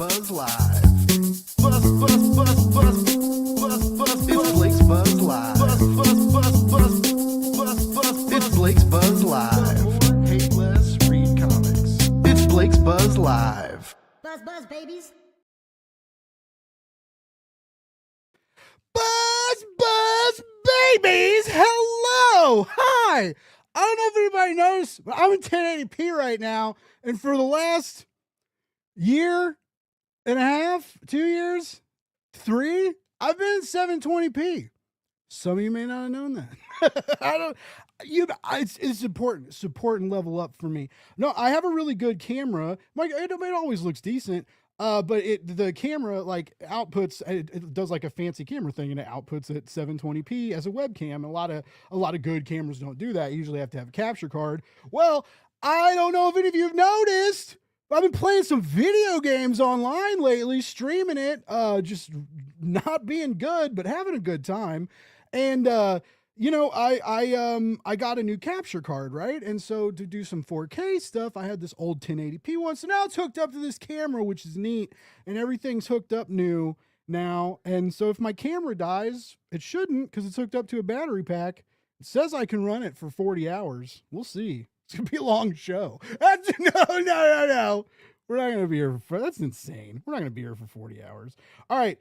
Buzz Live. Buzz, buzz, buzz, buzz, buzz, buzz. It's Blake's Buzz Live. Buzz, buzz, buzz, buzz, buzz, buzz. It's Blake's Buzz Live. Hate less, read comics. It's Blake's Buzz Live. Buzz, buzz, babies. Buzz, buzz, babies! Hello! Hi! I don't know if anybody knows, but I'm in 1080p right now, and for the last year and a half, 2 years, 3, I've been in 720p. Some of you may not have known that. It's important. It's important level up for me. No, I have a really good camera. It always looks decent. But the camera outputs, it does like a fancy camera thing, and it outputs at 720p as a webcam. A lot of good cameras don't do that. You usually have to have a capture card. Well, I don't know if any of you have noticed, but I've been playing some video games online lately, streaming it, just not being good, but having a good time. And I got a new capture card, right? And so to do some 4K stuff, I had this old 1080p one. So now it's hooked up to this camera, which is neat, and everything's hooked up new now. And so if my camera dies, it shouldn't, because it's hooked up to a battery pack. It says I can run it for 40 hours. We'll see. It's going to be a long show. No. We're not going to be here that's insane. We're not going to be here for 40 hours. All right.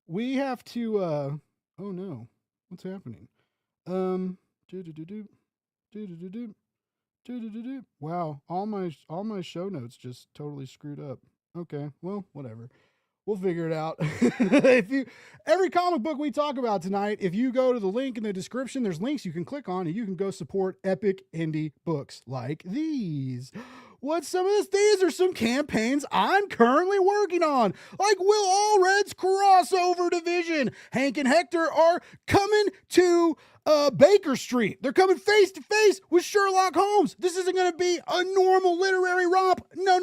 We have to, oh no. What's happening? Wow, all my show notes just totally screwed up. Okay, well, whatever. We'll figure it out. Every comic book we talk about tonight, if you go to the link in the description, there's links you can click on, and you can go support epic indie books like these. What's some of this? These are some campaigns I'm currently working on. Like Will Allred's crossover division. Hank and Hector are coming to Baker Street. They're coming face to face with Sherlock Holmes. This isn't going to be a normal literary romp. No.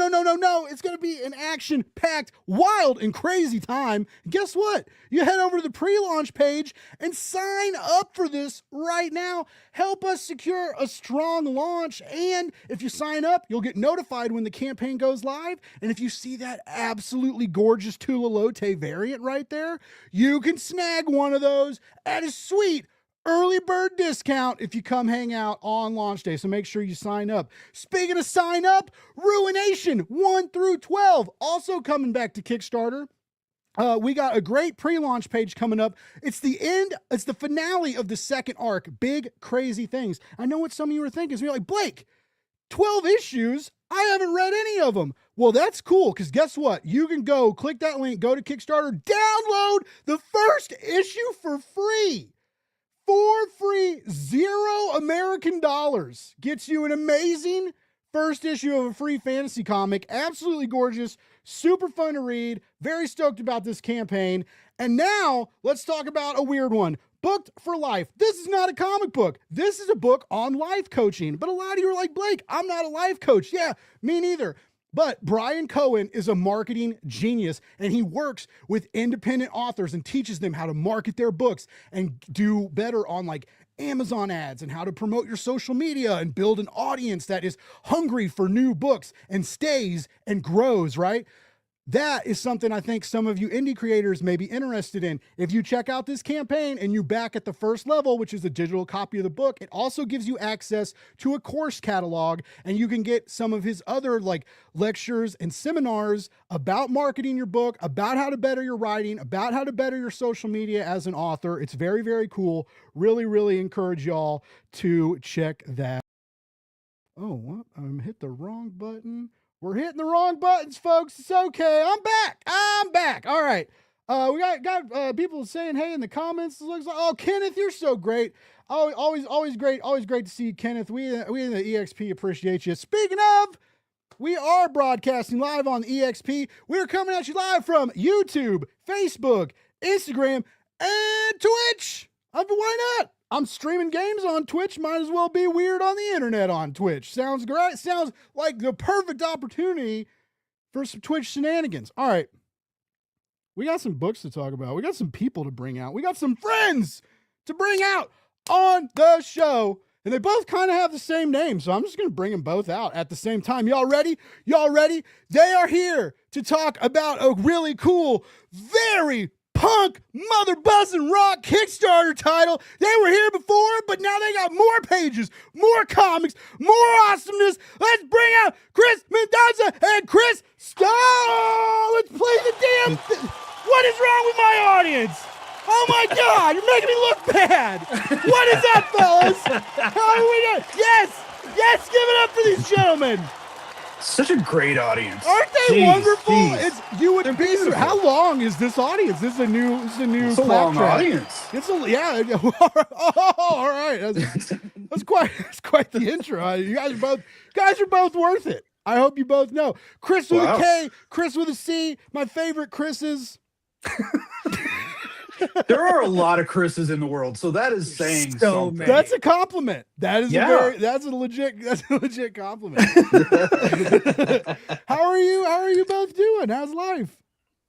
It's going to be an action-packed, wild, and crazy time. And guess what? You head over to the pre-launch page and sign up for this right now. Help us secure a strong launch. And if you sign up, you'll get notified when the campaign goes live. And if you see that absolutely gorgeous Tula Lotte variant right there, you can snag one of those at a sweet early bird discount if you come hang out on launch day. So make sure you sign up. Speaking of sign up, Ruination 1 through 12 also coming back to Kickstarter. We got a great pre-launch page coming up. It's the finale of the second arc. Big, crazy things. I know what some of you are thinking. So you're like, Blake, 12 issues? I haven't read any of them. Well, that's cool, because guess what? You can go, click that link, go to Kickstarter, download the first issue for free. For free, $0 American dollars. Gets you an amazing first issue of a free fantasy comic. Absolutely gorgeous, super fun to read. Very stoked about this campaign. And now, let's talk about a weird one. Booked for Life. This is not a comic book. This is a book on life coaching. But a lot of you are like, Blake, I'm not a life coach. Yeah, me neither. But Brian Cohen is a marketing genius, and he works with independent authors and teaches them how to market their books and do better on Amazon ads and how to promote your social media and build an audience that is hungry for new books and stays and grows, right? That is something I think some of you indie creators may be interested in. If you check out this campaign and you back at the first level, which is a digital copy of the book, it also gives you access to a course catalog, and you can get some of his other lectures and seminars about marketing your book, about how to better your writing, about how to better your social media as an author. It's very, very cool. Really, really encourage y'all to check that. Oh, what? I hit the wrong button. We're hitting the wrong buttons, folks. It's okay. I'm back. All right. We got people saying hey in the comments. It looks like, oh, Kenneth, you're so great. Always great to see you, Kenneth. We in the EXP appreciate you. Speaking of, we are broadcasting live on the EXP. We're coming at you live from YouTube, Facebook, Instagram, and Twitch. Why not? I'm streaming games on Twitch. Might as well be weird on the internet on Twitch. Sounds great. Sounds like the perfect opportunity for some Twitch shenanigans. All right. We got some books to talk about. We got some people to bring out. We got some friends to bring out on the show. And they both kind of have the same name, so I'm just going to bring them both out at the same time. Y'all ready? Y'all ready? They are here to talk about a really cool, very punk, mother buzzing rock Kickstarter title. They were here before, but now they got more pages, more comics, more awesomeness. Let's bring out Chris Mendoza and Kristopher. Let's play the damn What is wrong with my audience? Oh my God, you're making me look bad. What is up, fellas? How are we doing? Yes, give it up for these gentlemen. Such a great audience. Aren't they wonderful? Jeez. You would They're be. beautiful. How long is this audience? This is a new. It's a long claptrap. audience. It's oh, all right. That's quite the intro. You guys are both worth it. I hope you both know. Chris with a K, Chris with a C. My favorite Chris's. There are a lot of Chris's in the world, so that is saying So something. many. That's a compliment. That is that's a legit compliment. How are you both doing? How's life?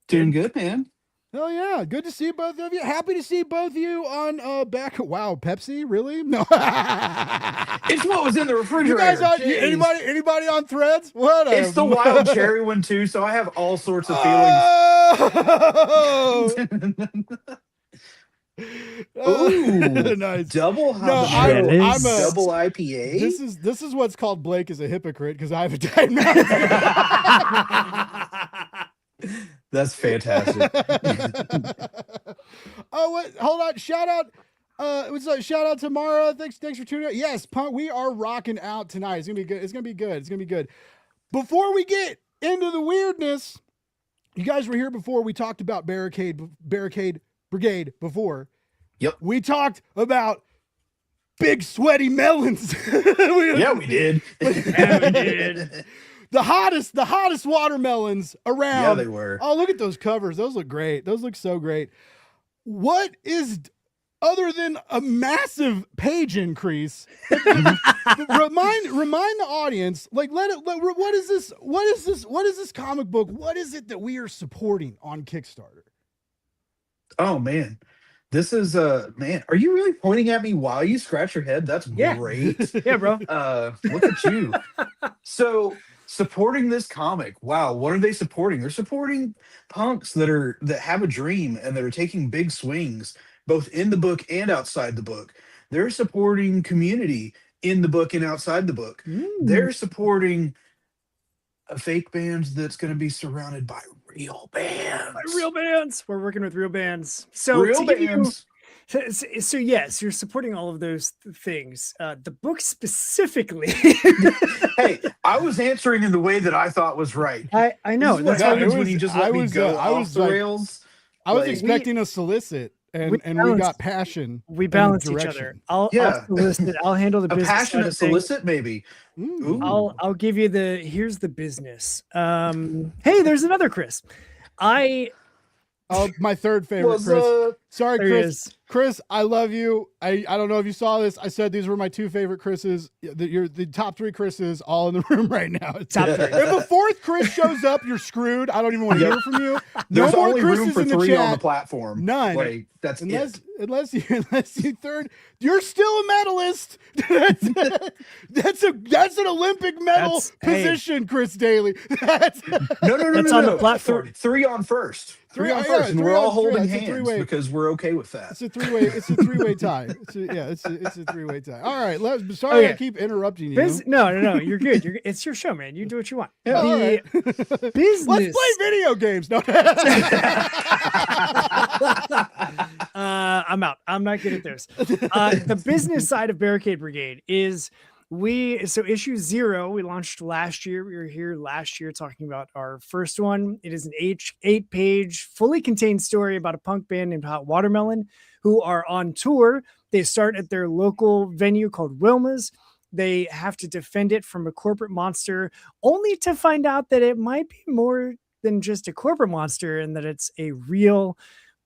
Doing good, man. Hell yeah. Good to see both of you. Happy to see both of you on back. Wow, Pepsi? Really? No. It's what was in the refrigerator. You guys on Jeez. anybody on Threads? What It's the wild cherry one too, so I have all sorts of feelings. Oh! Ooh, Nice. double No, habanero, I'm a double IPA. This is what's called Blake is a hypocrite because I have a diagnosis. That's fantastic. Oh, wait, hold on. Shout out. Shout out to Mara. Thanks for tuning in. Yes, punk. We are rocking out tonight. It's gonna be good. It's gonna be good. Before we get into the weirdness, you guys were here before. We talked about Barricade Brigade before. Yep. We talked about big sweaty melons. Yeah, we did. The hottest watermelons around. Yeah, they were. Oh, look at those covers. Those look great. Those look so great. What is, other than a massive page increase, remind the audience, like what is this comic book? What is it that we are supporting on Kickstarter? Oh man. This is man, are you really pointing at me while you scratch your head? That's great. Yeah, bro. Look at you. So supporting this comic. Wow, what are they supporting? They're supporting punks that have a dream and that are taking big swings both in the book and outside the book. They're supporting community in the book and outside the book. They're supporting a fake band that's going to be surrounded by real bands. Real bands. We're working with real bands. So Real to give you- bands. So yes, you're supporting all of those things. The book specifically. Hey, I was answering in the way that I thought was right. I know. This is what That's happens it when was- you just I let me was, go I off was the like- rails. I was Like, expecting a solicit, and we balanced- got passion. we and balance each direction. other. I'll Yeah. solicit. I'll handle the A business. side passionate of things. solicit, maybe. Ooh. I'll give you here's the business. Hey, there's another Chris. Oh, my third favorite, Was, Chris. Sorry, there he Chris. is. Chris, I love you. I don't know if you saw this. I said these were my two favorite Chris's. You're the top three Chris's all in the room right now. Top three. If a fourth Chris shows up, you're screwed. I don't even want to hear from you. There's no more only room Chris's for in the three chat. on the platform. None. Like, that's it. Unless you third, you're still a medalist. That's an Olympic medal Hey. position, Chris Daly. That's No. That's on the platform. Three on first. Three on yeah, first. And three we're all on holding three. It's a hands three-way. because we're okay with that. It's a three-way tie. It's a three-way tie. All right, sorry I Okay. keep interrupting you. No. You're good. It's your show, man. You do what you want. Yeah, all right. Business. Let's play video games. No. I'm out. I'm not good at those. The business side of Barricade Brigade is issue 0 we launched last year. We were here last year talking about our first one. It is an 8-page fully contained story about a punk band named Hot Watermelon who are on tour. They start at their local venue called Wilma's. They have to defend it from a corporate monster, only to find out that it might be more than just a corporate monster and that it's a real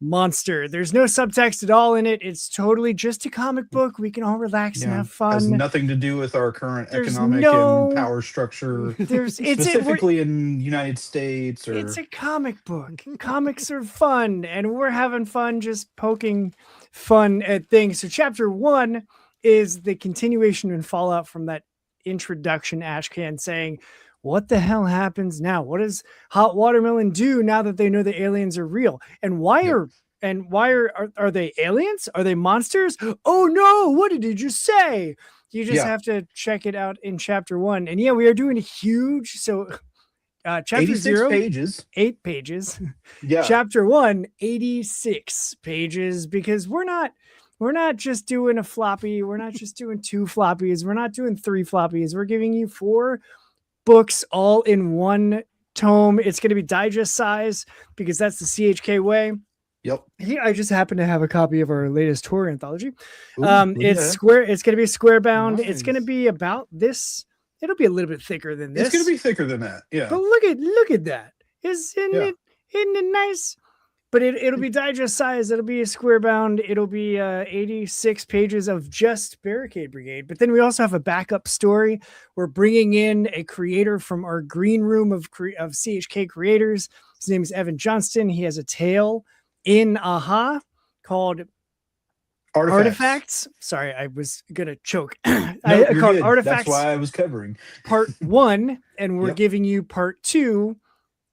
monster. There's no subtext at all in it. It's totally just a comic book. We can all relax and have Has fun. nothing to do with our current There's economic no- and power structure, It's specifically in the United States. Or It's a comic book. Comics are fun, and we're having fun just poking fun at things. So chapter 1 is the continuation and fallout from that introduction ashcan saying, what the hell happens now? What does Hot Watermelon do now that they know the aliens are real? And why are they aliens? Are they monsters? Oh no, what did he just say? You just have to check it out in chapter 1. And yeah, we are doing a huge, so chapter 0 pages, 8 pages. Yeah. Chapter 1, 86 pages, because we're not just doing a floppy, we're not just doing 2 floppies, we're not doing 3 floppies. We're giving you 4 books all in one tome. It's going to be digest size because that's the CHK way. Yep. I just happen to have a copy of our latest horror anthology. Ooh, it's square. It's going to be square bound. Nice. It's going to be about this. It'll be a little bit thicker than this. It's going to be thicker than that. Yeah. But look at that. Isn't it nice? But it'll be digest size. It'll be a square bound. It'll be 86 pages of just Barricade Brigade. But then we also have a backup story. We're bringing in a creator from our green room of CHK creators. His name is Evan Johnston. He has a tale in AHA called Artifacts. Sorry, I was gonna choke. No, called good. Artifacts. That's why I was covering Part 1, and we're Yep. giving you part 2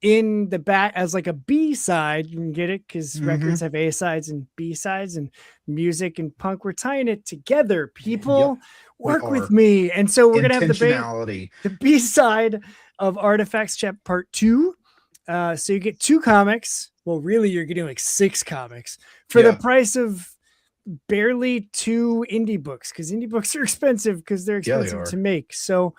in the back as like a B side. You can get it because records have A sides and B sides, and music and punk. We're tying it together. People, work with me, and so we're gonna have intentionality. the B side of Artifacts Part 2. So you get 2 comics. Well, really, you're getting like 6 comics for the price of barely 2 indie books, because indie books are expensive because they're expensive to make. So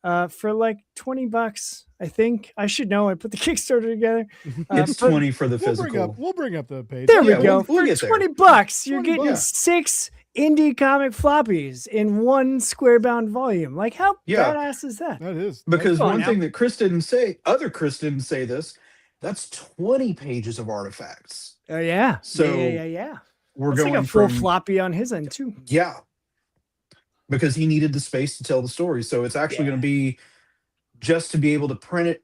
for like $20, I think I should know. I put the Kickstarter together. It's 20 for the physical. We'll bring up the page. There we Yeah, go. we'll For get there. $20, you're 20 getting bucks. 6 indie comic floppies in one square bound volume. Like, how Yeah. badass is that? That is Because Come on one now. thing that Chris didn't say, didn't say this, that's 20 pages of artifacts. Oh yeah. So yeah. We're It's going like a full from floppy on his end too. Yeah. Because he needed the space to tell the story. So it's actually going to be, just to be able to print it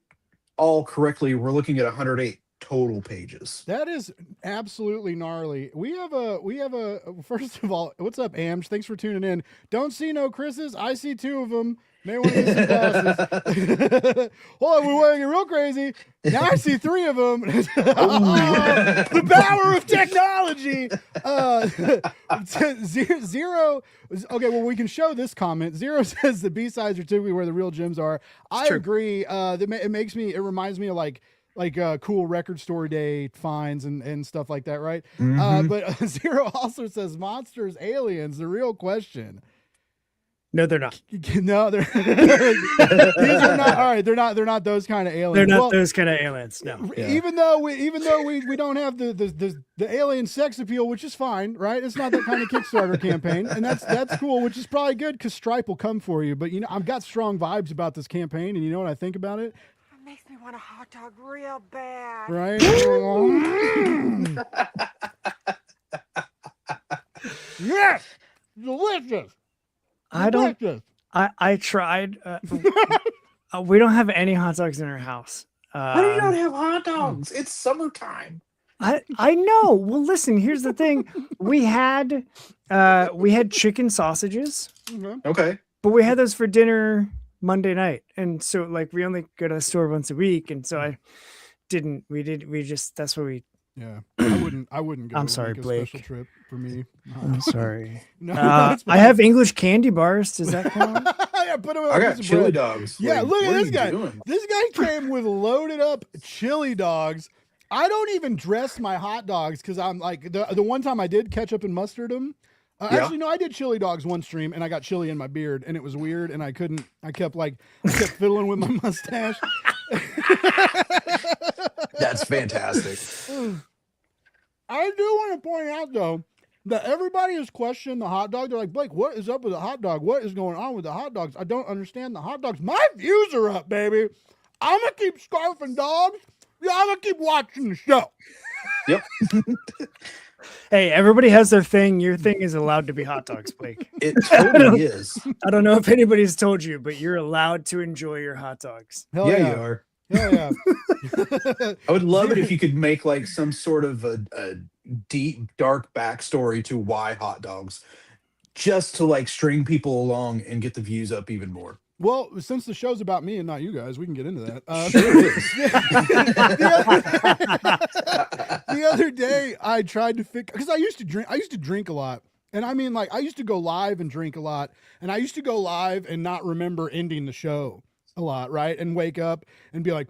all correctly, we're looking at 108 total pages. That is absolutely gnarly. We have a first of all, what's up, Amj? Thanks for tuning in. Don't see no Chris's. I see 2 of them. May want to get some glasses. Hold on, we're wearing it real crazy. Now I see 3 of them. The power of technology. Zero. Okay, well, we can show this comment. Zero says the B-sides are typically where the real gems are. I agree. It reminds me of like cool record store day finds and stuff like that, right? But Zero also says monsters, aliens, the real question. No, they're not. No, they're these are not. All right, they're not those kind of aliens. They're not those kind of aliens. No. Yeah. Even though we don't have the alien sex appeal, which is fine, right? It's not that kind of Kickstarter campaign, and that's cool, which is probably good because Stripe will come for you. But I've got strong vibes about this campaign, and you know what I think about it? It makes me want a hot dog real bad. Right? Yes, delicious. I tried. We don't have any hot dogs in our house. Why do you not have hot dogs? It's summertime. I know. Well, listen, here's the thing. We had chicken sausages, Okay. but we had those for dinner Monday night. And so like we only go to the store once a week. And so that's what we. Yeah, I wouldn't go. I'm sorry, make a Blake. Special trip for me. I'm sorry. No, I it's fine. have English candy bars. Does that count? Yeah, put 'em on I a got piece of chili bread. dogs. Yeah, Like, look at what are this you guy. doing? This guy came with loaded up chili dogs. I don't even dress my hot dogs because I'm like the one time I did ketchup and mustard them. Actually, no, I did chili dogs one stream and I got chili in my beard and it was weird and I kept fiddling with my mustache. That's fantastic. I do want to point out though that everybody has questioned the hot dog. They're like, Blake, what is up with the hot dog? What is going on with the hot dogs? I don't understand the hot dogs. My views are up, baby. I'm gonna keep scarfing dogs. Yeah, I'm gonna keep watching the show. Yep. Hey, everybody has their thing. Your thing is allowed to be hot dogs, Blake. It totally is. I don't know if anybody's told you, but you're allowed to enjoy your hot dogs. Hell Yeah, yeah, you are. Hell yeah. I would love it if you could make like some sort of a deep, dark backstory to why hot dogs. just to like string people along and get the views up even more. Well, since the show's about me and not you guys, we can get into that. Sure is. The other day, I tried to figure, because I used to drink a lot. And I mean, like, I used to go live and drink a lot. And I used to go live and not remember ending the show a lot, right? And wake up and be like,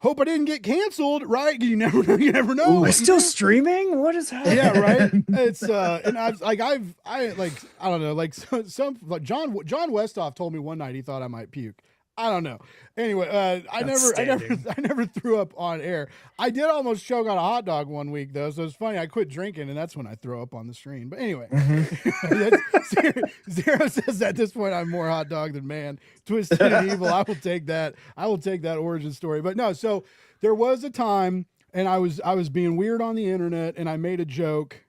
hope I didn't get canceled, right? You never know. You never know. We're still streaming? What is happening? Yeah, right. It's and I don't know, like some like John Westoff told me one night he thought I might puke. I don't know. Anyway, I never threw up on air. I did almost choke on a hot dog one week though, so it's funny. I quit drinking, and that's when I throw up on the stream. But anyway, Zero says at this point I'm more hot dog than man. Twisted and evil. I will take that. I will take that origin story. But no, so there was a time, and I was being weird on the internet, and I made a joke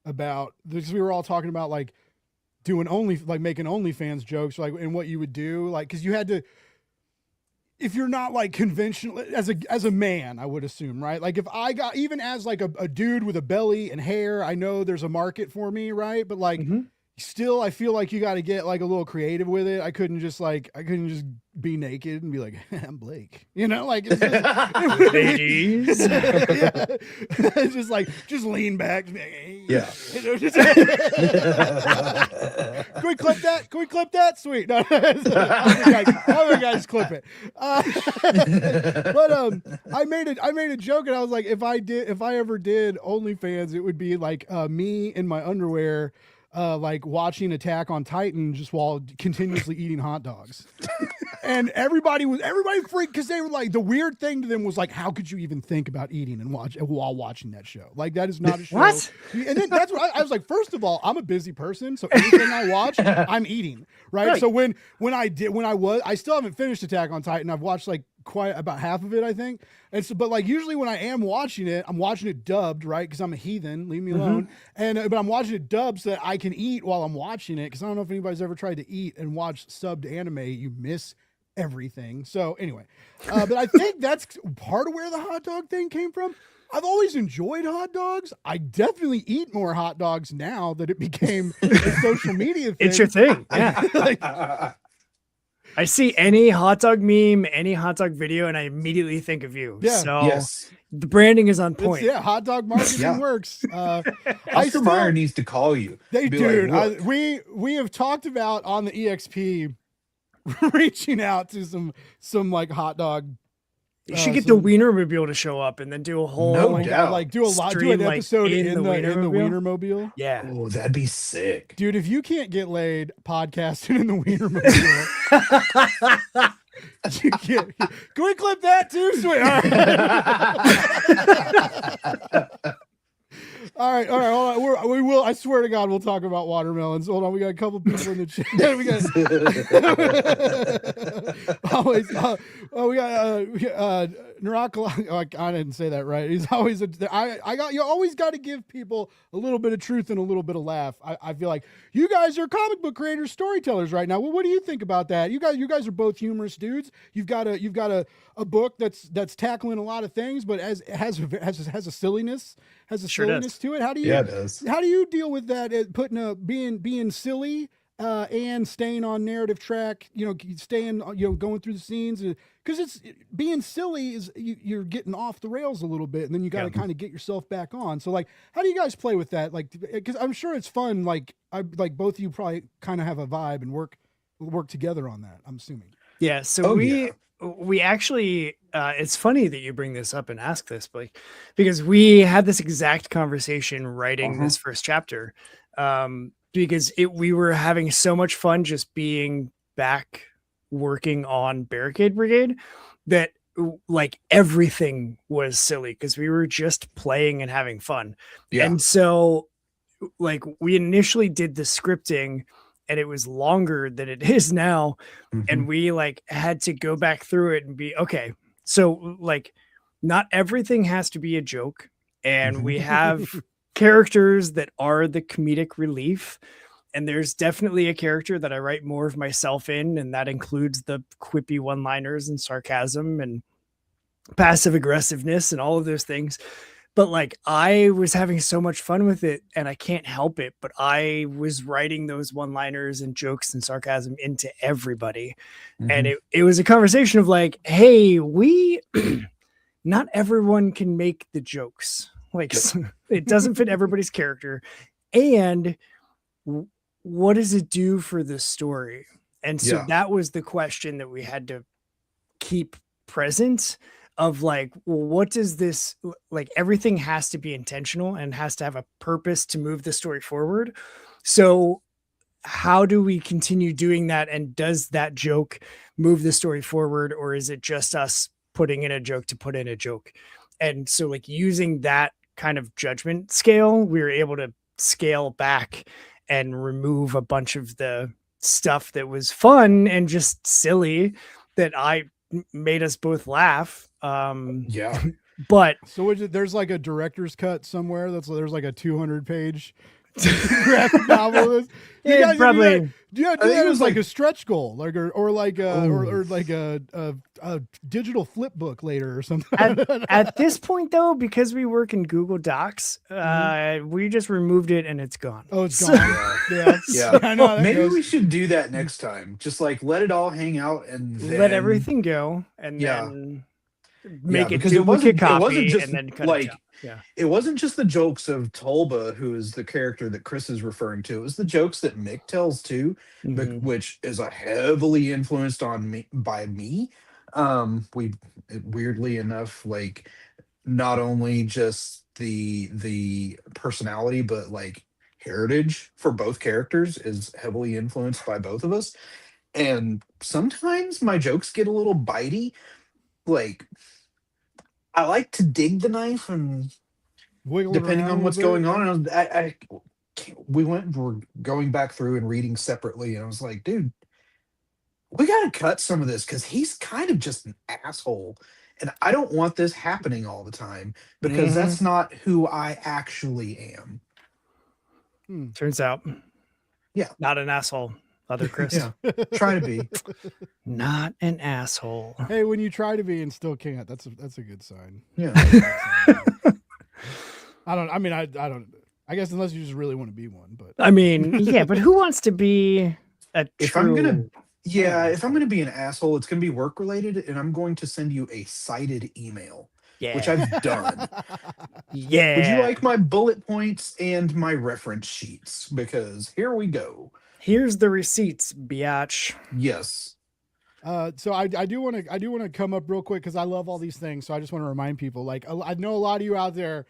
about this. We were all talking about like doing making OnlyFans jokes, like, and what you would do, like, because you had to. If you're not like conventional as a man, I would assume, right? Like if I got, even as like a dude with a belly and hair, I know there's a market for me, right? But like still, I feel like you got to get like a little creative with it. I couldn't just be naked and be like, I'm Blake, you know, like it's just, Ladies. Yeah. It's just like, just lean back. Yeah. You know, just, can we clip that? Can we clip that? Sweet. No, other guys clip it. But I made a joke, and I was like, if I ever did OnlyFans, it would be like me in my underwear, like watching Attack on Titan just while continuously eating hot dogs. And everybody freaked, because they were like, the weird thing to them was like, how could you even think about eating while watching that show? Like, that is not a show. What? And then that's what I was like, first of all, I'm a busy person, so anything I watch, I'm eating. Right. So when I still haven't finished Attack on Titan. I've watched like quite about half of it, I think. And so, but like usually when I am watching it, I'm watching it dubbed, right? Because I'm a heathen, leave me alone. And but I'm watching it dubbed so that I can eat while I'm watching it. Because I don't know if anybody's ever tried to eat and watch subbed anime. You miss everything. So anyway, but I think that's part of where the hot dog thing came from. I've always enjoyed hot dogs. I definitely eat more hot dogs now that it became a social media thing. It's your thing. Yeah. Like, I see any hot dog meme, any hot dog video, and I immediately think of you. Yeah. So Yes. the branding is on point. hot dog marketing works. Oscar Mayer needs to call you. They Be dude, like, "Look." we have talked about on the EXP reaching out to some like hot dog. You should get the Wienermobile to show up and then do a whole No my doubt. God, like do stream, an like, episode in in the the Wienermobile? Wienermobile. Yeah. Oh, that'd be sick. Dude, if you can't get laid podcasting in the Wienermobile, you can't. Can we clip that too? Sweet. All right. Hold on. We will. I swear to God, we'll talk about watermelons. Hold on. We got a couple people in the chat. We got. Always. We got Naraka. I didn't say that right. He's always. You always got to give people a little bit of truth and a little bit of laugh. I feel like you guys are comic book creators, storytellers right now. Well, what do you think about that? You guys are both humorous dudes. You've got a book that's tackling a lot of things, but has a silliness. Has a silliness to it. How do you? Yeah, it does. How do you deal with that? Putting being silly and staying on narrative track. You know, staying. Going through the scenes because it's being silly is you're getting off the rails a little bit, and then you got to kind of get yourself back on. So like, how do you guys play with that? Like, because I'm sure it's fun. Like both of you probably kind of have a vibe and work together on that. I'm assuming. Yeah. So we actually, it's funny that you bring this up and ask this, Blake, because we had this exact conversation writing this first chapter, because we were having so much fun just being back working on Barricade Brigade that like everything was silly because we were just playing and having fun. Yeah. And so like we initially did the scripting and it was longer than it is now. And we like had to go back through it and be, okay, so like not everything has to be a joke. And we have characters that are the comedic relief. And there's definitely a character that I write more of myself in. And that includes the quippy one-liners and sarcasm and passive aggressiveness and all of those things. but like I was having so much fun with it and I can't help it, but I was writing those one-liners and jokes and sarcasm into everybody. And Mhm. it was a conversation of like, hey, we not everyone can make the jokes. Like it doesn't fit everybody's character. And what does it do for the story? And so Yeah. that was the question that we had to keep present of like, well, what does this like? Everything has to be intentional and has to have a purpose to move the story forward. So how do we continue doing that? And does that joke move the story forward, or is it just us putting in a joke to put in a joke? And so like using that kind of judgment scale, we were able to scale back and remove a bunch of the stuff that was fun and just silly that made us both laugh. Yeah. But So there's like a director's cut somewhere there's like a 200-page graphic novel. You it guys probably do think that it was as like like- a stretch goal, like or like or Oh. like a digital flip book later or something. at this point though, because we work in Google Docs, we just removed it and it's gone. Oh, it's So- gone. Yeah. Yeah. I know how that Maybe goes. we should do that next time. Just like let it all hang out and then, Let everything go and Yeah. then make a because duplicate it copy wasn't just and then cut like it down. Yeah. it wasn't just the jokes of Tolba, who is the character that Chris is referring to. It was the jokes that Mick tells too, Mhm. which is a heavily influenced on me by me. We weirdly enough, like not only just the personality, but like heritage for both characters is heavily influenced by both of us. And sometimes my jokes get a little bitey. Like I like to dig the knife and Wiggle it depending around on a what's little bit, going yeah. on. We were going back through and reading separately, and I was like, dude, we got to cut some of this because he's kind of just an asshole. And I don't want this happening all the time because Mhm. that's not who I actually am. Turns out, Yeah. not an asshole. Other Chris, Yeah. Try to be. not an asshole. Hey, when you try to be and still can't, that's a good sign. Yeah. I guess unless you just really want to be one, but I mean, yeah, but who wants to be a If I'm gonna true- Yeah, if I'm going to be an asshole, it's going to be work related, and I'm going to send you a cited email, yeah, which I've done. yeah. Would you like my bullet points and my reference sheets? Because here we go. Here's the receipts, biatch. Yes. So I do want to come up real quick because I love all these things. So I just want to remind people, like I know a lot of you out there,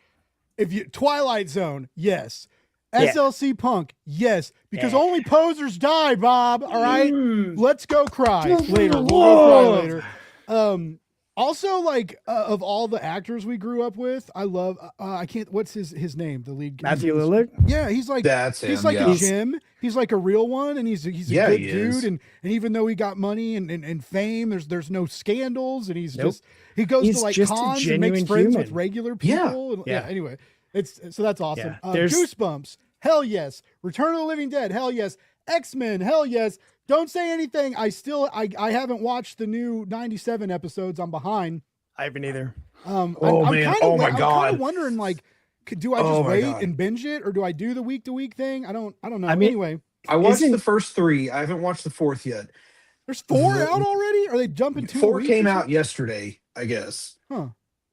if you Twilight Zone, yes. Yeah. SLC Punk, yes, because Yeah. only posers die, Bob. All right, Mm. let's go cry later. We'll go Whoa. cry later. Also, like of all the actors we grew up with, I love. I can't. What's his name? The lead. Matthew he's- Lillard. Yeah, he's like That's him. he's like yeah. a Jim. He's like a real one, and he's a Yeah, good he dude. is. And even though he got money and fame, there's no scandals, and he's Nope. just he goes He's to like just a cons and makes genuine friends with human. regular Yeah. people. And, Yeah. Anyway, so that's awesome. Yeah. There's- Goosebumps, hell yes. Return of the Living Dead, hell yes. X-Men, hell yes. Don't say anything. I haven't watched the new 97 episodes. I'm behind. I haven't either. I'm man. kind Oh of my I'm kind God. of wondering like. Do I just Oh my wait God. and binge it, or do I do the week to week thing? I don't know. I mean- Anyway, I watched Isn't- the first three. I haven't watched the fourth yet. there's 4 The- out already. Are they jumping 2 Four weeks came or out something? yesterday, I guess. Huh.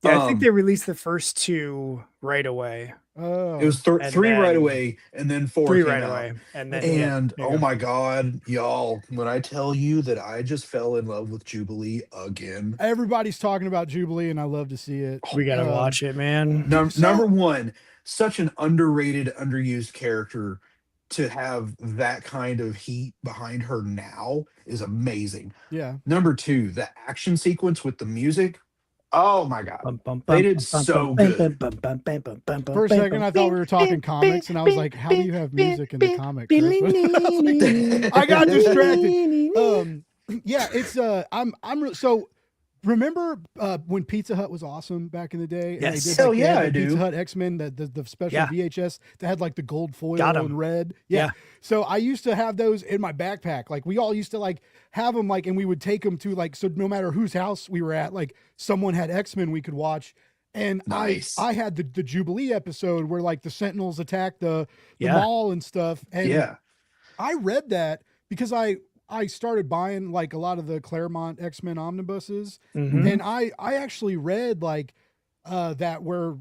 Yeah, I think Um, they released the first 2 right away. Oh, It was And three right then- away, and then 4 3 came right out. away, and then And there you oh go. my God, y'all, when I tell you that I just fell in love with Jubilee again. everybody's talking about Jubilee, and I love to see it. we gotta um, watch it, man. Number one, such an underrated, underused character to have that kind of heat behind her now is amazing. Yeah, Number two, the action sequence with the music. Oh my God. Bum, bum, They bum, did bum, so bum, good. bum, bum, bum, bum, bum, bum, for a bum, second bum, I thought we were talking comics, and I was like, "How do you have music in the comic?" Chris? I got distracted. Yeah, it's so. Remember when Pizza Hut was awesome back in the day? And Yes. they did, Hell they had yeah, the I do. Pizza Hut X-Men, the special Yeah. VHS that had like the gold foil Got 'em. and red. Yeah. So I used to have those in my backpack. Like we all used to like have them like, and we would take them to like, so no matter whose house we were at, like someone had X-Men we could watch. And Nice. I had the Jubilee episode where like the Sentinels attack the Yeah. mall and stuff. And Yeah. I read that because I started buying like a lot of the Claremont X-Men omnibuses. Mhm. And I actually read like that where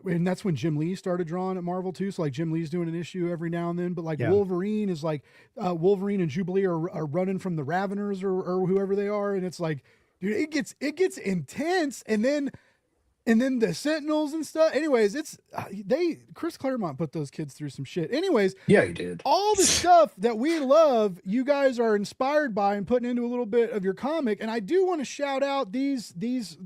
and that's when Jim Lee started drawing at Marvel too. So like Jim Lee's doing an issue every now and then, but like Yeah. Wolverine is like Wolverine and Jubilee are running from the Raveners or whoever they are, and it's like, dude, it gets intense, and then the Sentinels and stuff. Anyways, it's Chris Claremont put those kids through some shit. Anyways, Yeah, he did. all the stuff that we love, you guys are inspired by and putting into a little bit of your comic. And I do want to shout out these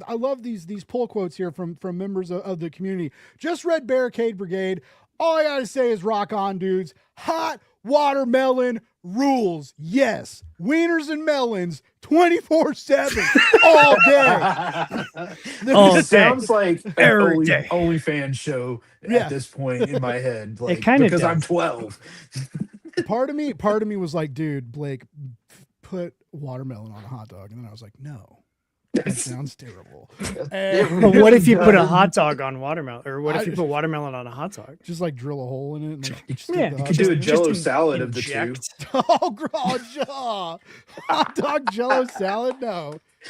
I love these pull quotes here from members of the community. Just read Barricade Brigade. All I gotta say is rock on, dudes. Hot watermelon rules. Yes. Wieners and melons 24/7 all day. All It sounds like an Every day. OnlyFans show Yeah. at this point in my head. Like, kinda because I'm does. 12. Part of me was like, dude, Blake, put watermelon on a hot dog. And then I was like, no, that sounds terrible. And But what if you put a hot dog on watermelon, or what if you put watermelon on a hot dog? just like drill a hole in it. And like, stick Yeah, the You hot could do a dog- Jello Just salad of the two. inject. hot dog Jello salad.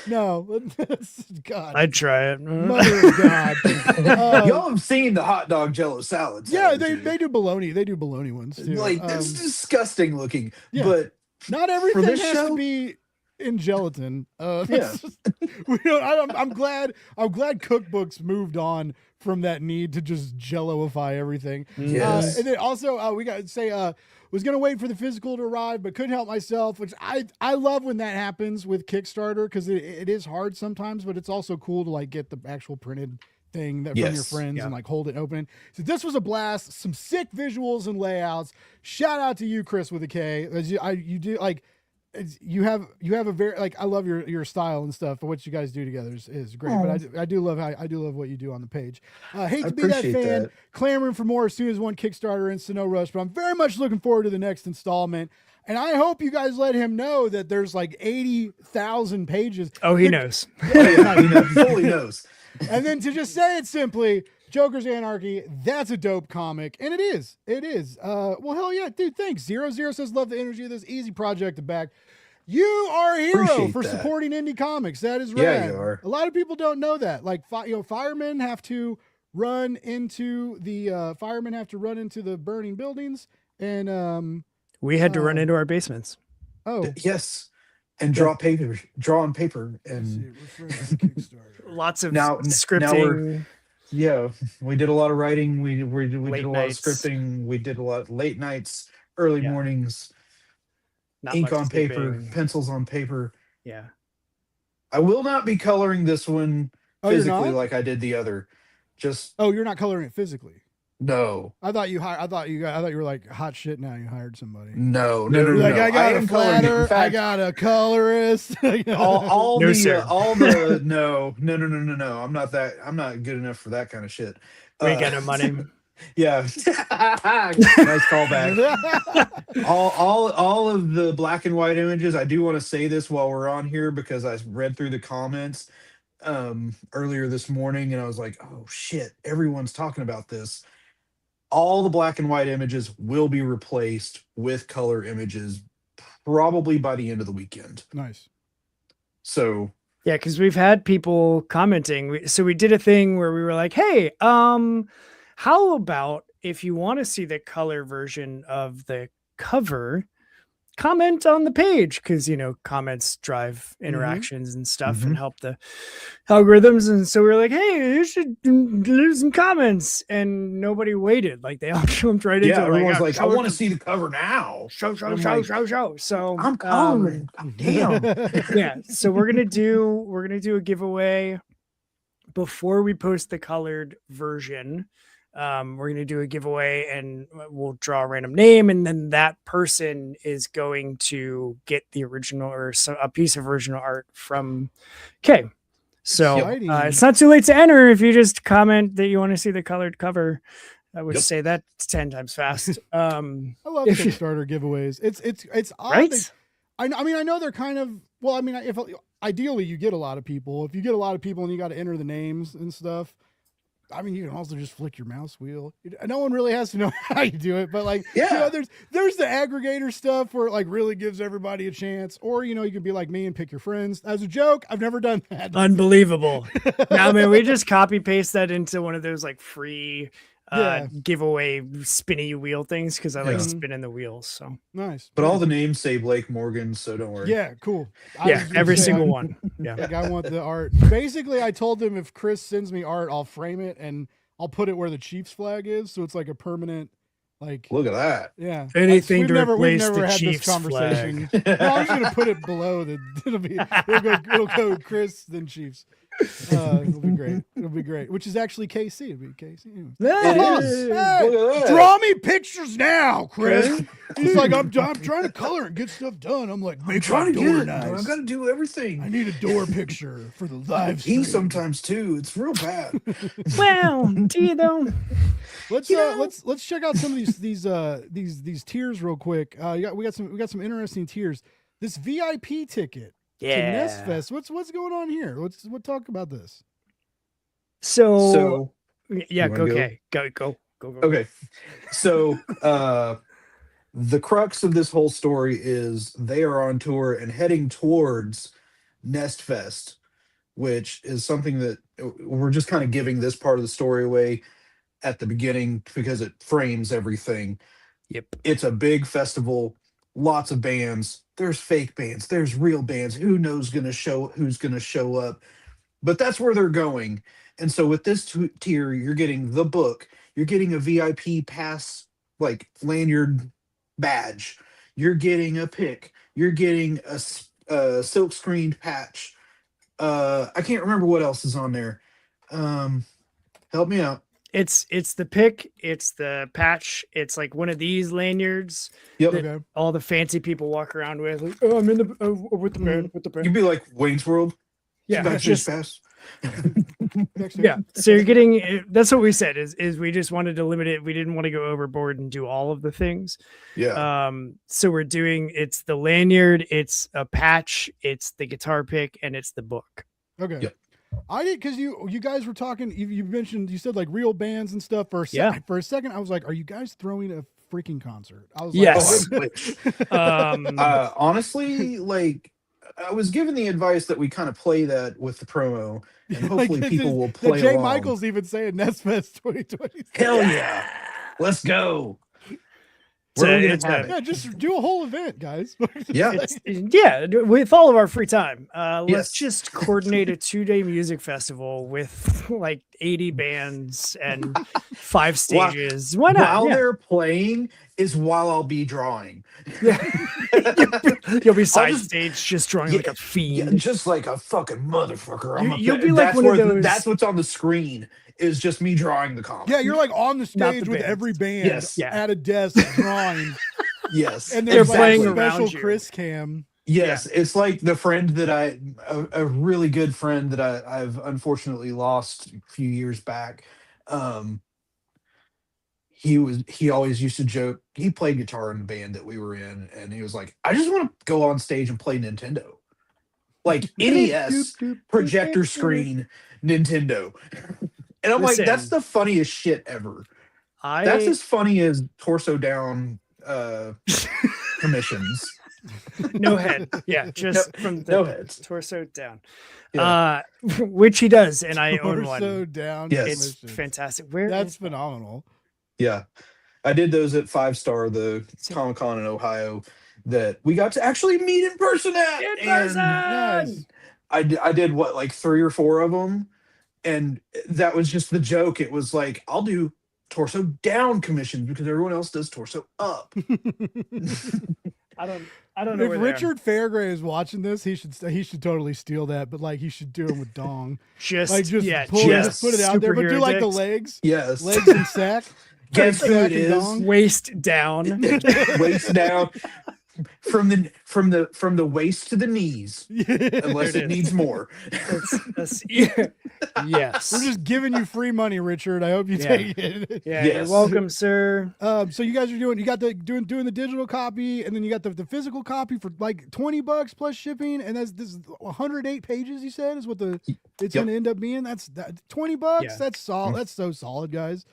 No, God, I'd try it. Mother of God. Y'all have seen the hot dog Jello salads. Yeah, haven't you? they do bologna. They do bologna ones too. Like, that's disgusting looking. yeah. But Not everything this has to show? be in gelatin. Yeah. I'm glad cookbooks moved on from that need to just Jelloify everything. Yes. And then also we got to say was gonna wait for the physical to arrive, but couldn't help myself. Which I love when that happens with Kickstarter, because it is hard sometimes, but it's also cool to like get the actual printed thing that from your Yes. friends Yeah. and like hold it open. So this was a blast. Some sick visuals and layouts. Shout out to you, Chris, with a K. You do like. You have a very like, I love your style and stuff. What you guys do together is great. But I do love what you do on the page. Hate I to be that appreciate fan, that. clamoring for more as soon as one Kickstarter ends to no rush. But I'm very much looking forward to the next installment. And I hope you guys let him know that there's like 80,000 pages. Oh, he knows. yeah, he fully knows. And then to just say it simply, Joker's Anarchy, that's a dope comic. And it is. Well, hell yeah, dude, thanks. 00 says, love the energy of this easy project to back. You are a hero Appreciate for that. supporting indie comics. That is Yeah, rad. you are. A lot of people don't know that. Like, firemen have to run into the burning buildings. And, We had to run into our basements. Yes. And draw on paper. And Lots of Now scripting. yeah, we did a lot of writing. We did a lot nights. of scripting. We did a lot of late nights, early Yeah. mornings, Not ink much on paper, sleeping. pencils on paper. Yeah. I will not be coloring this one Oh, you're physically not? like I did the other. Just Oh, you're not coloring it physically. no. I thought you were like hot shit now. You hired somebody. No. You're like, I got a am coloring it. In flatter, I fact, got a colorist. all No, the sir. no. I'm not good enough for that kind of shit. We ain't got no money. Yeah. Nice callback. all of the black and white images. I do want to say this while we're on here, because I read through the comments earlier this morning, and I was like, oh shit, everyone's talking about this. All the black and white images will be replaced with color images probably by the end of the weekend. Nice. So Yeah, because we've had people commenting. So we did a thing where we were like, hey, how about if you want to see the color version of the cover, comment on the page, because comments drive interactions and stuff and help the algorithms. And so we were like, hey, you should leave some comments, and nobody waited. Like, they all jumped right into yeah, it. everyone's "Oh, like, I show want to it- see the cover now. show. I'm like, So I'm coloring. Damn. yeah, so we're gonna do a giveaway before we post the colored version. We're gonna do a giveaway, and we'll draw a random name, and then that person is going to get the original or a piece of original art from Kay. So Exciting. it's not too late to enter if you just comment that you want to see the colored cover. I would Yep. say that 10 times fast. I love Kickstarter giveaways. It's odd. Right? I mean, I know they're kind of, well, I mean, if ideally you get a lot of people. If you get a lot of people and you got to enter the names and stuff, I mean, you can also just flick your mouse wheel. No one really has to know how you do it, but like, you know, there's the aggregator stuff where it like really gives everybody a chance. Or, you know, you can be like me and pick your friends. As a joke, I've never done that. Unbelievable. No, man, we just copy paste that into one of those like free giveaway spinny wheel things because I like spinning the wheels. So nice. But all the names say Blake Morgan, so don't worry. Yeah, cool. Yeah, every single one. Yeah. Like I want the art. Basically, I told him if Chris sends me art, I'll frame it and I'll put it where the Chiefs flag is, so it's like a permanent. Like, look at that. Yeah. Anything we've to never replace had the this Chiefs conversation. flag. No, I'm just gonna put it below the. It'll go Chris then Chiefs. It'll be great. It'll be great. Which is actually KC. It'll be KC. Anyway. It is. Hey, Look at that. draw me pictures now, Chris. He's like, I'm trying to color and get stuff done. I'm like, make my door nice. I gotta do everything. I need a door picture for the live stream. He sometimes too. It's real bad. Well, do you though? Let's check out some of these tiers real quick. We got some interesting tiers. This VIP ticket to Nest Fest. What's going on here? Let's talk about this. So yeah, go? Go. Okay. So the crux of this whole story is they are on tour and heading towards Nest Fest, which is something that we're just kind of giving this part of the story away at the beginning because it frames everything. Yep. It's a big festival, lots of bands. There's fake bands, there's real bands. Who knows who's gonna show up? But that's where they're going. And so with this tier, you're getting the book, you're getting a VIP pass, like lanyard badge, you're getting a pick, you're getting a silk screened patch. I can't remember what else is on there. Help me out. It's the pick, it's the patch, it's like one of these lanyards that all the fancy people walk around with. Like, oh, I'm in the with the band, with the band. You'd be like Wayne's World. Yeah, just pass. Yeah. So you're getting. That's what we said. Is we just wanted to limit it. We didn't want to go overboard and do all of the things. Yeah. So we're doing. It's the lanyard. It's a patch. It's the guitar pick, and it's the book. Okay. Yep. I did because you guys were talking. You mentioned you said like real bands and stuff. For a second, I was like, "Are you guys throwing a freaking concert?" I was yes. like, honestly, like I was given the advice that we kind of play that with the promo, and hopefully people will play Jay along. Michael's even saying Nest Fest 2020. Hell yeah, let's go. Yeah, just do a whole event, guys. Yeah, with all of our free time. Let's just coordinate a 2-day music festival with like 80 bands and 5 stages. Why not? While they're playing is while I'll be drawing. Yeah. You'll be side stage just drawing like a fiend. Just like a fucking motherfucker. You'll be like one of those. That's what's on the screen. Is just me drawing the comic. Yeah, you're like on the stage with every band at a desk drawing. Yes. And they're playing like special around you. Chris cam. Yes, it's like the friend that a really good friend that I've unfortunately lost a few years back. He always used to joke. He played guitar in the band that we were in, and he was like, "I just want to go on stage and play Nintendo, like NES, projector screen, Nintendo." And I'm like, that's the funniest shit ever. That's as funny as torso down commissions. No head. Yeah, just from the no heads. Torso down. Yeah. Which he does, and I own one. Torso down. Yes. It's fantastic. That's phenomenal. Yeah. I did those at 5 Star, the Comic-Con in Ohio, that we got to actually meet in person at. In person! Nice. I did what, like 3 or 4 of them? And that was just the joke. It was like, I'll do torso down commissions because everyone else does torso up. I don't know. If Richard Fairgray is watching this, he should totally steal that, but like he should do it with dong. Just put it out there, but do like the legs. Yes. Legs and sack. Guess who it is? Waist down. Waist down. from the waist to the knees, unless There it it is. needs more. Yes. We're just giving you free money, Richard. I hope you Yeah. take it. Yeah, you're Yes. welcome, sir. So you guys are you got the doing the digital copy, and then you got the physical copy for like $20 plus shipping, and this is 108 pages. You said is what it's Yep. going to end up being. That's $20. Yeah. That's solid. That's so solid, guys.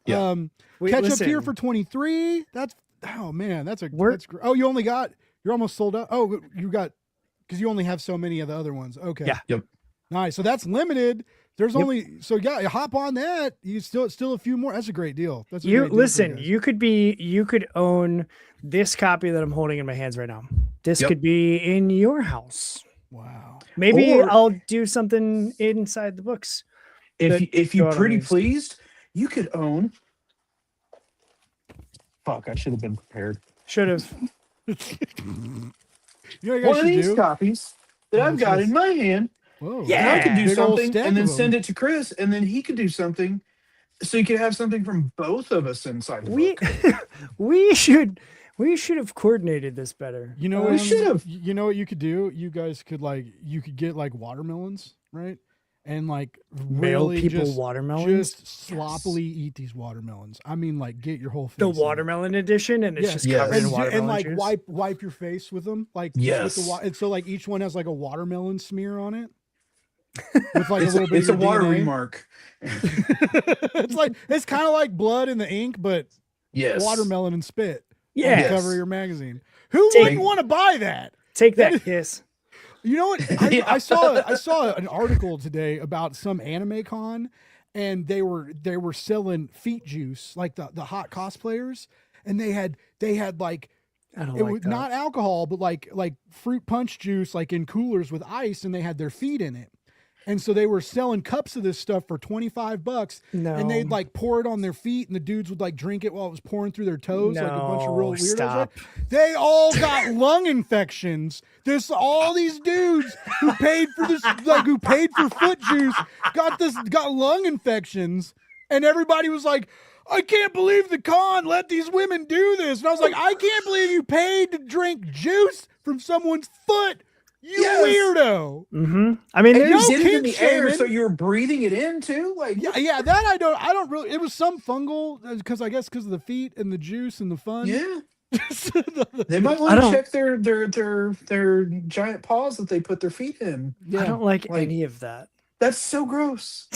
Yeah. Wait, Catch listen. up here for 23. That's oh man, that's We're- great. Oh, you're almost sold out. Oh, you got because you only have so many of the other ones. Okay. Yeah. Yep. Nice. So that's limited. There's Yep. only you hop on that. You still a few more. That's a great deal. That's a You great deal for listen, guys. you could own this copy that I'm holding in my hands right now. This Yep. could be in your house. Wow. Maybe Or- I'll do something inside the books. That If go you out on pretty these. pleased, you could own. Fuck! I should have been prepared. Should have. You know what you guys One of should these do? copies that Oh, I've got nice. in my hand. Whoa. Yeah. And I could do Big old something stack and then of 'em. send it to Chris, and then he could do something. So you could have something from both of us inside the We book. we should have coordinated this better. You know, We should've. You know what you could do? You guys could you could get like watermelons, right? And like Mail really people just, watermelons. Just sloppily eat these watermelons. I mean, like get your whole face. The in it. watermelon edition, and it's Yes. just Yes. covered And, in watermelon like juice. wipe your face with them, like with Yes. and so like each one has like a watermelon smear on it, with like It's, a little bit. it's a of your water DNA. remark. It's kind of like blood in the ink, but Yes. watermelon and spit. On Yeah. the cover of your magazine. Who Take- wouldn't want to buy that? Take that kiss. You know what? I saw an article today about some anime con, and they were selling feet juice, like the hot cosplayers, and they had like I don't it like was that. not alcohol, but like fruit punch juice, like in coolers with ice, and they had their feet in it. And so they were selling cups of this stuff for $25, and they'd No. like pour it on their feet, and the dudes would like drink it while it was pouring through their toes, like a bunch of real No, weirdos. stop. Right? They all got lung infections. All these dudes who paid for this, like who paid for foot juice, got lung infections, and everybody was like, I can't believe the con let these women do this. And I was like, I can't believe you paid to drink juice from someone's foot. You Yes. weirdo. Mm-hmm. I mean, And there's you did it in kink the air, shaming. so you were breathing it in too. Like Yeah, that I don't really. It was some fungal because I guess because of the feet and the juice and the fun. yeah. The- They might I want to don't- check their giant paws that they put their feet in. yeah. I don't like Like- any of that. That's so gross.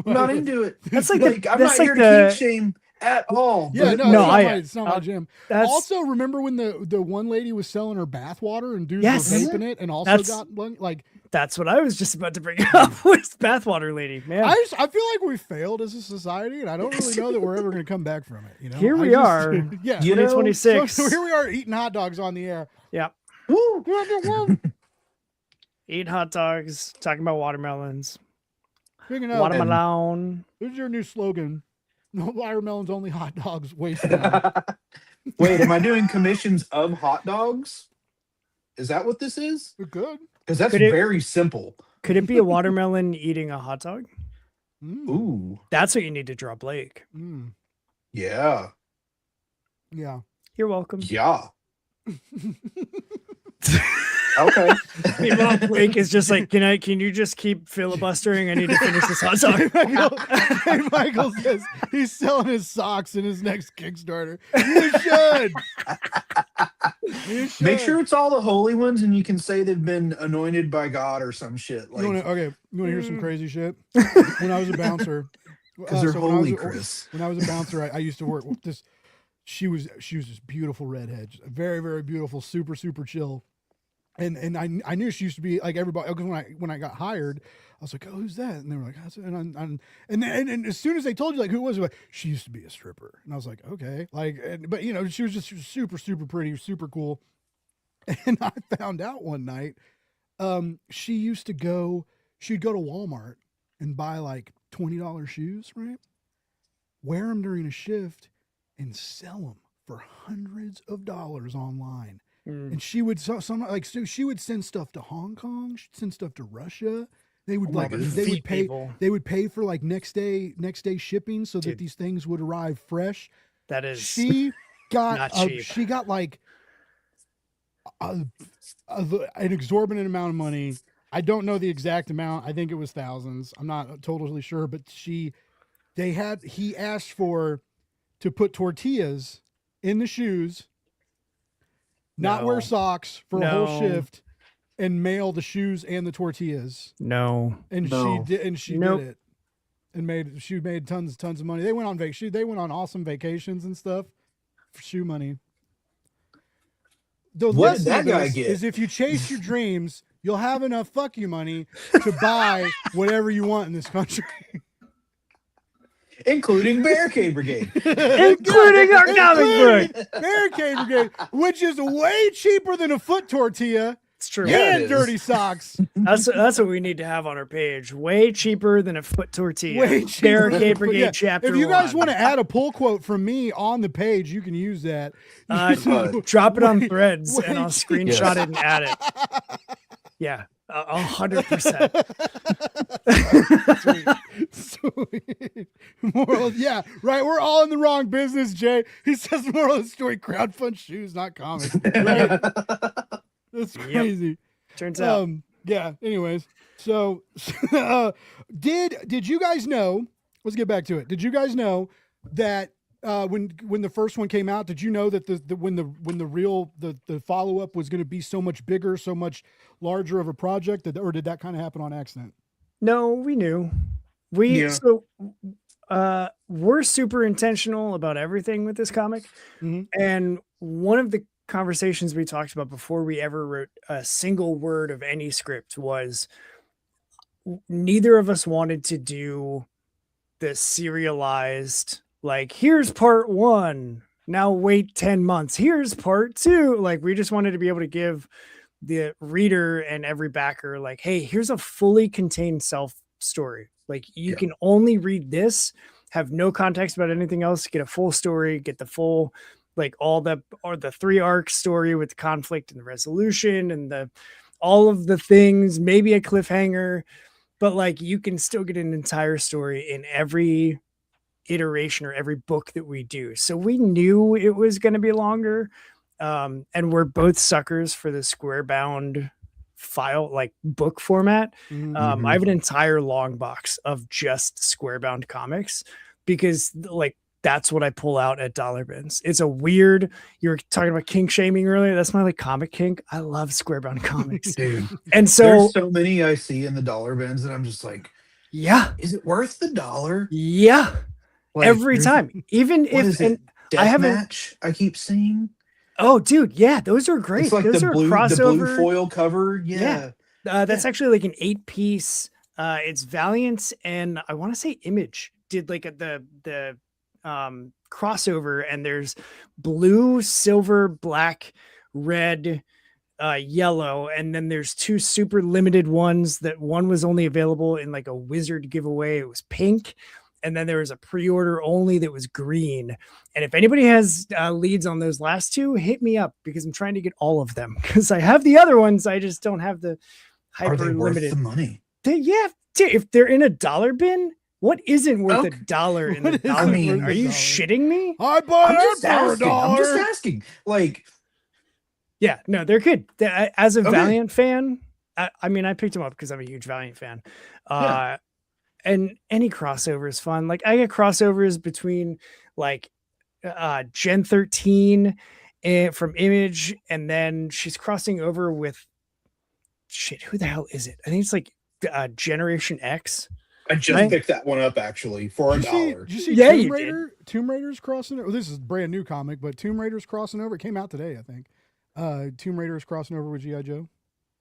I'm not into it. That's like Like, the, I'm that's not like here to the kink shame at all. Yeah, but- no, No, it's not my gym. that's Also, remember when the one lady was selling her bath water and dudes Yes. were vaping it and also That's- got lung? Like, that's what I was just about to bring up with bathwater lady. Man, I feel like we failed as a society, and I don't really know that we're ever going to come back from it. You know, Here I we just- are, Yeah, You know, 2026. so here we are eating hot dogs on the air. yeah, Woo. eat hot dogs, talking about watermelons, Speaking of, watermelon. this is your new slogan. No watermelons, only hot dogs. Wasted on. Wait, am I doing commissions of hot dogs? Is that what this is? We're good. Because that's Could it- very simple. Could it be a watermelon eating a hot dog? Mm, Ooh, That's what you need to draw, Blake. mm, yeah, yeah. You're welcome. yeah. Okay. Meanwhile, Blake is just like, can you just keep filibustering? I need to finish this hot dog. Michael says he's selling his socks in his next Kickstarter. You should. You should. Make sure it's all the holy ones, and you can say they've been anointed by God or some shit. Like, You wanna hear some crazy shit? When I was a bouncer, because they're so when I was holy, a- Chris. When I was a bouncer, I used to work with this. She was this beautiful redhead, very very beautiful, super super chill, and I knew she used to be like everybody. Because when I got hired, I was like, oh, who's that? And they were like, "That's it." And as soon as they told you like who it was, like, she used to be a stripper, and I was like, okay, but you know she was super super pretty, super cool, and I found out one night, she'd go to Walmart and buy like $20 shoes, right? Wear them during a shift and sell them for hundreds of dollars online. Mm. And she would so she would send stuff to Hong Kong, she'd send stuff to Russia. They would Oh my like goodness. they would Feet pay people. they would pay for like next day shipping so that Dude. these things would arrive fresh. That is She got not cheap. she got like an exorbitant amount of money. I don't know the exact amount. I think it was thousands. I'm not totally sure, but he asked to put tortillas in the shoes, not wear No. socks for a whole No. shift, and mail the shoes and the tortillas. No. And No. she Nope. did it, and she made tons of money. They went on they went on awesome vacations and stuff for shoe money. The What lesson did that of guy this get? is if you chase your dreams, you'll have enough fuck you money to buy whatever you want in this country. Including Barricade Brigade. Including our comic book. Barricade Brigade, which is way cheaper than a foot tortilla It's true. Yeah. it and is. dirty socks. That's what we need to have on our page. Way cheaper than a foot tortilla. Way cheaper. Barricade Brigade Yeah. chapter. If you guys 1. want to add a pull quote from me on the page, you can use that. Drop it on Way- Threads way and I'll cheaper. screenshot it and add it. Yeah, 100%. Sweet. Moral, yeah, right. We're all in the wrong business, Jay. He says moral of the story: crowdfund shoes, not comics. Right? That's crazy. Turns out. Yeah. Anyways, so did you guys know? Let's get back to it. Did you guys know that when the first one came out, did you know that when the follow up was going to be so much bigger, so much larger of a project, or did that kind of happen on accident? No, we knew. We're super intentional about everything with this comic. Mhm. And one of the conversations we talked about before we ever wrote a single word of any script was neither of us wanted to do the serialized, like, here's part 1, now wait 10 months, here's part 2. Like, we just wanted to be able to give the reader and every backer, like, hey, here's a fully contained self story. Like, you can only read this, have no context about anything else, get a full story, get the full, like, the 3 arc story with the conflict and the resolution and all of the things, maybe a cliffhanger, but like, you can still get an entire story in every iteration or every book that we do. So we knew it was going to be longer. And we're both suckers for the square bound file, like book format. Mhm. I have an entire long box of just square bound comics because, like, that's what I pull out at dollar bins. It's a weird, you were talking about kink shaming earlier. That's my like comic kink. I love square bound comics. Dude, And so, there's so many I see in the dollar bins that I'm just like, yeah, is it worth the $1? yeah, Like, every there's- time, even what if, is it? I haven't- Deathmatch, I keep seeing. oh dude, yeah, those are great. It's like Those the are blue crossover. foil cover. Yeah. That's actually like an 8-piece. It's Valiant and I want to say Image did like the crossover, and there's blue, silver, black, red, yellow, and then there's 2 super limited ones. That one was only available in like a wizard giveaway. It was pink, and then there was a pre-order only that was green. And if anybody has leads on those last 2, hit me up because I'm trying to get all of them because I have the other ones. I just don't have the Are they hyper worth limited. the money? Yeah, dude, if they're in a dollar bin, what isn't worth Okay. $1 in the What dollar isn't bin? worth Are you $1? shitting me? I bought I'm it just for a asking. I'm just dollar. asking. Like, Yeah, no, they're good. As a Okay. Valiant fan, I mean, I picked them up because I'm a huge Valiant fan. Yeah. And any crossover is fun. Like, I get crossovers between like Gen 13 from Image, and then she's crossing over with shit. Who the hell is it? I think it's like Generation X. I just Right? picked that one up actually for Did $1. you see Yeah, Tomb you did. Raider? Tomb Raider's crossing over. This is a brand new comic, but Tomb Raider's crossing over. It came out today, I think. Tomb Raider's crossing over with G.I. Joe.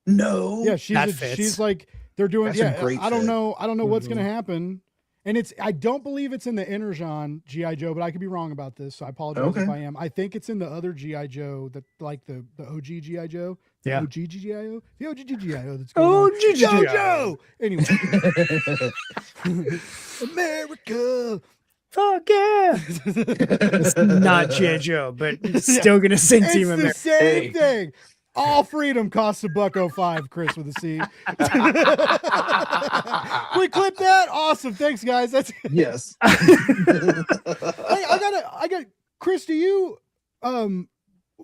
No. Yeah, That fits. she's like they're doing. That's a Yeah, great I don't fit. know. I don't know what's Mhm. gonna happen. And I don't believe it's in the Energon G.I. Joe, but I could be wrong about this. So I apologize if Okay. I am. I think it's in the other G.I. Joe, that like the OG G.I. Joe. The Yeah. OG G.I.O. The OG G.I.O. that's going on. OG G.I.O.. JoJo! Anyway. America. Fuck yeah. It's not G.I. Joe, but still gonna sing It's Team the America. same Hey. thing. All freedom costs $1.05, Chris with a C. We clip that. Awesome. Thanks, guys. That's Yes. Hey, I got Chris, do you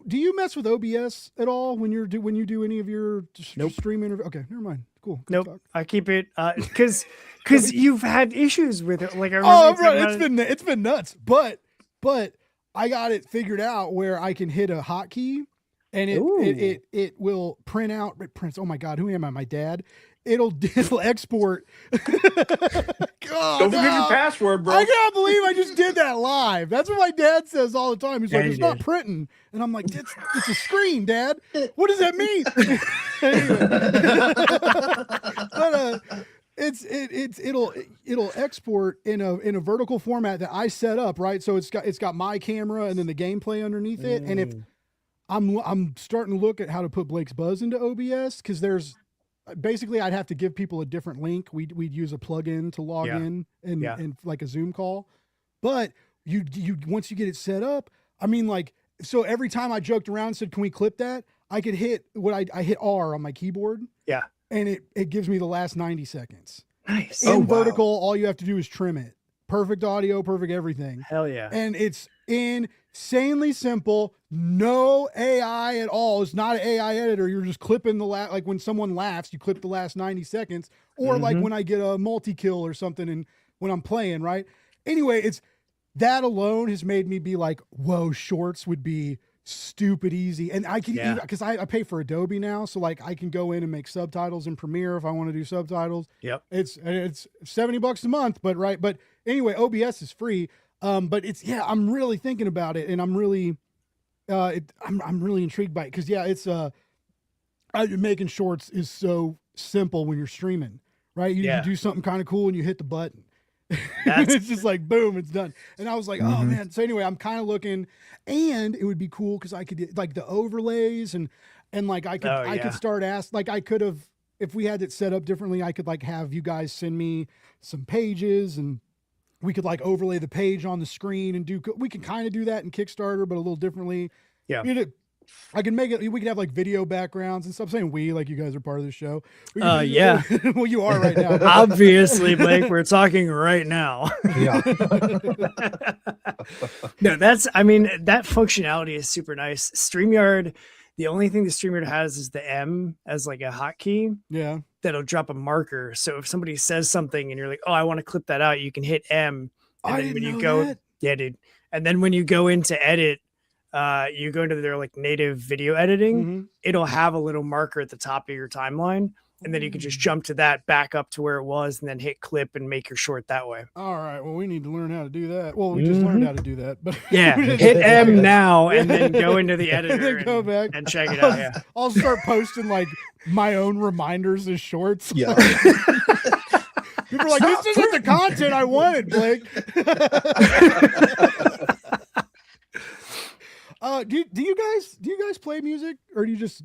do you mess with OBS at all when you do any of your Nope. streaming? Okay, never mind. Cool. Good Nope. talk. I keep it because you've had issues with it. Like I remember Oh, you talking bro, about it's been nuts. But I got it figured out where I can hit a hotkey and it will print out. It prints. Oh my God, who am I? My dad. It'll export. God, Don't forget your password, bro. I can't believe I just did that live. That's what my dad says all the time. He's Yeah, like, you "It's not did. printing," and I'm like, "It's a screen, Dad. What does that mean?" But it'll export in a vertical format that I set up, right? So it's got my camera and then the gameplay underneath it. And if I'm starting to look at how to put Blake's Buzz into OBS, because there's basically I'd have to give people a different link. We'd use a plugin to log in and like a Zoom call. But you once you get it set up, I mean, like, so every time I joked around and said, "Can we clip that?" I could hit I hit R on my keyboard. Yeah. And it gives me the last 90 seconds. Nice. In vertical, all you have to do is trim it. Perfect audio, perfect everything. Hell yeah. And it's insanely simple. No AI at all. It's not an AI editor. You're just clipping the like when someone laughs, you clip the last 90 seconds. Or like when I get a multi-kill or something and when I'm playing, right? Anyway, it's that alone has made me be like, whoa, shorts would be stupid easy. And I can even because I pay for Adobe now, so like I can go in and make subtitles in Premiere if I want to do subtitles. Yep. It's $70 a month, but anyway, OBS is free. But I'm really thinking about it, and I'm really I'm really intrigued by it because it's making shorts is so simple when you're streaming, right? You do something kind of cool and you hit the button. It's just like boom, it's done. And I was like, oh man. So anyway, I'm kind of looking, and it would be cool because I could do, like, the overlays and like I could start like I could have, if we had it set up differently, I could like have you guys send me some pages and we could like overlay the page on the screen and we can kind of do that in Kickstarter, but a little differently. Yeah. I can make it. We can have like video backgrounds and stuff. Saying we, like you guys are part of the show. Yeah. Well, you are right now. Obviously, Blake, we're talking right now. Yeah. No, that functionality is super nice. StreamYard, the only thing the StreamYard has is the M as like a hotkey. Yeah. That'll drop a marker. So if somebody says something and you're like, "Oh, I want to clip that out," you can hit M. And then when you go, yeah, dude. And then when you go into edit, you go into their like native video editing, it'll have a little marker at the top of your timeline, and then you can just jump to that, back up to where it was, and then hit clip and make your short that way. All right. Well, we need to learn how to do that. Well, we just learned how to do that, but yeah, hit M now and then go into the editor and then go back and check it out. Yeah, I'll start posting like my own reminders as shorts. Yeah. People are like, "This isn't the content I wanted, Blake." Do you guys play music, or do you just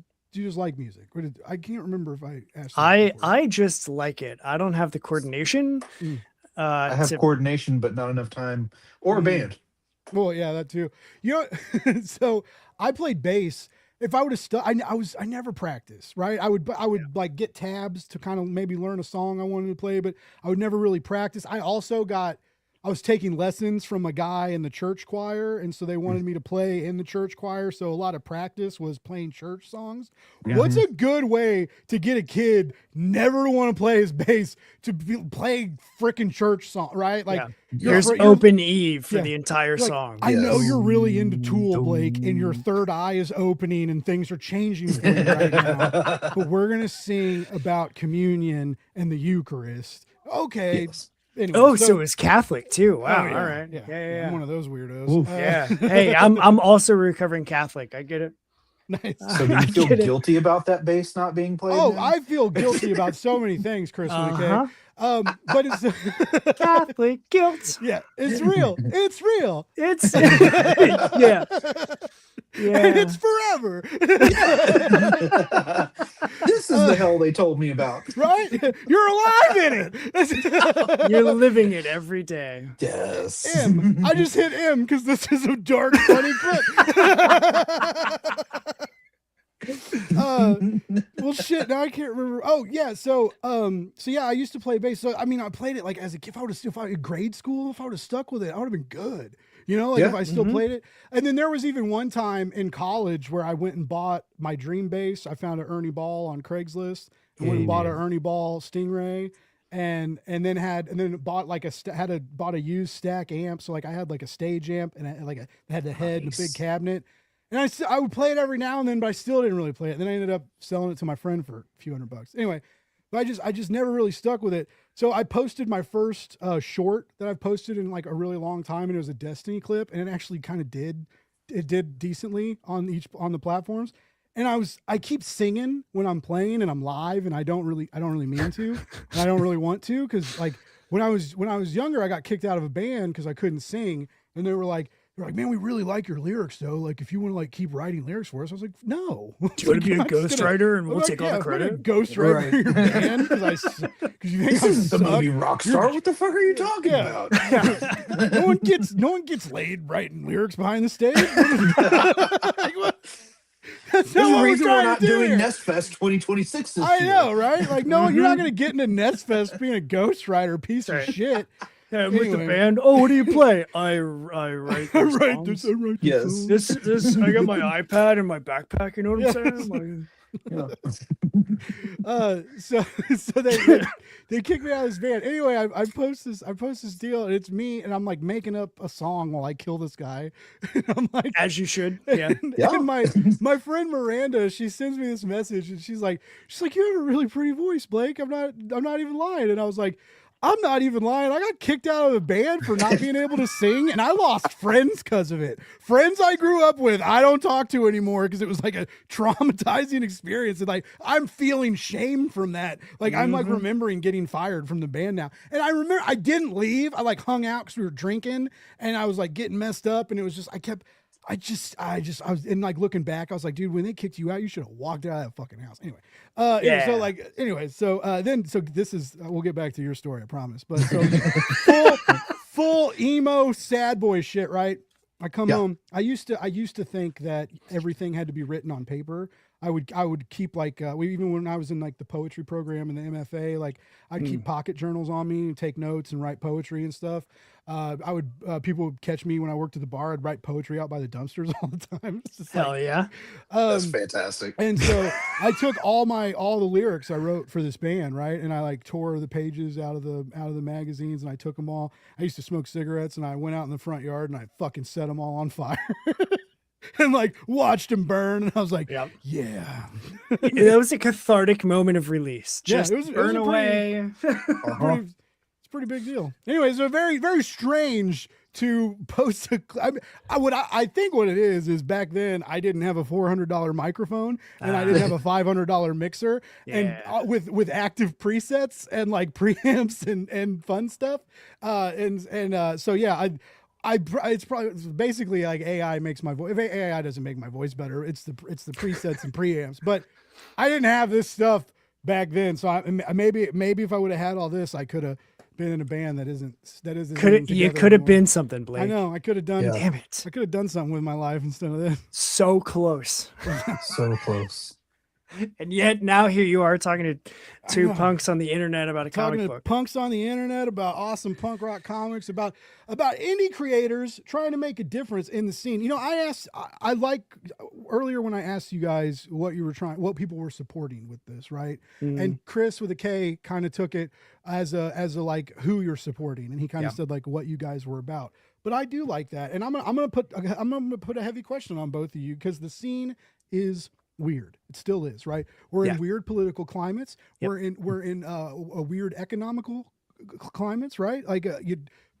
like music? I can't remember if I asked. I just like it. I don't have the coordination. I have coordination, but not enough time or a band. Well, yeah, that too. You know, so I played bass. If I would have I never practiced, right? I would like get tabs to kind of maybe learn a song I wanted to play, but I would never really practice. I was taking lessons from a guy in the church choir, and so they wanted me to play in the church choir. So a lot of practice was playing church songs. What's a good way to get a kid never to want to play his bass to play freaking church song, right? Like there's open E for the entire song. I know you're really into Tool, Blake, and your third eye is opening and things are changing for you right now. But we're gonna sing about communion and the Eucharist. Okay. Yes. Anyway, so it's Catholic too. Wow. yeah, All right. Yeah. I'm one of those weirdos. Yeah. Hey, I'm also recovering Catholic. I get it. Nice. So do you feel guilty about that bass not being played? Oh, now? I feel guilty about so many things, Chris. Okay. But it's Catholic guilt. Yeah, it's real. It's real. It's yeah. And it's forever. This is the hell they told me about. Right? You're alive in it. You're living it every day. Yes. M. I just hit M because this is a dark, funny clip. Well, shit. Now I can't remember. Oh, yeah. So yeah, I used to play bass. So I mean, I played it like as a kid. If I would have grade school, if I would have stuck with it, I would have been good. You know, like Yeah. if I still played it. And then there was even one time in college where I went and bought my dream bass. I found an Ernie Ball on Craigslist and went and bought an Ernie Ball Stingray and then bought like bought a used stack amp. So like I had like a stage amp and I had the head and a big cabinet. And I would play it every now and then, but I still didn't really play it. And then I ended up selling it to my friend for a few $100. Anyway, but I just never really stuck with it. So I posted my first short that I've posted in like a really long time, and it was a Destiny clip, and it actually kind of did decently on the platforms. And I keep singing when I'm playing and I'm live, and I don't really mean to, and I don't really want to, because like when I was younger, I got kicked out of a band because I couldn't sing, and they're like, man, we really like your lyrics though. Like, if you want to like keep writing lyrics for us, I was like, no. Do you want to be a ghostwriter and we'll take all the credit? Ghostwriter your band because you think This I is the suck? movie Rockstar. What the fuck are you talking about? No one gets laid writing lyrics behind the stage. Like, what? That's There's not a what reason we're we're trying not to do doing here. Nest Fest 2026 this I year. know, right? Like, no, you're not going to get into Nest Fest being a ghostwriter piece of shit. Yeah, I'm with the Anyway. band. Oh, what do you play? I write I those write songs. this. I write Yes. this. This I got my iPad in my backpack. You know what I'm saying? So they kicked me out of this band. Anyway, I post this deal, and it's me, and I'm like making up a song while I kill this guy. And I'm like, As you should. Yeah. and my friend Miranda, she sends me this message, and she's like, you have a really pretty voice, Blake. I'm not even lying. And I was like, I'm not even lying. I got kicked out of the band for not being able to sing, and I lost friends because of it. Friends I grew up with, I don't talk to anymore because it was like a traumatizing experience. And like, I'm feeling shame from that. Like, I'm like remembering getting fired from the band now. And I remember I didn't leave. I like hung out because we were drinking, and I was like getting messed up, and it was just, I was and like looking back, I was like, dude, when they kicked you out, you should have walked out of that fucking house. Anyway, so this is we'll get back to your story, I promise. But so full emo sad boy shit, right? I come home. I used to think that everything had to be written on paper. I would keep like even when I was in like the poetry program in the MFA, like I'd keep pocket journals on me and take notes and write poetry and stuff. People would catch me when I worked at the bar. I'd write poetry out by the dumpsters all the time. It's just Hell yeah. That's fantastic. And so I took all the lyrics I wrote for this band, right? And I like tore the pages out of the magazines, and I took them all. I used to smoke cigarettes, and I went out in the front yard and I fucking set them all on fire. And like watched them burn, and I was like, yeah. That was a cathartic moment of release. Just it was burn a away. It's a pretty big deal. Anyway, so very, very strange to post I think what it is back then I didn't have a $400 microphone, and I didn't have a $500 mixer, and with active presets and like preamps and fun stuff. So yeah, it's probably basically like AI makes my voice. If AI doesn't make my voice better, it's the presets and preamps. But I didn't have this stuff back then, so maybe if I would have had all this, I could have been in a band that isn't. You could have been something, Blake. I know. I could have done. Damn it! I could have done something with my life instead of this. So close. So close. And yet now here you are talking to two punks on the internet about a comic book. Punks on the internet about awesome punk rock comics, about indie creators trying to make a difference in the scene. You know, I like earlier when I asked you guys what people were supporting with this, right? And Chris with a K kind of took it as a like who you're supporting, and he kind of said like what you guys were about. But I do like that, and I'm gonna put a heavy question on both of you, because the scene is weird. It still is, right? We're in weird political climates. We're in a weird economical climates, right? Like a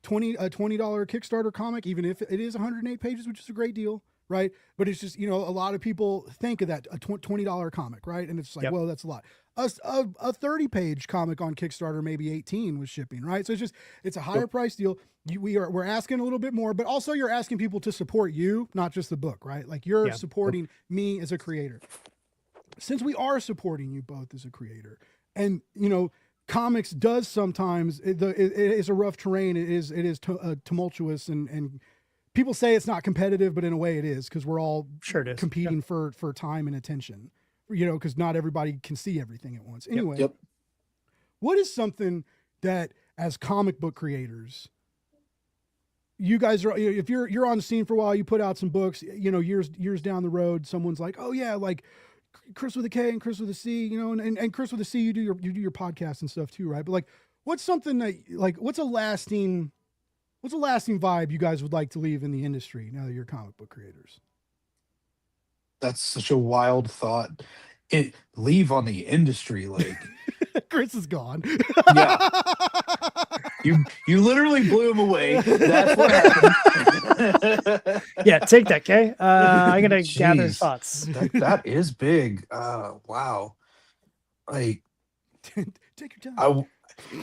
$20 Kickstarter comic, even if it is 108 pages, which is a great deal, right? But it's just, a lot of people think of that a $20 comic, right? And it's like, well, that's a lot. A 30-page comic on Kickstarter, maybe 18 with shipping, right? So it's a higher price deal. We're asking a little bit more, but also you're asking people to support you, not just the book, right? Like you're supporting me as a creator. Since we are supporting you both as a creator, and comics does sometimes it is a rough terrain. It is tumultuous, and people say it's not competitive, but in a way it is, because we're all competing for time and attention. Because not everybody can see everything at once. Anyway, what is something that as comic book creators, you guys are, if you're on the scene for a while, you put out some books, years down the road, someone's like, oh yeah, like Chris with a K and Chris with a C, and Chris with a C, you do your podcast and stuff too, right? But like, what's something that, like, what's a lasting vibe you guys would like to leave in the industry now that you're comic book creators? That's such a wild thought. Leave on the industry, like Chris is gone. yeah. You literally blew him away. That's what happened. Yeah, take that, Kay. I gotta gather Jeez. thoughts. That is big. Wow. Like Take your time.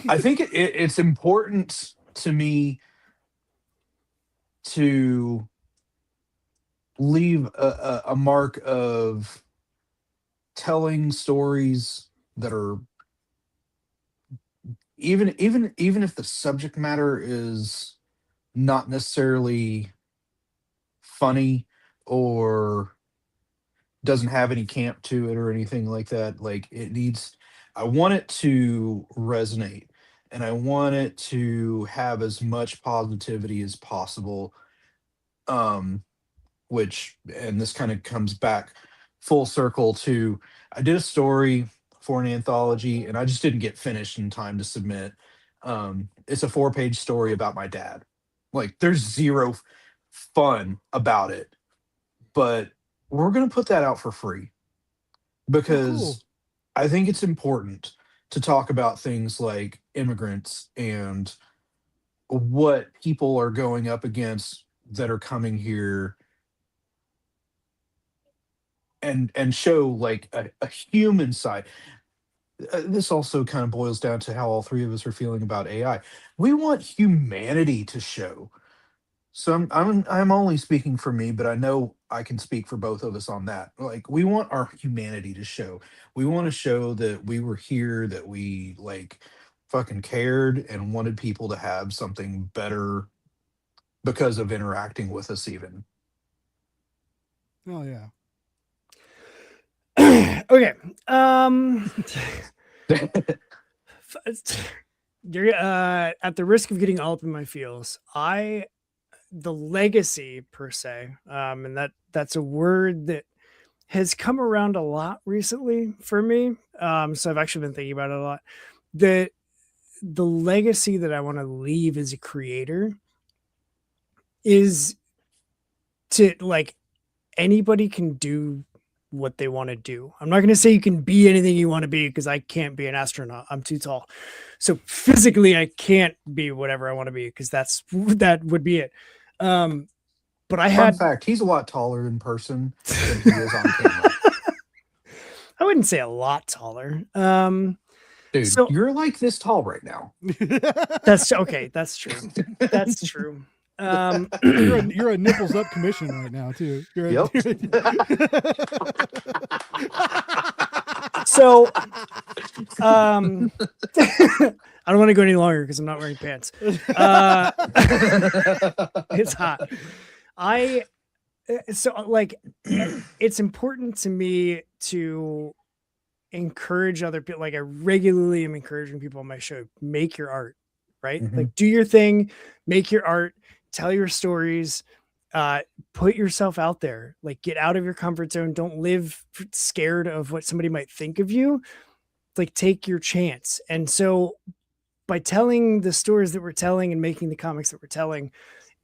I think it's important to me to leave a mark of telling stories that are even if the subject matter is not necessarily funny or doesn't have any camp to it or anything like that. Like I want it to resonate, and I want it to have as much positivity as possible. And this kind of comes back full circle to, I did a story for an anthology and I just didn't get finished in time to submit. It's a 4-page story about my dad. Like, there's zero fun about it, but we're going to put that out for free because cool. I think it's important to talk about things like immigrants and what people are going up against that are coming here, and show like a human side. This also kind of boils down to how all three of us are feeling about AI. We want humanity to show. So I'm only speaking for me, but I know I can speak for both of us on that. Like, we want our humanity to show. We want to show that we were here, that we like fucking cared and wanted people to have something better because of interacting with us even. Oh yeah. Okay. You're at the risk of getting all up in my feels. The legacy per se, and that's a word that has come around a lot recently for me. So I've actually been thinking about it a lot. The legacy that I want to leave as a creator is to, like, anybody can do what they want to do. I'm not going to say you can be anything you want to be, because I can't be an astronaut. I'm too tall. So physically I can't be whatever I want to be, because that would be it. But Fun fact, he's a lot taller in person than he is on camera. I wouldn't say a lot taller. Dude, so you're like this tall right now. that's okay. That's true. That's true. You're a nipples up commission right now too. Yep. So I don't want to go any longer because I'm not wearing pants. It's hot. It's important to me to encourage other people. Like, I regularly am encouraging people on my show, make your art, right? Mhm. Like, do your thing, make your art, tell your stories, put yourself out there, like, get out of your comfort zone. Don't live scared of what somebody might think of you. Like, take your chance. And so by telling the stories that we're telling and making the comics that we're telling,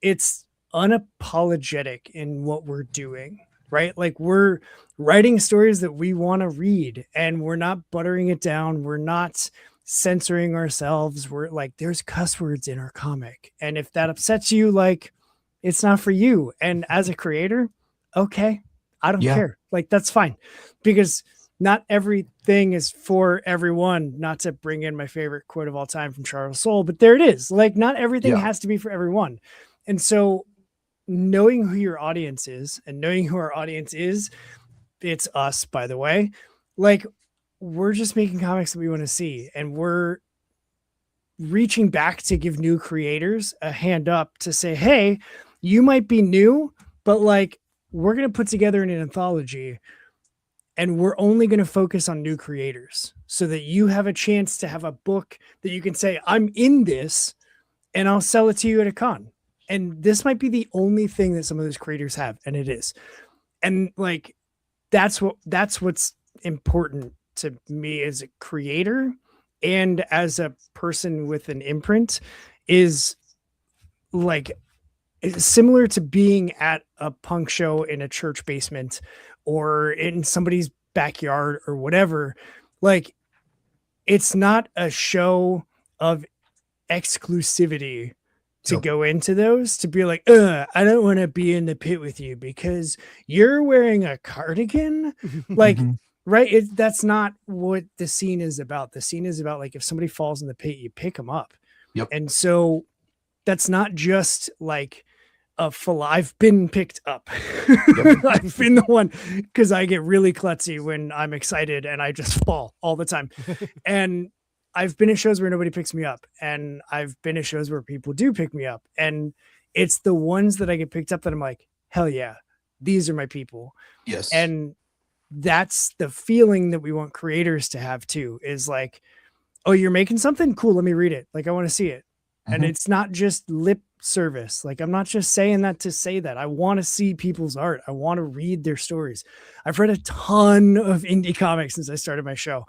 it's unapologetic in what we're doing, right? Like, we're writing stories that we want to read, and we're not buttering it down. We're not censoring ourselves. We're like, there's cuss words in our comic, and if that upsets you, like, it's not for you. And as a creator, okay, I don't care. Like, that's fine, because not everything is for everyone. Not to bring in my favorite quote of all time from Charles Soule, but there it is. Like, not everything has to be for everyone. And so knowing who your audience is, and knowing who our audience is, it's us, by the way. Like, we're just making comics that we want to see, and we're reaching back to give new creators a hand up to say, hey, you might be new, but like, we're going to put together an anthology, and we're only going to focus on new creators so that you have a chance to have a book that you can say, I'm in this, and I'll sell it to you at a con. and this might be the only thing that some of those creators have, and it is. And like that's what's important to me as a creator and as a person with an imprint, is like it's similar to being at a punk show in a church basement or in somebody's backyard or whatever. Like, it's not a show of exclusivity to go into those, to be like, I don't want to be in the pit with you because you're wearing a cardigan. Like, right. That's not what the scene is about. The scene is about, like, if somebody falls in the pit, you pick them up. Yep. And so that's not just like I've been picked up. I've been the one, because I get really klutzy when I'm excited and I just fall all the time. And I've been at shows where nobody picks me up, and I've been at shows where people do pick me up, and it's the ones that I get picked up that I'm like, hell yeah, these are my people. Yes. And that's the feeling that we want creators to have too, is like, oh, you're making something cool, let me read it, like I want to see it. And it's not just lip service. Like, I'm not just saying that to say that. I want to see people's art. I want to read their stories. I've read a ton of indie comics since I started my show.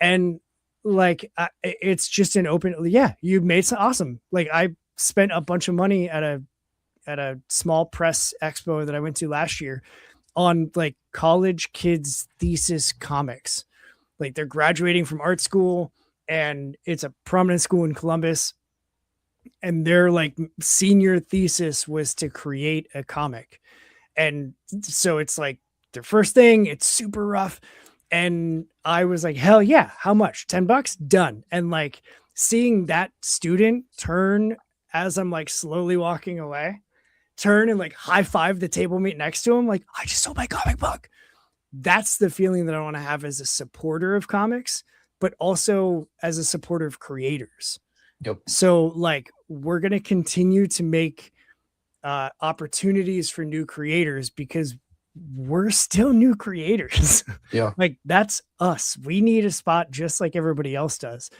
And like, it's just an open, yeah, you made some awesome. Like, I spent a bunch of money at a small press expo that I went to last year on like college kids thesis comics. Like, they're graduating from art school, and it's a prominent school in Columbus. And their like senior thesis was to create a comic. And so it's like their first thing, it's super rough. And I was like, hell yeah, how much? $10? Done. And like seeing that student turn as I'm like slowly walking away, turn and like high five the table mate next to him, like, I just sold my comic book. That's the feeling that I want to have as a supporter of comics, but also as a supporter of creators. Yep. So like, we're going to continue to make opportunities for new creators, because we're still new creators. Yeah. Like, that's us. We need a spot just like everybody else does.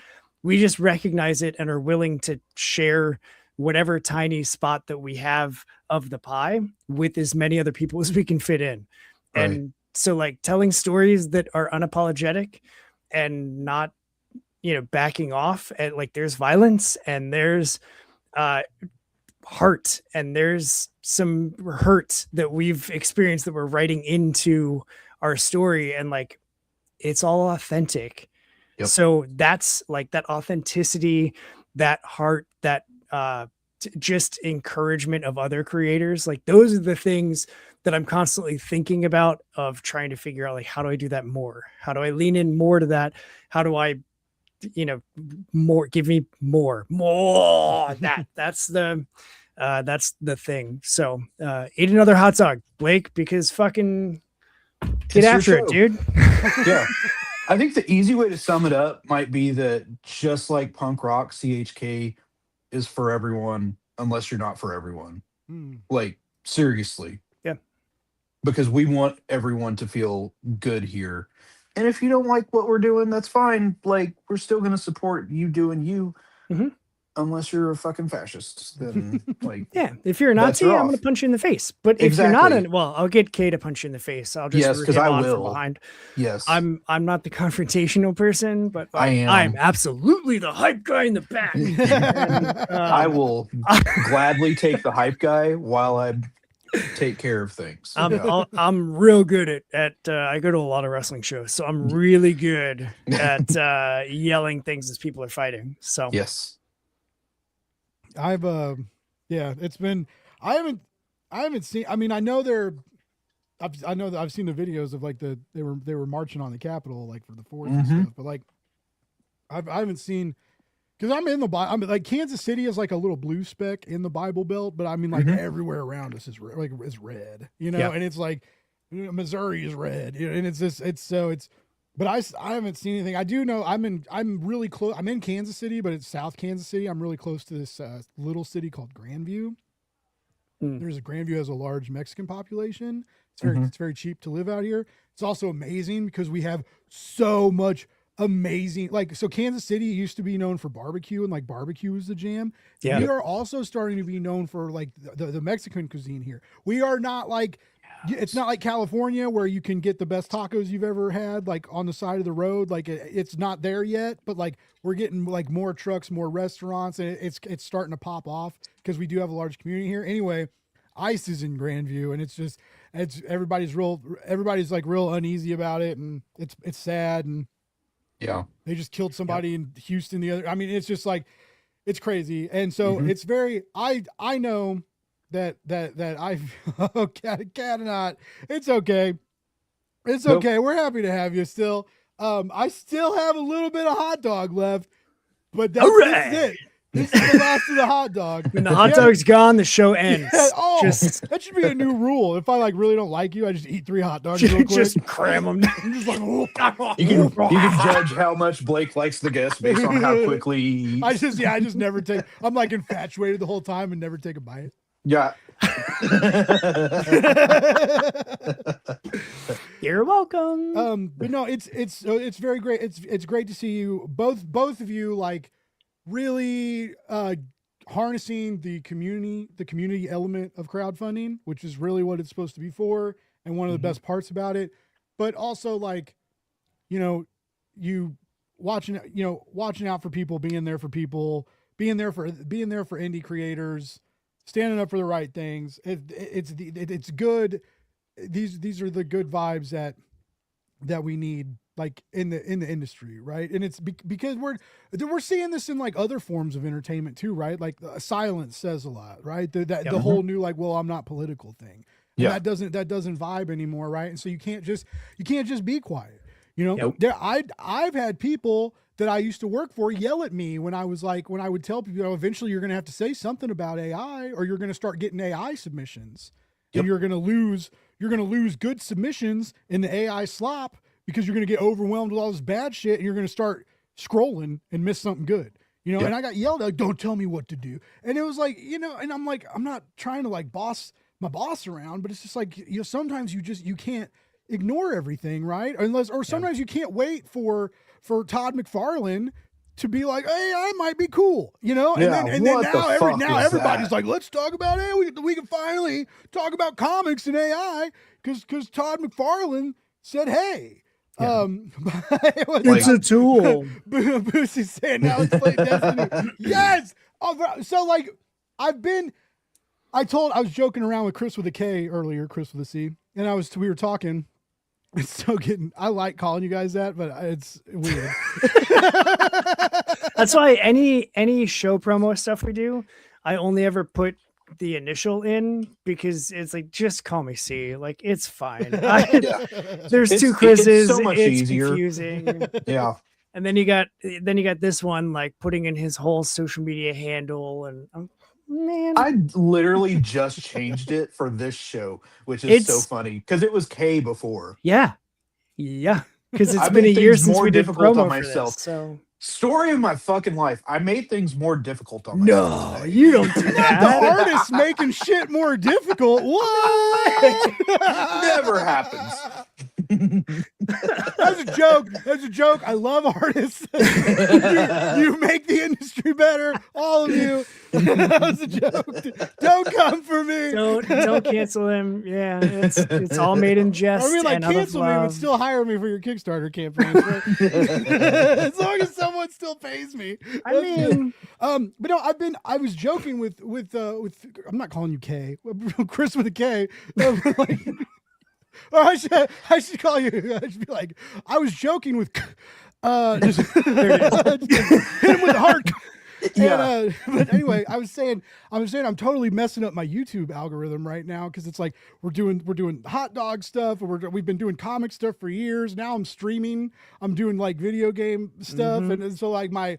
We just recognize it and are willing to share whatever tiny spot that we have of the pie with as many other people as we can fit in. Right. And so like telling stories that are unapologetic and not, backing off, and like there's violence and there's heart and there's some hurt that we've experienced that we're writing into our story, and like it's all authentic. Yep. So that's like that authenticity, that heart, that just encouragement of other creators. Like, those are the things that I'm constantly thinking about, of trying to figure out, like, how do I do that more? How do I lean in more to that? How do I, more, give me more that's the thing. So eat another hot dog, Blake, because fucking get It's after your it, show. dude. Yeah. I think the easy way to sum it up might be that just like punk rock, CHK is for everyone, unless you're not for everyone. Like, seriously. Yeah. Because we want everyone to feel good here. And if you don't like what we're doing, that's fine. Like, we're still going to support you doing you. Unless you're a fucking fascist, then like, yeah, if you're a that's Nazi, I'm rough. going to punch you in the face. But if you're not, well, I'll get Kay to punch you in the face. I'll just Yes, root because him I on from will. behind. Yes. I'm not the confrontational person, but I am. I'm absolutely the hype guy in the back. And, I will gladly take the hype guy while I take care of things. I'm real good at I go to a lot of wrestling shows, so I'm really good at yelling things as people are fighting. So yes. I've it's been, I haven't seen, I mean, I know I know that I've seen the videos of like they were marching on the Capitol, like for the 4th and stuff, but like I haven't seen, because I'm in the Bible. I mean, like, Kansas City is like a little blue speck in the Bible Belt, but I mean, like everywhere around us is red, is red, Yeah. and it's like Missouri is red, and it's just but I haven't seen anything. I do know I'm really close. I'm in Kansas City, but it's South Kansas City. I'm really close to this little city called Grandview. Grandview has a large Mexican population. It's very cheap to live out here. It's also amazing because we have so much amazing. Like, so Kansas City used to be known for barbecue, and like barbecue was the jam. Yeah. We are also starting to be known for like the Mexican cuisine here. We are not like, it's not like California where you can get the best tacos you've ever had, like on the side of the road. Like it's not there yet, but like we're getting like more trucks, more restaurants, and it's starting to pop off because we do have a large community here. Anyway, ICE is in Grandview, and it's everybody's like real uneasy about it, and it's sad, and Yeah. they just killed somebody in Houston the other. I mean, it's just like, it's crazy. And so it's very, I know that I, oh, cat cannot, it's okay. It's Nope. okay. We're happy to have you still. I still have a little bit of hot dog left, but that's it. This is the last of the hot dog. When the hot dog's gone, the show ends. Yeah, oh, Just that should be a new rule. If I like really don't like you, I just eat 3 hot dogs real quick. just cram them. I'm just like, oh. You can judge how much Blake likes the guest based on how quickly he I eats. just never take. I'm like infatuated the whole time and never take a bite. Yeah. You're welcome. But no, it's very great. It's great to see you both of you like really harnessing the community element of crowdfunding, which is really what it's supposed to be for, and one of the best parts about it. But also like, you watching out for people, being there for people, being there for indie creators, standing up for the right things. It's good. These are the good vibes that we need, like in the industry, right? And it's because we're seeing this in like other forms of entertainment too, right? Like silence says a lot, right? The whole new like, well, I'm not political thing. And Yeah. that doesn't vibe anymore, right? And so you can't just be quiet. Nope. I've had people that I used to work for yell at me when I would tell people, eventually you're going to have to say something about AI, or you're going to start getting AI submissions, and you're going to lose good submissions in the AI slop because you're going to get overwhelmed with all this bad shit, and you're going to start scrolling and miss something good. And I got yelled at, don't tell me what to do. And it was like, and I'm like, I'm not trying to like boss my boss around, but it's just like, sometimes you can't ignore everything, right? Or sometimes you can't wait for Todd McFarlane to be like, hey, I might be cool, And then now everybody's like, let's talk about it. We can finally talk about comics and AI because Todd McFarlane said, hey. It's a tool. Boosie's saying now let's play Destiny. Yes. So like I was joking around with Chris with a K earlier, Chris with a C, and we were talking. It's so I like calling you guys that, but it's weird. That's why any show promo stuff we do, I only ever put the initial in because it's like, just call me C. Like, it's fine. There's two Chris's. It's so much easier. Confusing. Yeah. And then you got this one like putting in his whole social media handle, and man, I literally just changed it for this show, which is so funny because it was K before. Yeah, because it's I been a made year things since more we did difficult promo on for myself. this, so Story of my fucking life. I made things more difficult on myself. no, you don't do Not the that. artist making shit more difficult. What? Never happens. That's a joke. I love artists. you make the industry better, all of you. That was a joke. Don't come for me. Don't cancel him. Yeah, it's all made in jest. I mean, like, and out of cancel me, but love. still hire me for your Kickstarter campaign. Right? As long as someone still pays me. I That's mean, good. But no, I was joking with I'm not calling you K, Chris with a K. Like, or I should call you. I should be like, I was joking with, just hit him with the heart. Yeah. And, but anyway, I was saying I'm totally messing up my YouTube algorithm right now because it's like we're doing hot dog stuff, and we've been doing comic stuff for years. Now I'm streaming. I'm doing like video game stuff, and so like my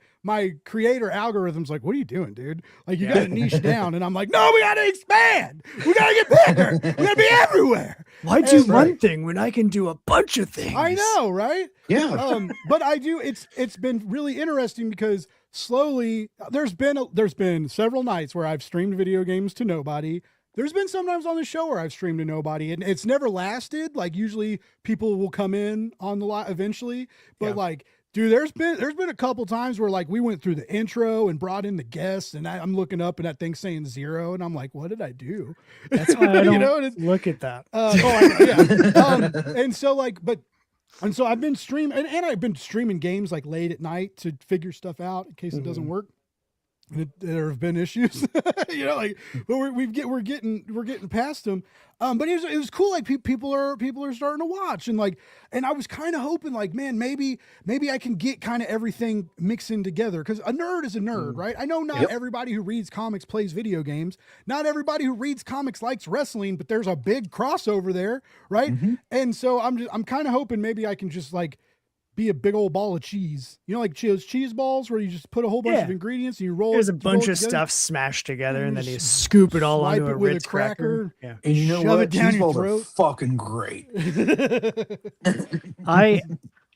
creator algorithm's like, what are you doing, dude? Like you got to niche down, and I'm like, no, we got to expand. We got to get bigger. We got to be everywhere. why do one thing when I can do a bunch of things? I know, right? Yeah. But I do. It's been really interesting because slowly there's been several nights where I've streamed video games to nobody. There's been sometimes on the show where I've streamed to nobody, and it's never lasted. Like usually people will come in on the lot eventually, but like, Dude, there's been a couple times where like we went through the intro and brought in the guests, and I'm looking up and that thing's saying 0, and I'm like, what did I do? That's why I don't You know, and it's- look at that. And so like, and so I've been streaming, and I've been streaming games like late at night to figure stuff out in case it doesn't work. And there have been issues, you know, like, but we're getting past them. But it was cool. Like people are starting to watch, and I was kind of hoping like, man, maybe I can get kind of everything mixing together. Cause a nerd is a nerd, right? I know not everybody who reads comics plays video games. Not everybody who reads comics likes wrestling, but there's a big crossover there. Right. And so I'm kind of hoping maybe I can just like be a big old ball of cheese, you know, like cheese balls where you just put a whole bunch of ingredients and you roll. There's a roll bunch it of together. stuff smashed together, and then you just scoop it all swipe onto it a with a Ritz cracker. Yeah. And you know Shove what? it down Cheese your balls are throat. fucking great.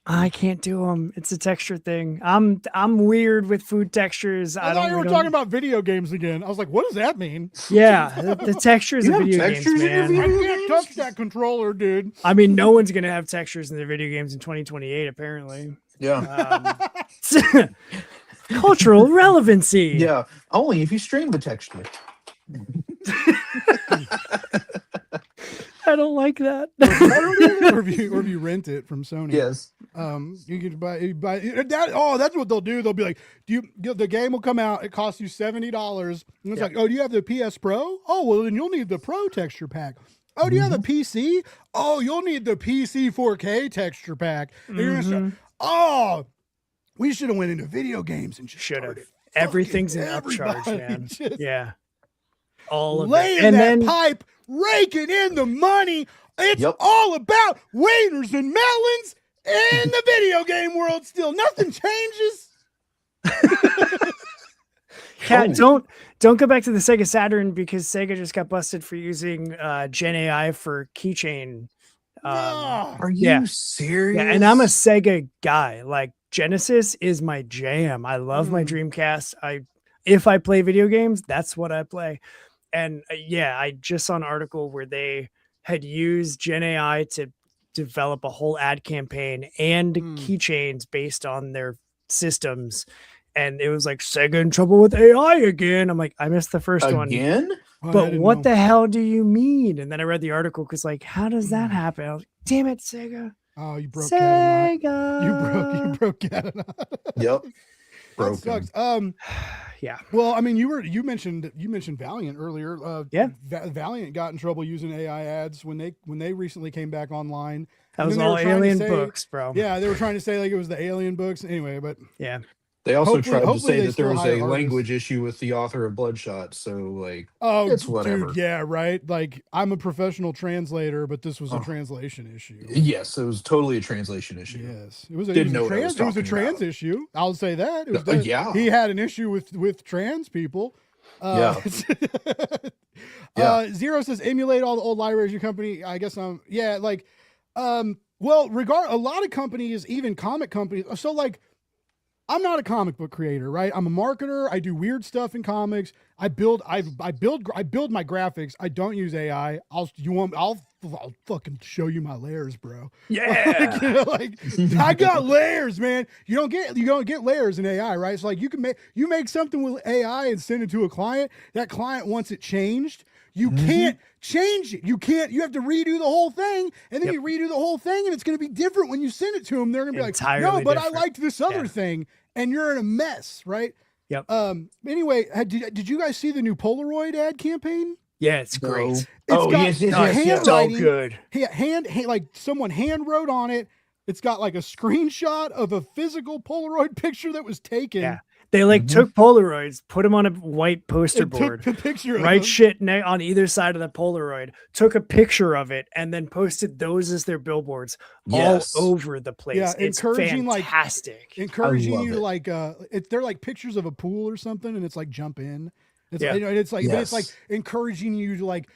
I can't do them. It's a texture thing. I'm weird with food textures. I thought you were talking about video games again. I was like, what does that mean? Yeah, the textures You of have video games, textures in your man. video I can't touch that controller, dude. I mean, no one's gonna have textures in their video games in 2028, apparently. Yeah. Cultural relevancy. Yeah. Only if you stream the texture. I don't like that. or if you rent it from Sony. Yes. You can buy that. Oh, that's what they'll do. They'll be like, the game will come out. It costs you $70. And it's like, oh, do you have the PS Pro? Oh, well, then you'll need the Pro texture pack. Oh, do you have the PC? Oh, you'll need the PC 4K texture pack. And you're gonna start, oh, we should have went into video games and just Should have. started Everything's an fucking upcharge, everybody man. just Yeah. All of laying it. And that then pipe, raking in the money. It's all about waiters and melons in the video game world still. Nothing changes. Cat, don't go back to the Sega Saturn because Sega just got busted for using Gen AI for keychain. Are you serious? Yeah, and I'm a Sega guy. Like Genesis is my jam. I love my Dreamcast. If I play video games, that's what I play. And I just saw an article where they had used Gen AI to develop a whole ad campaign and keychains based on their systems. And it was like Sega in trouble with AI again. I'm like, I missed the first one. Again? But what the hell do you mean? And then I read the article because like, how does that happen? I was like, damn it, Sega. Oh, you broke Sega. You broke Cat. Yep. That sucks. Yeah. Well, I mean, you mentioned Valiant earlier. Valiant got in trouble using AI ads when they recently came back online. That And was then they all were trying to alien say- books, bro. Yeah, they were trying to say like it was the alien books anyway, but Yeah. They also Hopefully- tried to hopefully say they that there still was hire a artists. language issue with the author of Bloodshot. So, like, oh, it's whatever. Dude, yeah, right. Like I'm a professional translator, but this was a translation issue. Yes, it was totally a translation issue. Yes, it was a, Didn't it know was what I a was trans. It was a talking trans about. issue. I'll say that. It was Yeah. he had an issue with trans people. Yeah. Zero says emulate all the old libraries your company. I guess well, a lot of companies, even comic companies. So like, I'm not a comic book creator, right? I'm a marketer. I do weird stuff in comics. I build my graphics. I don't use AI. I'll fucking show you my layers, bro. Yeah. Like I got layers, man. You don't get layers in AI, right? It's like you make something with AI and send it to a client. That client wants it changed. You can't change it. You have to redo the whole thing, and then you redo the whole thing, and it's going to be different when you send it to them. They're going to be Entirely like, no, but different. I liked this other thing, and you're in a mess, right? Yep. Anyway, did you guys see the new Polaroid ad campaign? Yeah, it's great. It's Oh, got yes. So handwriting. good. Hand, like someone hand wrote on it. It's got like a screenshot of a physical Polaroid picture that was taken. Yeah. They like took Polaroids, put them on a white poster and board, took the picture of right them. shit on either side of the Polaroid, took a picture of it, and then posted those as their billboards Yes. all over the place. Yeah, It's encouraging, like, fantastic. encouraging love you it. to like they're like pictures of a pool or something, and it's like jump in. It's Yeah. it's like but it's like Yes. encouraging you to like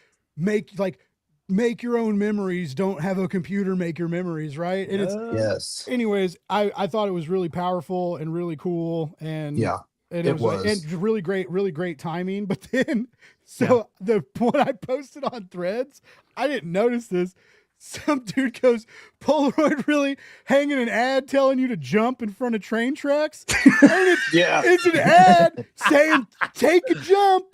make your own memories. Don't have a computer make your memories, right? And it's Yes. anyways, I thought it was really powerful and really cool, and Yeah. and it was. and really great timing. But then the one I posted on Threads, I didn't notice this. some dude goes, Polaroid really hanging an ad telling you to jump in front of train tracks? And it's an ad saying, take a jump.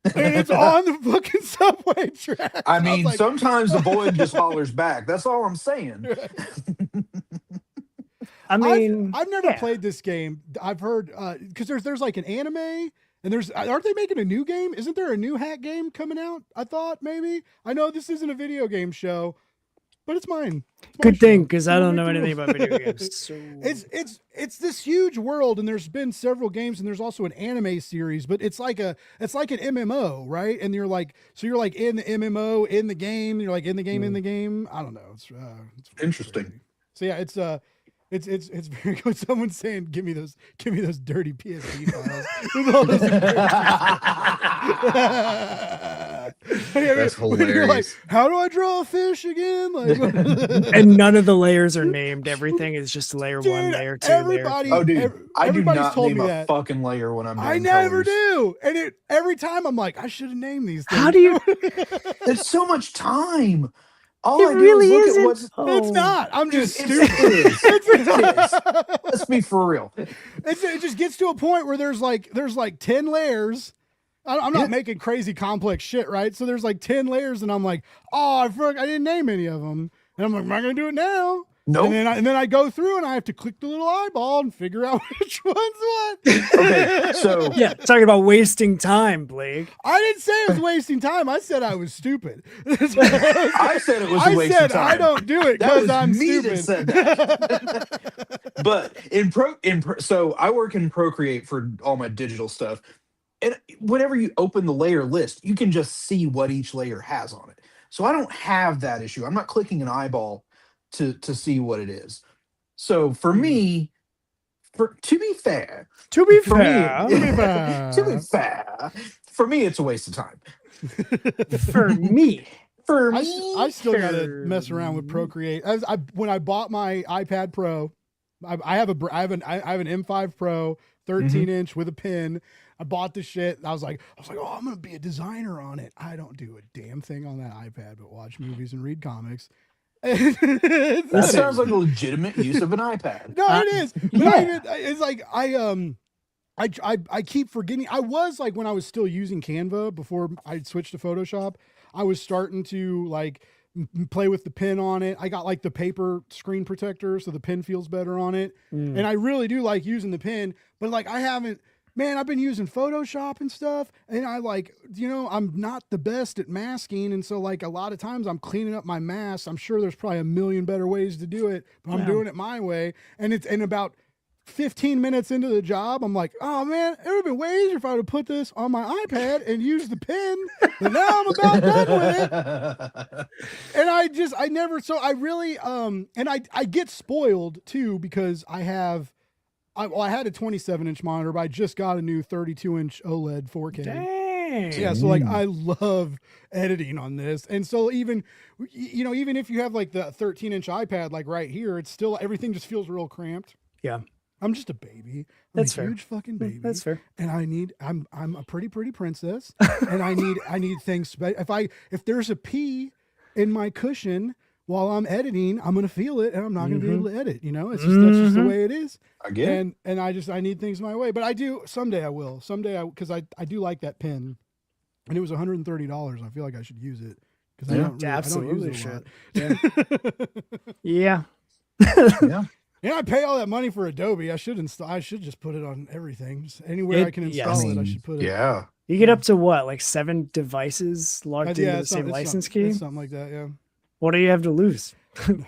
And it's on the fucking subway track. I mean, sometimes the void just hollers back. That's all I'm saying. I mean, I've never played this game. I've heard because there's like an anime, and aren't they making a new game? Isn't there a new hack game coming out? I thought maybe. I know this isn't a video game show, but it's mine. Good thing, because I don't know anything about video games. So. It's this huge world, and there's been several games, and there's also an anime series, but it's like an MMO, right? And you're like in the MMO in the game, and you're like in the game in the game. I don't know. It's interesting. Crazy. So yeah, it's very good. Someone's saying, give me those dirty PSP files. With all those That's hilarious. You're like, how do I draw a fish again? Like, and none of the layers are named. Everything is just layer dude, 1, layer 2. Everybody, oh, dude, I do not told name me a that. fucking layer when I'm doing I never colors. do, and every time I'm like, I should have named these things. How do you? It's so much time. All It I do really is look isn't. at what's. It's not. I'm just It stupid. is. It is. Let's be for real. It just gets to a point where there's like 10 layers. I'm not making crazy complex shit, right? So there's like 10 layers, and I'm like, oh, I didn't name any of them, and I'm like, am I gonna do it now? Nope. And then I go through and I have to click the little eyeball and figure out which one's what. Okay, so Yeah, talking about wasting time, Blake. I didn't say it was wasting time. I said I was stupid. I said it was a waste of time. I don't do it That because was I'm me stupid. that said that. But so I work in Procreate for all my digital stuff, and whenever you open the layer list, you can just see what each layer has on it. So I don't have that issue. I'm not clicking an eyeball to see what it is. So for me, to be fair, To be for fair, for me, it's a waste of time. for me, I still gotta mess around with Procreate. When I bought my iPad Pro, I have an M5 Pro 13-inch with a pen. I bought the shit. I was like, oh, I'm gonna be a designer on it. I don't do a damn thing on that iPad but watch movies and read comics. That sounds like a legitimate use of an iPad. No, it is. But it's like I keep forgetting. I was like, when I was still using Canva before I switched to Photoshop, I was starting to like play with the pen on it. I got like the paper screen protector, so the pen feels better on it. And I really do like using the pen, but like I've been using Photoshop and stuff, and I like, I'm not the best at masking. And so like a lot of times I'm cleaning up my mask. I'm sure there's probably a million better ways to do it, but I'm doing it my way. And about 15 minutes into the job, I'm like, oh man, it would have been way easier if I would have put this on my iPad and used the pen. But now I'm about done with it. And I get spoiled too, because I had a 27-inch monitor, but I just got a new 32-inch OLED 4K. dang. Yeah, so like I love editing on this. And so even if you have like the 13-inch iPad like right here, it's still, everything just feels real cramped. Yeah. I'm just a baby. That's a fair. huge fucking baby. That's fair. And I'm a pretty princess, and I need things. If there's a pee in my cushion while I'm editing, I'm gonna feel it, and I'm not gonna be able to edit. It's just that's just the way it is. I get it. And I need things my way. But I do someday. I will someday. Because I do like that pen, and it was $130. I feel like I should use it because I don't Absolutely use it a lot. Yeah. Yeah. And I pay all that money for Adobe. I should just put it on everything. Just anywhere I can install it, I should put it. Yeah. You get up to what, like 7 devices logged into the same license key? Something like that, yeah. What do you have to lose?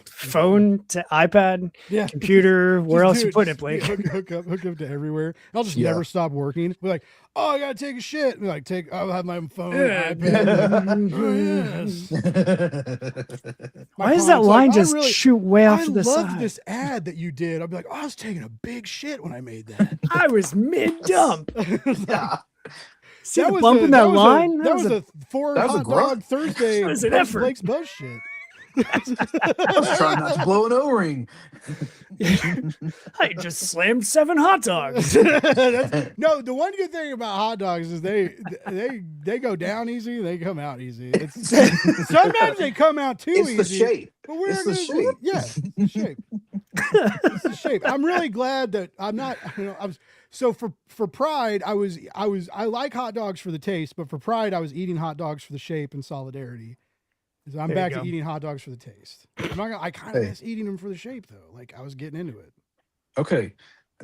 Phone to iPad, Yeah. computer. Where else you putting it, Just Blake? Hook up to everywhere. I'll just Yeah. never stop working. Be like, oh, I gotta take a shit. Be like, I'll have my phone, Yeah. iPad. Oh, yes. My Why does that client's line like, just shoot way off I to the love side? this ad that you did. I'll be like, oh, I was taking a big shit when I made that. I was mid-dump. Yeah. See the bump in that line? That was a 4 that was a hot grunt. dog Thursday. That was an Blake's effort. Buzz shit. I was trying not to blow an O-ring. I just slammed 7 hot dogs. No, the one good thing about hot dogs is they go down easy, they come out easy. Sometimes they come out too It's easy. the shape. But we're It's the gonna- shape. Yeah, the shape. It's the shape. I'm really glad that I'm not. So for pride, I like hot dogs for the taste, but for pride, I was eating hot dogs for the shape and solidarity. So I'm There you back to go. eating hot dogs for the taste. I kind of miss eating them for the shape though. Like I was getting into it. Okay.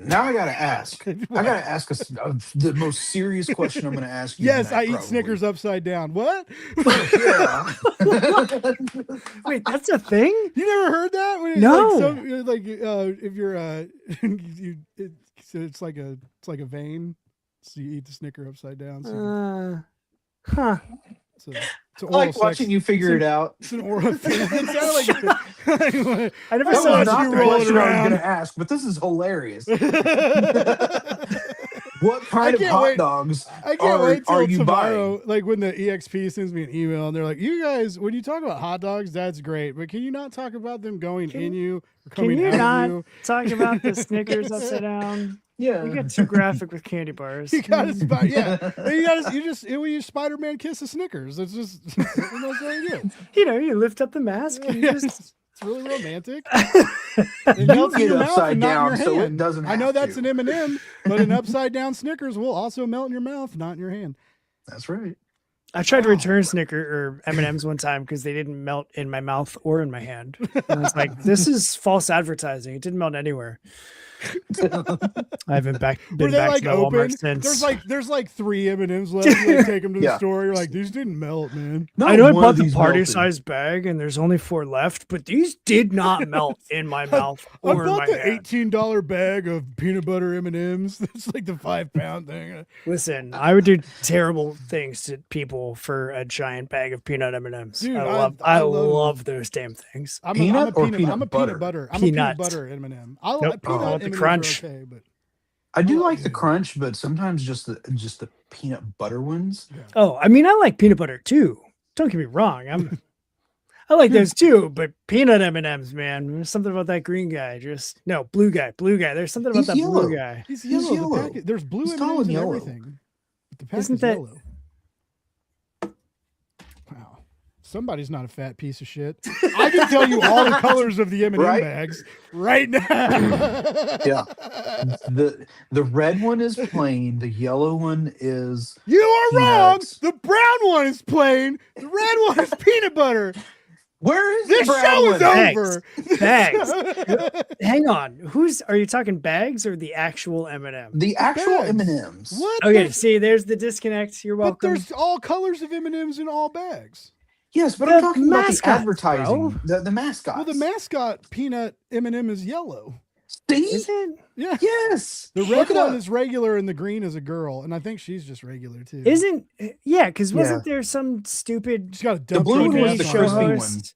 Now I gotta ask. I gotta ask us the most serious question I'm gonna ask you. Yes, tonight, I eat probably. Snickers upside down. What? Yeah. Wait, that's a thing? You never heard that? When No. If you're it's like a vein. So you eat the Snicker upside down. So Huh. it's an I oral like sex. watching you figure it out. It's an oral. It sounded like I never I That saw was watched not you the roll it question I was around. gonna ask, but this is hilarious. What kind of can't hot wait. dogs I can't wait are till you tomorrow. buying? Like when the EXP sends me an email and they're like, "You guys, when you talk about hot dogs, that's great, but can you not talk about them going in you or Can coming you out not of you?" talk about the Snickers upside down? Yeah. You get too graphic with candy bars. You gotta you use Spider-Man kiss of Snickers. It's just that's what you do. You know, you lift up the mask and you Yes, just it's really romantic. You melts in get your mouth upside and not in down, your so it hand. doesn't I know have that's to. an M&M, but an upside down Snickers will also melt in your mouth, not in your hand. That's right. I tried to return Snicker or M&Ms one time because they didn't melt in my mouth or in my hand. And it's like, this is false advertising. It didn't melt anywhere. I haven't Were been they back like to the Walmart open? since. There's like 3 M&Ms left. You like, take them to the Yeah. store. You're like, these didn't melt, man. Not I know I one bought of the these party melted. size bag and there's only 4 left, but these did not melt in my mouth I or in bought my the hand. $18 bag of peanut butter M&Ms. That's like the 5-pound thing. Listen, I would do terrible things to people for a giant bag of peanut M&Ms. Dude, I love love those damn things. I'm Peanut a or peanut, peanut I'm a butter? peanut butter. I'm a peanut Peanut. butter M&M. Nope. Peanut Oh, the M&Ms crunch. are okay, but I do Oh, like the dude. crunch, but sometimes just the peanut butter ones. Oh, I mean, I like peanut butter too. Don't get me wrong. I like those too, but peanut M&Ms, man. There's something about that green guy. Blue guy. There's something about He's that yellow. blue guy. he's He's yellow. yellow. The packet, there's blue He's tall M&Ms and and yellow. everything. But the package Isn't is that- yellow. Wow. Somebody's not a fat piece of shit. I can tell you all the colors of the M&M Right? bags right now. Yeah. The red one is plain. The yellow one is You are wrong. Peanuts. The brown one is plain. The red one is peanut butter. where is This the brown show is one? over. Bags. Hang on. Are you talking bags or the actual M&M? The actual Bags. M&Ms. What? Okay, see, there's the disconnect. You're But welcome. there's all colors of M&Ms in all bags. Yes, but The I'm talking about the mascots, advertising, the mascots. Well, the mascot peanut M&M is yellow. See? Is it? Yeah. Yes. The Look red it one up. is regular and the green is a girl. And I think she's just regular too. Isn't yeah? Because Yeah. wasn't there some stupid She's got a dump blue truck one was ass the on show her. crispy one. host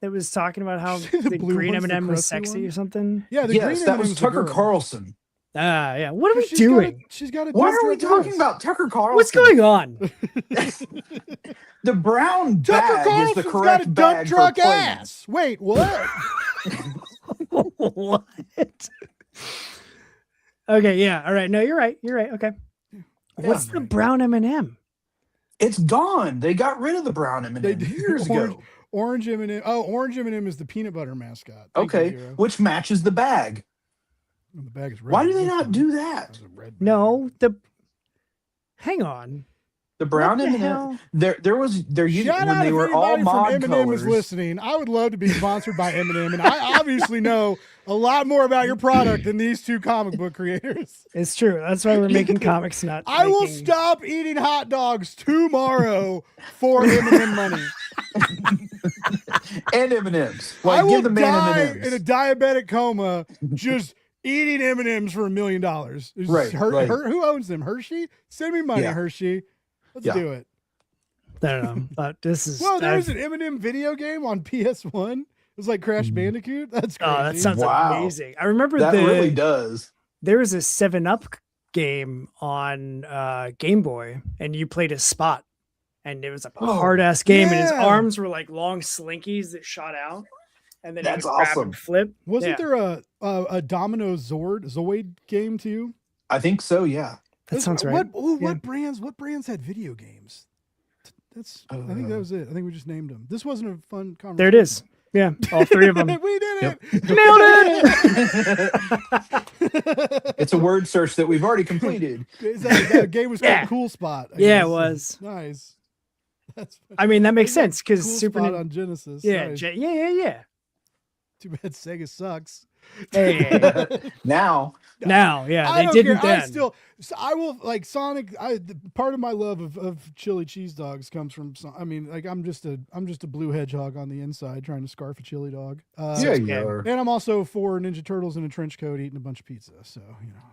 that was talking about how The the blue green one's the M&M was crusty sexy one? or something? Yeah, the Yes, green that was M&M's a Tucker girl. Carlson. Ah, yeah. What are we She's got a- doing? She's got a Why dump are we truck talking ass. about Tucker Carlson? What's going on? The brown Tucker bag is the Carlson's got a correct dump bag truck for plain. ass. Wait, what? What? Okay, yeah. All right. No, you're right. You're right. Okay. What's the right. brown M&M? It's gone. They got rid of the brown They M&M did. years Orange- ago. Orange M&M. Oh, Orange M&M is the peanut butter mascot. Thank you, Okay, Zero. which matches the bag. And the bag is red. Why do they That's not fine. do that? That's a red bag. No, hang on. The brown What the M&M. hell? There used Shout when out they if were all anybody mod from M&M colors. is listening. I would love to be sponsored by M&M, and I obviously know a lot more about your product than these two comic book creators. It's true. That's why we're making comics, not. I will making- stop eating hot dogs tomorrow for M&M money. And M&Ms. I Like, will give the man die M&Ms. in a diabetic coma just eating M&Ms for $1 million. Right, right. Who owns them? Hershey? Send me money, Yeah. Hershey. Let's Yeah. do it. I don't know. But this is. Well, there was I've- an M&M video game on PS1. It was like Crash Bandicoot. That's crazy. Oh, that sounds Wow. amazing. I remember That really does. there was a 7-Up game on Game Boy, and you played a Spot, and it was a hard ass game, and his yeah. arms were like long slinkies that shot out, and then he That's would grab awesome. and flip. Wasn't there a Domino Zoid game too? I think so. Yeah. That sounds right. What brands had video games? I think that was it. I think we just named them. This wasn't a fun conversation. There it is. Yeah, all three of them. We did it. Nailed it. It's a word search that we've already completed. That game was called Cool Spot. I Yeah, guess. it was. Nice. That's I mean, that makes sense because Cool Super Spot on Genesis. Yeah, Nice. yeah. Too bad Sega sucks. Hey, Now, now, yeah, I they don't didn't care. then. I will like Sonic. Part of my love of chili cheese dogs comes from. I mean, like I'm just a blue hedgehog on the inside trying to scarf a chili dog. yeah, you are. And I'm also for Ninja Turtles in a trench coat eating a bunch of pizza. So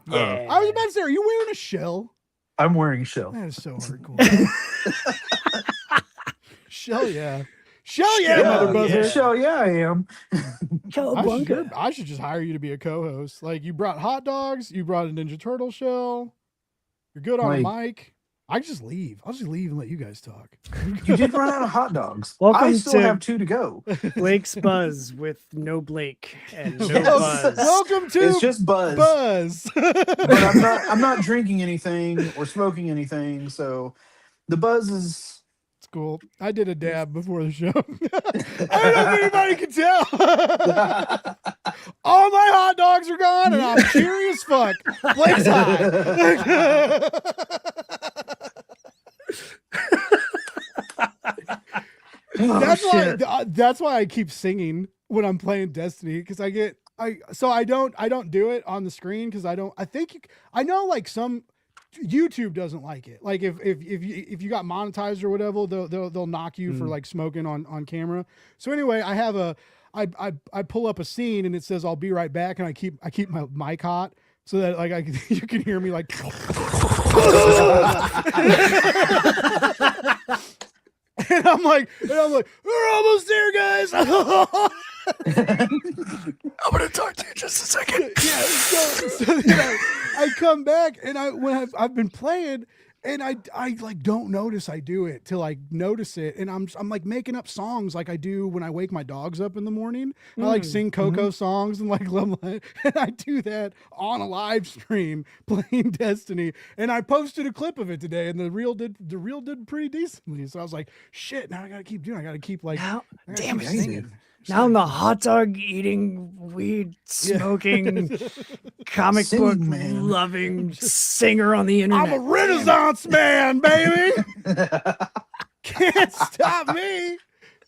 Yeah. I was about to say, are you wearing a shell? I'm wearing a shell. That is so hardcore. Shell, yeah. Shell, yeah, mother buzzer. Shell, yeah, I am. I should just hire you to be a co-host. Like you brought hot dogs, you brought a Ninja Turtle shell. You're good on a mic. I just leave. I'll just leave and let you guys talk. You did run out of hot dogs. Welcome I still to- have 2 to go. Blake's Buzz with no Blake and no Yes. Buzz. Welcome to It's just buzz. Buzz. But I'm not drinking anything or smoking anything, so the buzz is It's cool. I did a dab before the show. I don't know if anybody can tell. All my hot dogs are gone, and I'm cheery as fuck. Blake's high. That's why I keep singing when I'm playing Destiny, because I don't do it on the screen because I know like some YouTube doesn't like it. Like if you got monetized or whatever, they'll knock you for like smoking on camera. So anyway, I pull up a scene and it says I'll be right back, and I keep my mic hot so that like you can hear me like. And I'm like, we're almost there, guys. I'm gonna talk to you just a second. Yeah. So then I come back, and I've been playing, and I like don't notice I do it till I notice it, and I'm like making up songs like I do when I wake my dogs up in the morning. I like sing Coco songs and like and I do that on a live stream playing Destiny, and I posted a clip of it today, and the reel did pretty decently. So I was like, shit, now I gotta keep doing. I gotta keep like, Now, I gotta damn keep it. singing. Now I'm the hot dog eating, weed smoking, comic book man. loving singer on the internet. I'm a Renaissance man, baby. Can't stop me.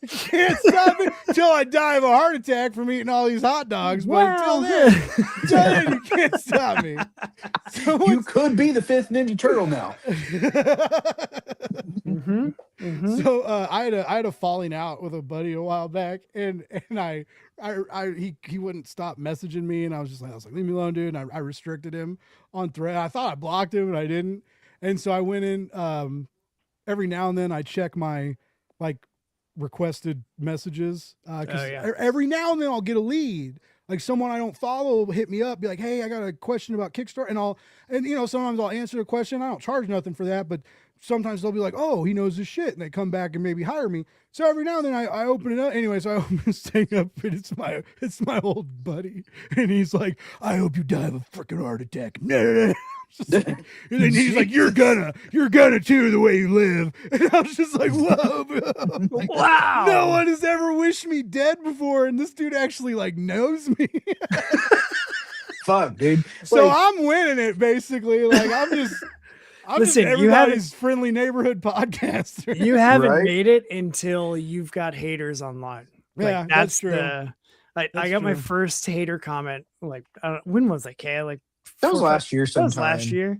Can't stop me till I die of a heart attack from eating all these hot dogs. But Wow. until then, you can't stop me. So You could be the 5th Ninja Turtle now. So I had a falling out with a buddy a while back, and he wouldn't stop messaging me, and I was like leave me alone, dude. And I restricted him on thread. I thought I blocked him, and I didn't. And so I went in every now and then I check my like requested messages because every now and then I'll get a lead. Like someone I don't follow will hit me up, be like, hey, I got a question about Kickstarter, and sometimes I'll answer the question. I don't charge nothing for that, but sometimes they'll be like, oh, he knows his shit, and they come back and maybe hire me. So every now and then I open it up. Anyway, so I open this thing up, and it's my old buddy, and he's like, I hope you die of a freaking heart attack. And then he's like, you're gonna too, the way you live. And I was just like, whoa, bro. Like, Wow. no one has ever wished me dead before, and this dude actually like knows me. Fuck, dude. So Like, I'm winning it basically. Like I'm just Listen, you everybody's friendly neighborhood podcaster. You haven't Right? made it until you've got haters online. Like, Yeah, that's true. I That's got my true. first hater comment. Like, when was that, Kay? Like that was 4 or 5 last year That was sometime. last year.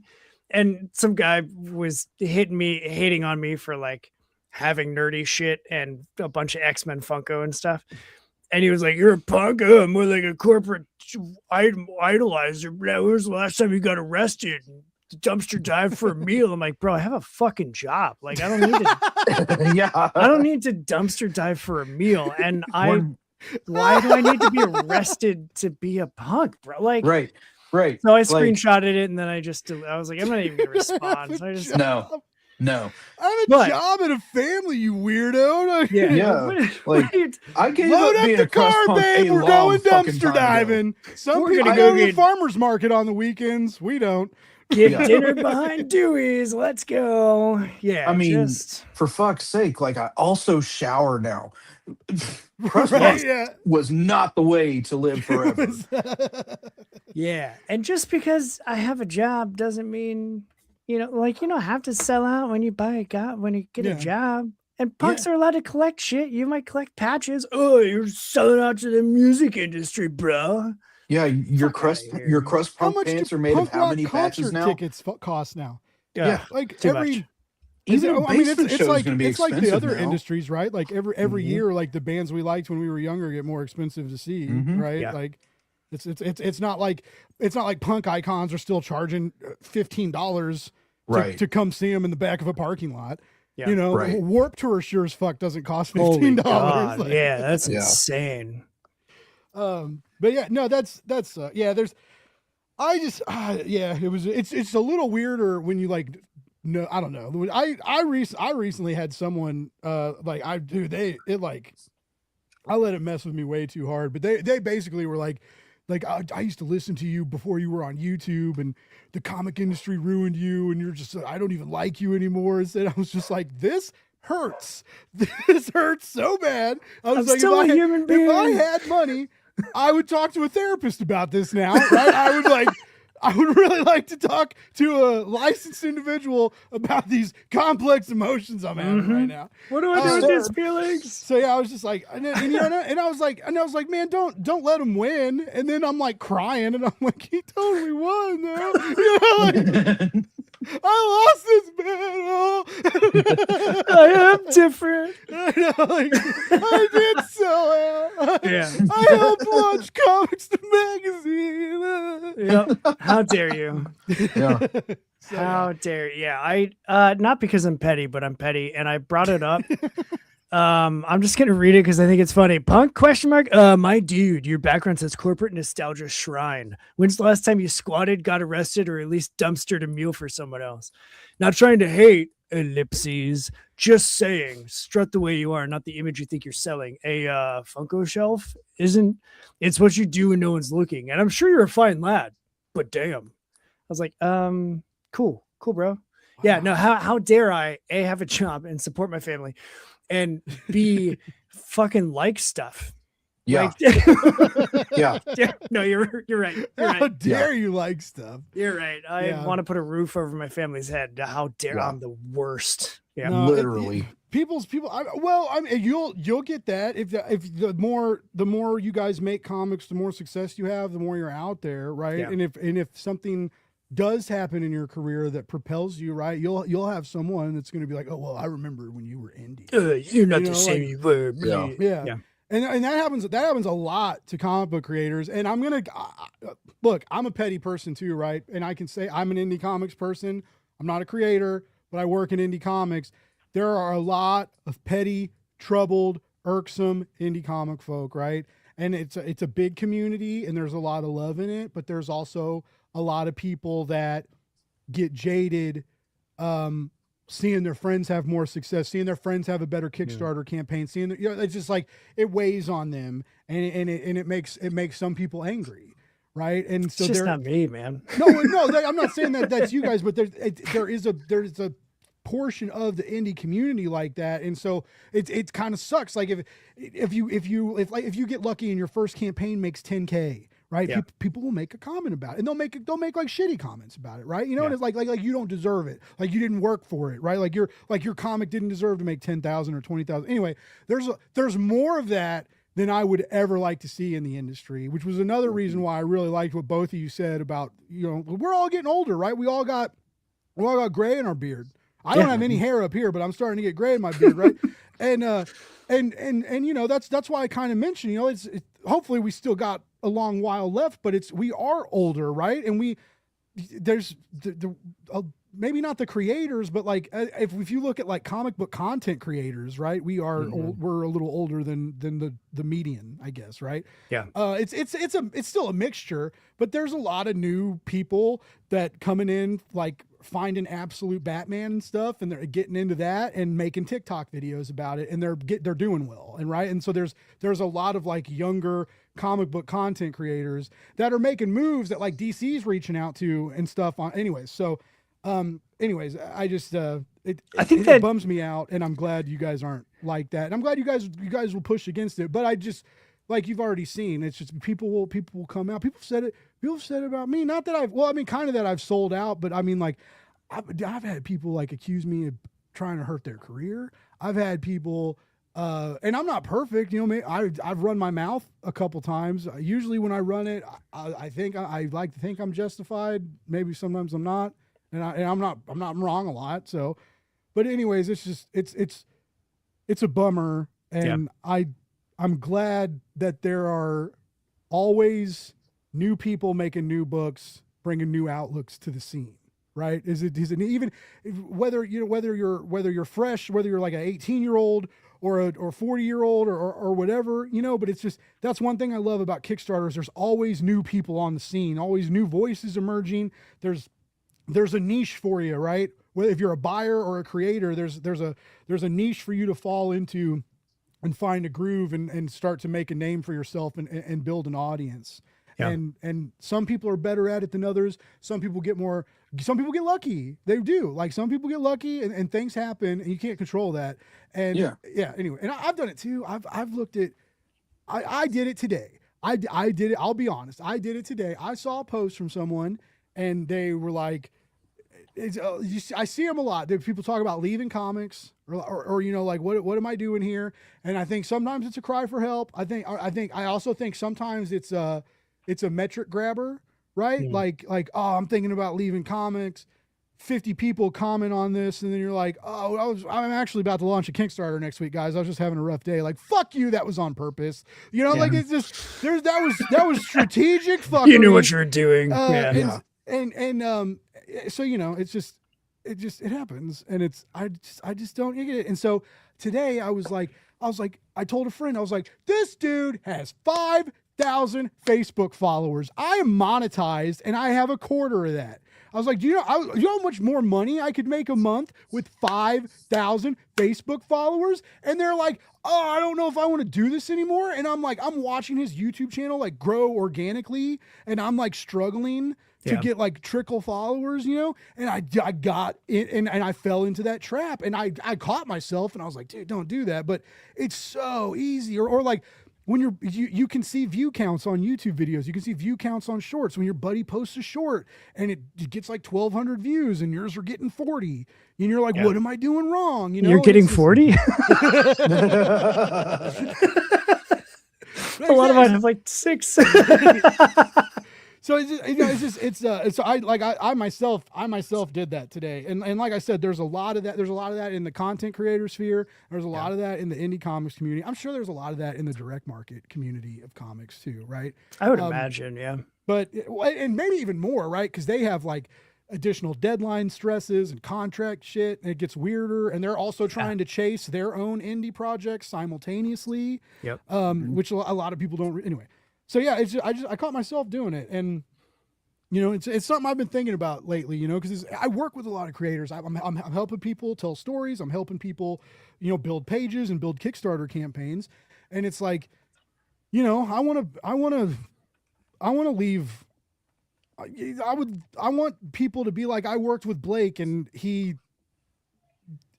And some guy was hating on me for like having nerdy shit and a bunch of X-Men Funko and stuff. And he was like, you're a punk? I'm more like a corporate idolizer. When was the last time you got arrested? Dumpster dive for a meal? I'm like, bro, I have a fucking job. Like, I don't need to Yeah. I don't need to dumpster dive for a meal. And One- why do I need to be arrested to be a punk, bro? Like, Right. so I Like, screenshotted it, and then I was like, I'm not even gonna respond. So I just, No. No. I have a But- job and a family, you weirdo. Yeah. Yeah, What- like, what are you- I gave Load up up being the a crust car, punk babe. a We're long going fucking dumpster time ago. diving. Some We're people gonna go go to the get- farmer's market on the weekends. We don't. Get Yeah. dinner behind Dewey's. Let's go. Yeah. I mean, just for fuck's sake, like I also shower now. Crust Right? punk Yeah. was not the way to live forever. yeah. And just because I have a job doesn't mean, like you don't have to sell out when you when you get Yeah. a job. And punks are allowed to collect shit. You might collect patches. Oh, you're selling out to the music industry, bro. Yeah, your Fuck crust outta here. your crust How punk much pants do are made of punk how rock many patches concert now? tickets cost now? Yeah. Like too every. much. Even a I mean, basement it's show like is going to be it's like expensive the other now. industries, right? Like every Mhm. year, like the bands we liked when we were younger get more expensive to see, Mhm. right? Yeah. Like it's not like punk icons are still charging $15 Right. to come see them in the back of a parking lot. Yeah. You know, Right. Warp Tour sure as fuck doesn't cost Holy $15. God. Like, Yeah, that's Yeah. insane. but yeah, no, that's yeah. There's, I just yeah, it's a little weirder when you like. No, I don't know. I recently had someone I let it mess with me way too hard. But they basically were like I used to listen to you before you were on YouTube, and the comic industry ruined you, and you're just I don't even like you anymore. And I was just like, this hurts. This hurts so bad. I was I'm like, still a human being. if I had money, I would talk to a therapist about this now. Right? I would really like to talk to a licensed individual about these complex emotions I'm having right now. What do I do with Sir. these feelings? So yeah, I was just like, and I was like, man, don't let him win. And then I'm like crying, and I'm like, he totally won, though. You know, like, I lost this battle. I am different. I know, like, I did sell out. Yeah. I helped launch Comics the magazine. Yep. How dare you? Yeah. So, How dare you? Yeah, I not because I'm petty, but I'm petty, and I brought it up. I'm just gonna read it because I think it's funny. Punk ? My dude, your background says corporate nostalgia shrine. When's the last time you squatted, got arrested, or at least dumpstered a meal for someone else? Not trying to hate, ellipses. Just saying, strut the way you are, not the image you think you're selling. A Funko shelf isn't. It's what you do when no one's looking. And I'm sure you're a fine lad, but damn. I was like, cool, bro. Yeah, no, how dare I have a job and support my family, and B fucking like stuff. Yeah. Like, Yeah. no, you're right. You're How right. dare you like stuff? You're right. I Yeah. want to put a roof over my family's head. How dare Yeah. I'm the worst. Yeah. No, Literally. people. I mean, you'll get that if the more you guys make comics, the more success you have, the more you're out there, right? Yeah. And if something does happen in your career that propels you, right, you'll have someone that's going to be like, oh well, I remember when you were indie. You're not You the know, same like- you were. Yeah. Yeah. Yeah. And that happens a lot to comic book creators. And I'm gonna look. I'm a petty person too, right? And I can say I'm an indie comics person. I'm not a creator, but I work in indie comics. There are a lot of petty, troubled, irksome indie comic folk, right? And it's a big community, and there's a lot of love in it. But there's also a lot of people that get jaded. Seeing their friends have more success, seeing their friends have a better Kickstarter campaign, seeing it's just like it weighs on them, and it makes some people angry, right? And so It's just they're not me, man. no, I'm not saying that that's you guys, but there's a portion of the indie community like that, and so it kind of sucks. Like if you get lucky and your first campaign makes 10K. Right, Yeah. people will make a comment about it, and they'll make like shitty comments about it, right? You know, Yeah. and it's like you don't deserve it, like you didn't work for it, right? Like your comic didn't deserve to make 10,000 or 20,000. Anyway, there's more of that than I would ever like to see in the industry, which was another reason why I really liked what both of you said about we're all getting older, right? We all got gray in our beard. I don't have any hair up here, but I'm starting to get gray in my beard, right? and that's why I kind of mentioned, it's hopefully we still got a long while left, but we are older, right? And there's maybe not the creators, but like if you look at like comic book content creators, right? We are we're a little older than the median, I guess, right? Yeah. It's still a mixture, but there's a lot of new people that coming in like finding absolute Batman and stuff, and they're getting into that and making TikTok videos about it, and they're doing well, and right. And so there's a lot of like younger comic book content creators that are making moves that like DC's reaching out to and stuff on. Anyways, so anyways, I just I think that bums me out, and I'm glad you guys aren't like that. And I'm glad you guys will push against it, but I just, like you've already seen, it's just people will come out. People said it about me. Not that kind of that I've sold out, but I mean, like, I've had people like accuse me of trying to hurt their career. I've had people, and I'm not perfect, you know. I've run my mouth a couple times. Usually when I run it, I think I like to think I'm justified. Maybe sometimes I'm not, and I'm wrong a lot. So, but anyways, it's just it's a bummer, and I'm glad that there are always new people making new books, bringing new outlooks to the scene. Right? Is it even whether you're fresh, whether you're like an 18-year-old or a 40-year-old or whatever, you know, but it's just, that's one thing I love about Kickstarter is there's always new people on the scene, always new voices emerging. There's a niche for you, right? Whether if you're a buyer or a creator, there's a niche for you to fall into and find a groove and start to make a name for yourself and build an audience. Yeah. And some people are better at it than others. Some people get lucky. They do. Like some people get lucky and things happen and you can't control that. And anyway, and I've done it too. I've looked at, I did it today. I did it. I'll be honest. I did it today. I saw a post from someone and they were like, I see them a lot. People talk about leaving comics or you know, like what am I doing here? And I think sometimes it's a cry for help. I also think sometimes it's a metric grabber, right? Mm. Like, oh, I'm thinking about leaving comics. 50 people comment on this, and then you're like, oh, I'm actually about to launch a Kickstarter next week, guys. I was just having a rough day. Like, fuck you, that was on purpose. You know, like it's just that was strategic fuckery. You knew what you were doing. So you know, it happens, and I just don't get it. And so today I was like, I told a friend, I was like, this dude has 5,000 Facebook followers. I am monetized and I have a quarter of that. I was like, do you know how much more money I could make a month with 5,000 Facebook followers? And they're like, oh, I don't know if I want to do this anymore. And I'm like, I'm watching his YouTube channel like grow organically, and I'm like struggling to get like trickle followers, you know? And I got it, and I fell into that trap, and I caught myself, and I was like, dude, don't do that. But it's so easy. Or like, when you can see view counts on YouTube videos, you can see view counts on shorts. When your buddy posts a short and it gets like 1,200 views and yours are getting 40, and you're like, what am I doing wrong? You know, you're getting 40. A lot of mine have like 6. So I myself did that today, and like I said, there's a lot of that. There's a lot of that in the content creator sphere. There's a lot of that in the indie comics community. I'm sure there's a lot of that in the direct market community of comics too, right? I would imagine, yeah. But and maybe even more, right? Because they have like additional deadline stresses and contract shit, and it gets weirder. And they're also trying to chase their own indie projects simultaneously. Yep. Which a lot of people don't. Anyway. So yeah, I caught myself doing it, and you know, it's something I've been thinking about lately. You know, because I work with a lot of creators. I'm helping people tell stories. I'm helping people, you know, build pages and build Kickstarter campaigns. And it's like, you know, I want to leave. I want people to be like, I worked with Blake, and he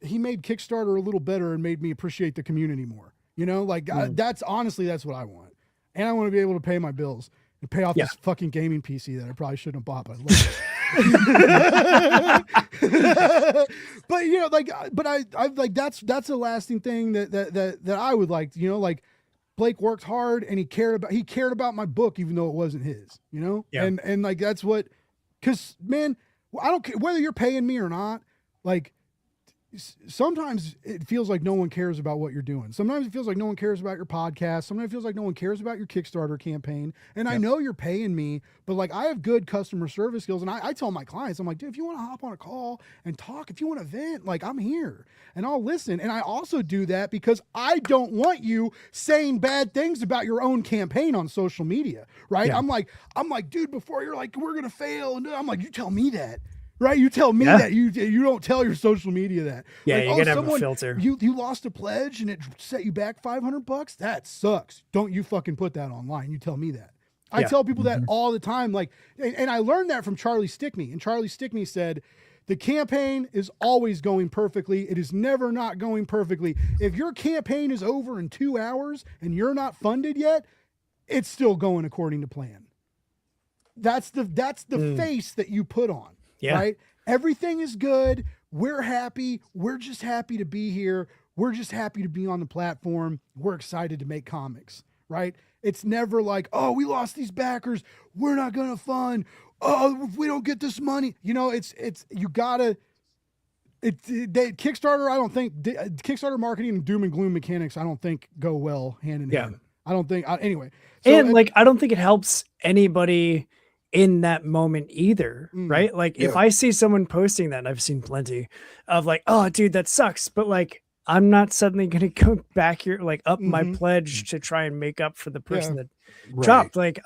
made Kickstarter a little better and made me appreciate the community more. You know, like that's honestly, that's what I want. And I want to be able to pay my bills and pay off this fucking gaming PC that I probably shouldn't have bought, but I love it. But you know, like, but I've like, that's a lasting thing that I would like, you know, like Blake worked hard and he cared about my book, even though it wasn't his, you know? Yeah. And like, that's what, cause man, I don't care whether you're paying me or not. Like, sometimes it feels like no one cares about what you're doing. Sometimes it feels like no one cares about your podcast. Sometimes it feels like no one cares about your Kickstarter campaign. And I know you're paying me, but like I have good customer service skills. And I tell my clients, I'm like, dude, if you want to hop on a call and talk, if you want to vent, like I'm here and I'll listen. And I also do that because I don't want you saying bad things about your own campaign on social media. Right. Yeah. I'm like, dude, before you're like, we're going to fail. And I'm like, you tell me that. right? You tell me Yeah. that you don't tell your social media that. Yeah, Like, you gotta have a filter. You lost a pledge and it set you back $500. That sucks. Don't you fucking put that online. You tell me that. I Yeah. tell people that all the time. Like, and I learned that from Charlie Stickney. And Charlie Stickney said, the campaign is always going perfectly. It is never not going perfectly. If your campaign is over in 2 hours and you're not funded yet, it's still going according to plan. That's the face that you put on, right? Everything is good. We're happy. We're just happy to be here. We're just happy to be on the platform. We're excited to make comics, right? It's never like, oh, we lost these backers. We're not going to fund. Oh, if we don't get this money, it's you gotta. Kickstarter. I don't think Kickstarter marketing and doom and gloom mechanics. I don't think go well hand in hand. I don't think. Anyway, and like I don't think it helps anybody in that moment either, right? Like if I see someone posting that, and I've seen plenty of like, oh, dude, that sucks, but like I'm not suddenly gonna go back here, like up my pledge to try and make up for the person that dropped. Like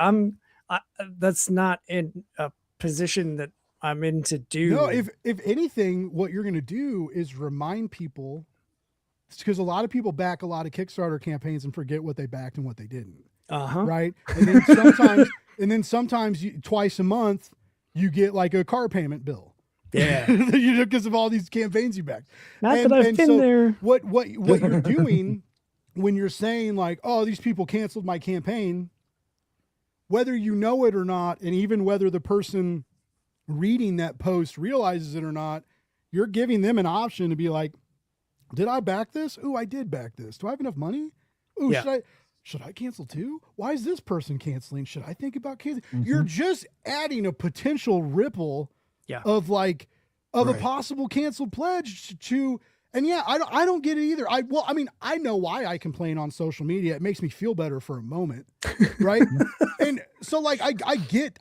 that's not in a position that I'm in to do. No, if anything, what you're gonna do is remind people, because a lot of people back a lot of Kickstarter campaigns and forget what they backed and what they didn't. Right, and then sometimes twice a month you get like a car payment bill. Yeah, because of all these campaigns you backed. Not that I've been there. What you're doing when you're saying like, oh, these people canceled my campaign, whether you know it or not, and even whether the person reading that post realizes it or not, you're giving them an option to be like, did I back this? Ooh, I did back this. Do I have enough money? Ooh, should I cancel too? Why is this person canceling? Should I think about canceling? You're just adding a potential ripple of a possible canceled pledge to, and I don't get it either. I know why I complain on social media. It makes me feel better for a moment. Right. And so like, I get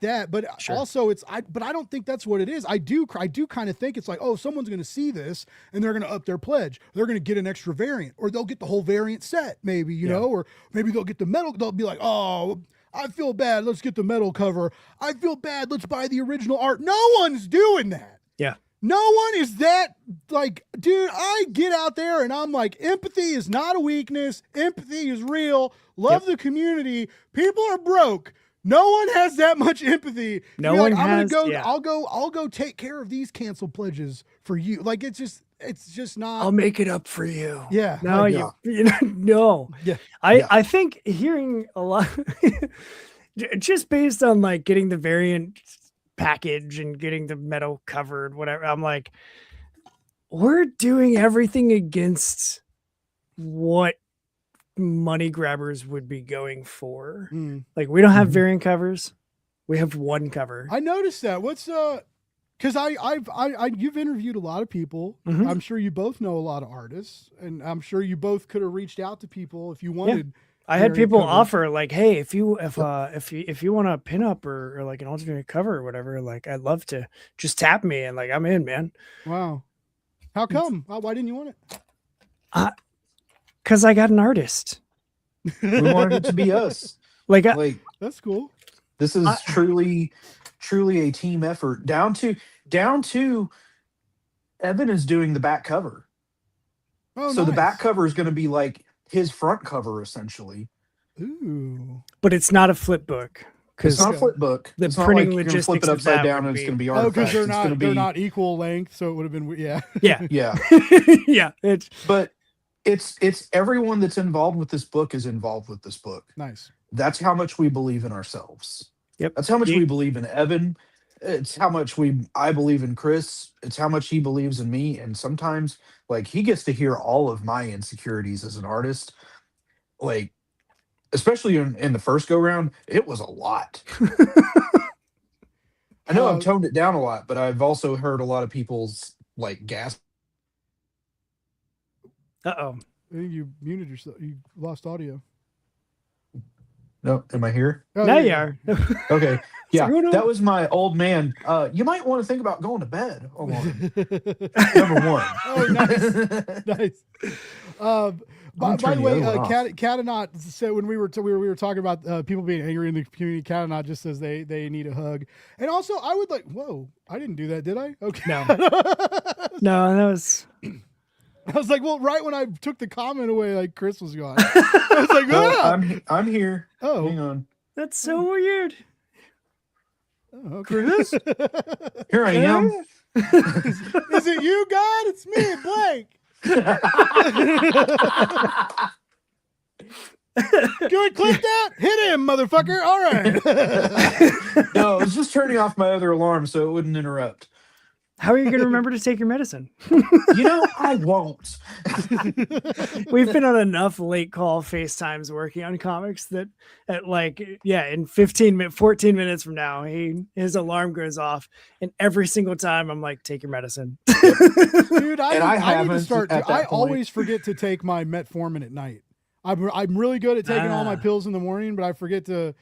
that, but also but I don't think that's what it is. I do kind of think it's like, oh, someone's going to see this and they're going to up their pledge. They're going to get an extra variant, or they'll get the whole variant set maybe, you know, or maybe they'll get the metal. They'll be like, oh, I feel bad. Let's get the metal cover. I feel bad. Let's buy the original art. No one's doing that. Yeah. No one is that, like, dude, I get out there and I'm like, empathy is not a weakness. Empathy is real. Love the community. People are broke. No one has that much empathy. No one has. I'll go take care of these canceled pledges for you. Like, it's just not. I'll make it up for you. Yeah. No, no. Yeah. I think hearing a lot, just based on like getting the variant package and getting the metal covered, whatever, I'm like, we're doing everything against what money grabbers would be going for. Like, we don't have variant covers. We have one cover. I noticed that. What's because you've interviewed a lot of people. I'm sure you both know a lot of artists, and I'm sure you both could have reached out to people if you wanted. I had people offer like, hey, if you want a pinup or like an alternate cover or whatever, like, I'd love to, just tap me and like, I'm in, man. Wow. How come? Why didn't you want it? Because I got an artist. We wanted it to be us. Like that's cool. This is truly a team effort. Down to Evan is doing the back cover. Oh, so the back cover is going to be like his front cover essentially. Ooh. But it's not a flip book. It's not a flip book. The it's printing not like logistics you're gonna flip it upside down and it's going to be artifacts. Because they're not equal length, so it would have been Yeah. Yeah. But it's everyone that's involved with this book is involved with this book. Nice. That's how much we believe in ourselves. Yep. That's how much we believe in Evan. It's how much I believe in Chris. It's how much he believes in me. And sometimes, like, he gets to hear all of my insecurities as an artist. Like, especially in the first go round, it was a lot. I know I've toned it down a lot, but I've also heard a lot of people's like gasp. I think you muted yourself. You lost audio. No, am I here? Oh, now you are. Okay. Yeah, that was my old man. You might want to think about going to bed. Number one. Oh, nice. Nice. By turn the way, other one off. Catanot said when we were talking about people being angry in the community, Catanot just says they need a hug. And also, I would like. Whoa, I didn't do that, did I? Okay. No. No, that was. I was like, well, right when I took the comment away, like Chris was gone. I was like, Well, ah! I'm here. Oh, Hang on. That's so weird. oh, okay. Chris? Here I am. Is it you, God? It's me, Blake. Can we clip that? Hit him, motherfucker. All right. No, I was just turning off my other alarm so it wouldn't interrupt. How are you going to remember to take your medicine? I won't. We've been on enough late call FaceTimes working on comics that at in 14 minutes from now, his alarm goes off. And every single time I'm like, take your medicine. Dude, I need to haven't start. at that I point. always forget to take my metformin at night. I'm really good at taking all my pills in the morning, but I forget to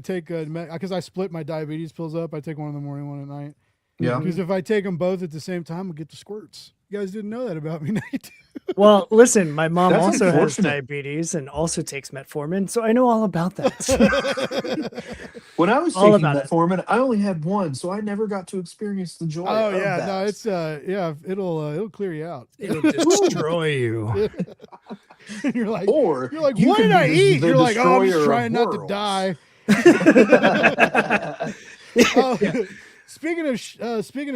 take because I split my diabetes pills up. I take one in the morning, one at night. Yeah. Because if I take them both at the same time, I'll get the squirts. You guys didn't know that about me, Nate. Well, listen, my mom That's also has unfortunate. diabetes and also takes metformin, so I know all about that. When I was All taking about it. metformin, I only had one, so I never got to experience the joy. Oh of yeah, that. no, it's it'll clear you out. It'll destroy you. And you're like, Or what you did can I use eat? the You're like, oh, I'm just destroyer of trying not to worlds. die. Speaking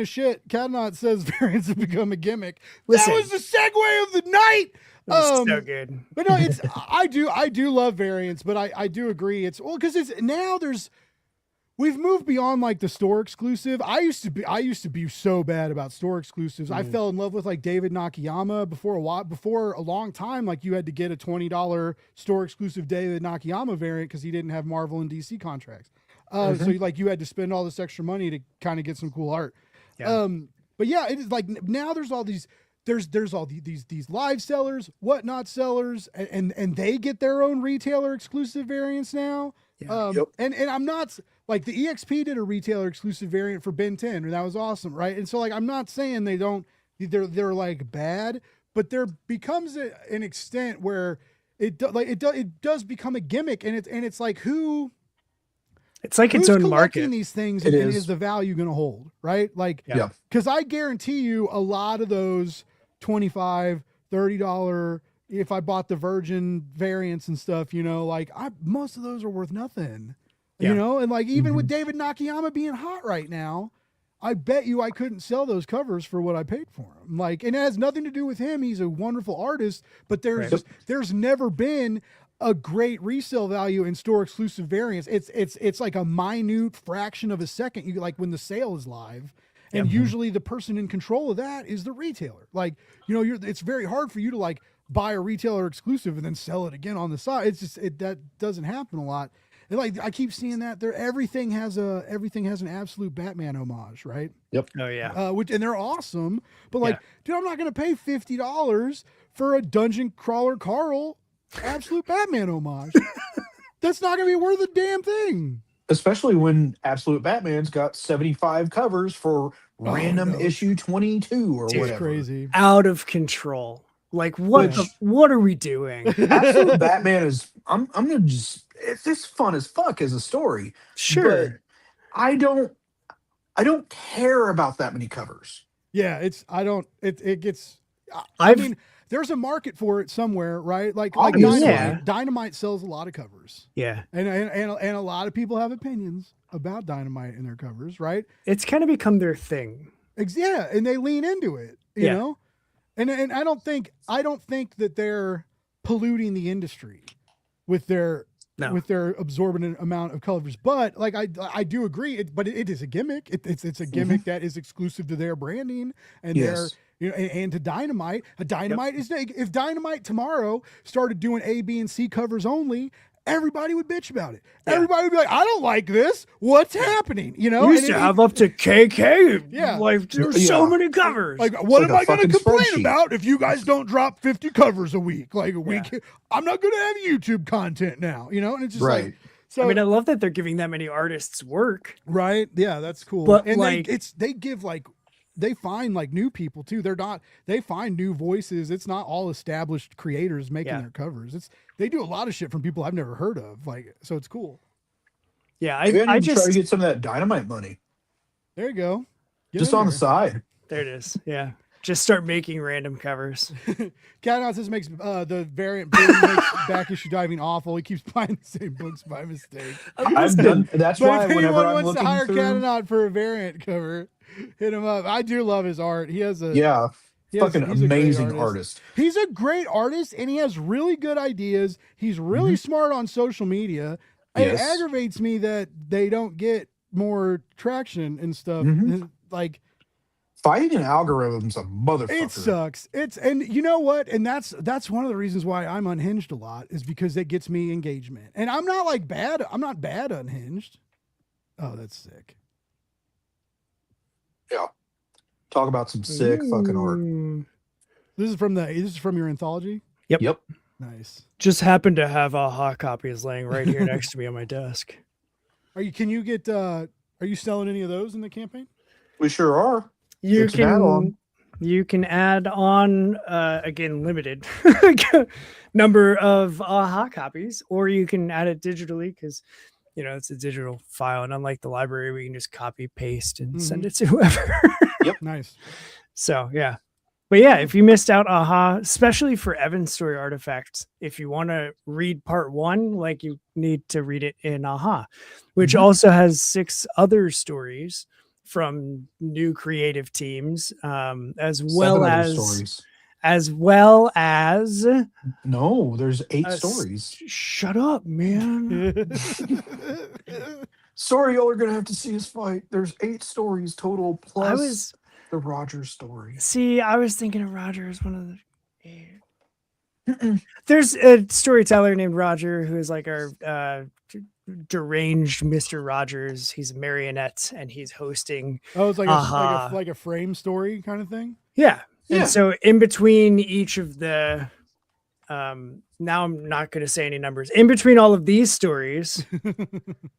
of shit, Catanot says variants have become a gimmick. Listen. That was the segue of the night. That was so good. But no, it's I do love variants, but I do agree. It's because it's now we've moved beyond like the store exclusive. I used to be so bad about store exclusives. I fell in love with like David Nakayama before a long time. Like you had to get a $20 store exclusive David Nakayama variant because he didn't have Marvel and DC contracts. So like you had to spend all this extra money to kind of get some cool art. Yeah. But yeah, it is like now there's all these. There's all these live sellers, whatnot sellers, and they get their own retailer exclusive variants now. Yeah. And I'm not like the EXP did a retailer exclusive variant for Ben 10, and that was awesome, right? And so like I'm not saying they're like bad, but there becomes an extent where it does become a gimmick, and it's like It's like its who's own collecting market. these things, It and is. is the value going to hold, right? Like, Yeah. because I guarantee you a lot of those $25, $30, if I bought the Virgin variants and stuff, like most of those are worth nothing, Yeah. and like even with David Nakayama being hot right now, I bet you I couldn't sell those covers for what I paid for them. Like, and it has nothing to do with him. He's a wonderful artist, but there's never been a great resale value in store exclusive variants. It's like a minute fraction of a second. You like when the sale is live. And usually the person in control of that is the retailer. Like, it's very hard for you to like buy a retailer exclusive and then sell it again on the side. It's just, that doesn't happen a lot. And like, I keep seeing that everything has an absolute Batman homage, right? Oh yeah. And they're awesome, but like, dude, I'm not going to pay $50 for a Dungeon Crawler Carl absolute Batman homage. That's not going to be worth a damn thing. Especially when Absolute Batman's got 75 covers for random issue 22 or It's whatever. crazy. Out of control. Like what are we doing? Absolute Batman is I'm gonna it's just fun as fuck as a story. Sure. But I don't care about that many covers. Yeah, I mean, there's a market for it somewhere, right? Like Obviously. Dynamite. Yeah. Dynamite sells a lot of covers, Yeah. and a lot of people have opinions about Dynamite in their covers, right? It's kind of become their thing. Yeah, and they lean into it, you Yeah. know. And I don't think that they're polluting the industry with their absorbent amount of covers. But like I do agree, but it is a gimmick. It's a gimmick that is exclusive to their branding and their. And to Dynamite, Dynamite is if Dynamite tomorrow started doing A, B, and C covers only, everybody would bitch about it. Yeah. Everybody would be like, "I don't like this. What's happening?" We used to have up to KK. Yeah. Like there's so many covers. Like, what like am a I going to fucking complain spreadsheet. about if you guys don't drop 50 covers a week? Like a week, I'm not going to have YouTube content now, And it's just Right. like, so I mean, I love that they're giving that many artists work. right, yeah, that's cool. But, and like- they give like they find like new people too. They find new voices. It's not all established creators making their covers. They do a lot of shit from people I've never heard of. Like, so it's cool. Yeah, Maybe I I need to try just to get some of that dynamite money There you go. Get just in on the there. side. there it is. Yeah, just start making random covers. Cat says makes the variant makes back issue diving awful. He keeps buying the same books by mistake. I've done. That's But why if whenever anyone I'm wants to looking hire through, Canaanot for a variant cover, hit him up. I do love his art. He has a yeah, he has- fucking he's a great amazing artist. He's a great artist, and he has really good ideas. He's really smart on social media. It Yes. aggravates me that they don't get more traction and stuff. Like, Fighting an algorithm's a motherfucker. it sucks. And you know what? And that's one of the reasons why I'm unhinged a lot, is because it gets me engagement. And I'm not like bad. I'm not bad unhinged. Oh, that's sick. Yeah. Talk about some sick fucking art. Ooh. This is from your anthology. Yep. Nice. Just happen to have AHA copies laying right here next to me on my desk. Are you selling any of those in the campaign? We sure are. You It's an add-on. can add on again limited number of AHA copies, or you can add it digitally because it's a digital file, and unlike the library, we can just copy paste and send it to whoever. Nice. So yeah. But yeah, if you missed out, AHA, especially for Evan's story artifacts, if you want to read part 1, like, you need to read it in AHA, which also has 6 other stories from new creative teams, as well 7 other as stories. No, there's 8 stories. Shut up, man. Sorry, y'all are gonna have to see us fight. There's 8 stories total plus the Roger story. I was thinking of Roger as one of the. There's a storyteller named Roger who is like our deranged Mr. Rogers. He's a marionette and he's hosting. Oh, it's like AHA. like a frame story kind of thing. Yeah. Yeah. And so in between each of the now I'm not going to say any numbers. In between all of these stories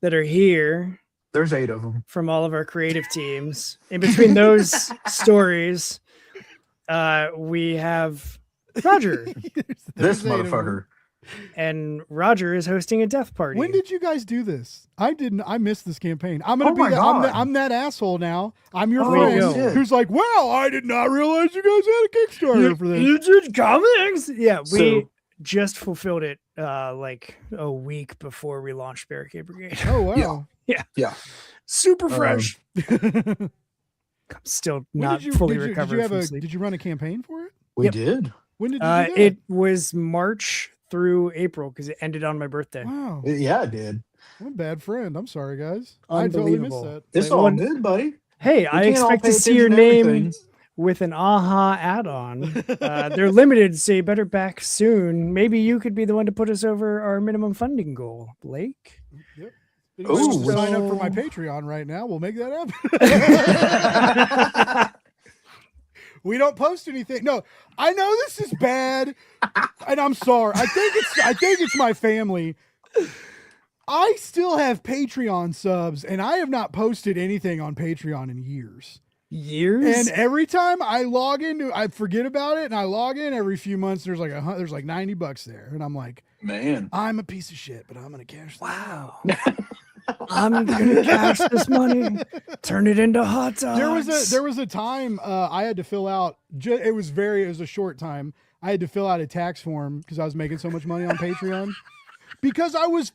that are here There's 8 of them. from all of our creative teams, in between those stories, we have Roger. This 8 of them. motherfucker. And Roger is hosting a death party. When did you guys do this? I didn't. I missed this campaign. I'm gonna Oh be. my God. I'm that asshole now. I'm your Oh, friend shit. who's like, well, I did not realize you guys had a Kickstarter for this. You did comics? Yeah, we So- just fulfilled it like a week before we launched Barricade Brigade. Oh wow. Yeah. Super fresh. I'm still not fully recovered from sleep. Did you run a campaign for it? We Yep. did. When did you do that? It was March through April because it ended on my birthday. Wow. Yeah, it did. I'm a bad friend. I'm sorry, guys. I totally missed Unbelievable. that. It's They all won- good, buddy. Hey, I can't all expect pay to see your attention to name everything. with an AHA add-on. They're limited, so you better back soon. Maybe you could be the one to put us over our minimum funding goal, Blake. Yep. If you wants to Ooh. sign up for my Patreon right now, we'll make that happen. We don't post anything. No, I know this is bad, and I'm sorry. I think it's my family. I still have Patreon subs, and I have not posted anything on Patreon in years. Years? And every time I log in, I forget about it, and I log in every few months. There's like $90 there, and I'm like, Man. I'm a piece of shit, but I'm gonna cash. Wow. I'm gonna cash this money, turn it into hot dogs. There was a time I had to fill out. It was a short time. I had to fill out a tax form because I was making so much money on Patreon. Because I was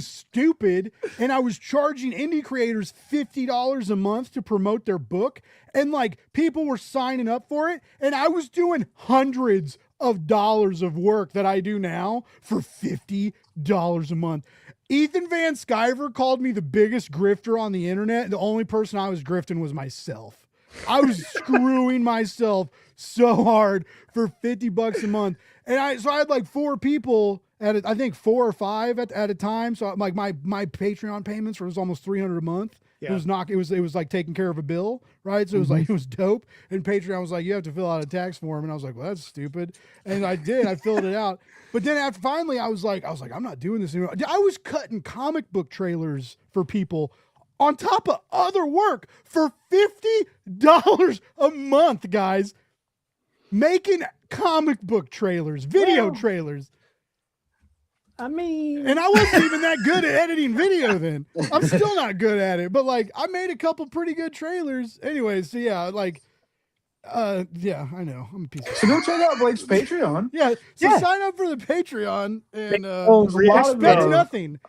stupid and I was charging indie creators $50 a month to promote their book, and like people were signing up for it, and I was doing hundreds of dollars of work that I do now for $50 a month. Ethan Van Sciver called me the biggest grifter on the internet. The only person I was grifting was myself. I was screwing myself so hard for $50 a month. And I had like 4 people I think 4 or 5 at a time. So like my Patreon payments was almost $300 a month. Yeah. It was like taking care of a bill, right? So it was like, it was dope. And Patreon was like, you have to fill out a tax form. And I was like, well, that's stupid. And I did, I filled it out. But then finally I was like, I'm not doing this anymore. I was cutting comic book trailers for people on top of other work for $50 a month, guys, making comic book trailers, video trailers. I mean, And I wasn't even that good at editing video then. I'm still not good at it, but like I made a couple pretty good trailers. Anyways, so yeah, like yeah, I know. I'm a piece of So go check out Blake's Patreon. Yeah, so Yeah. sign up for the Patreon and There's a lot of, expect nothing.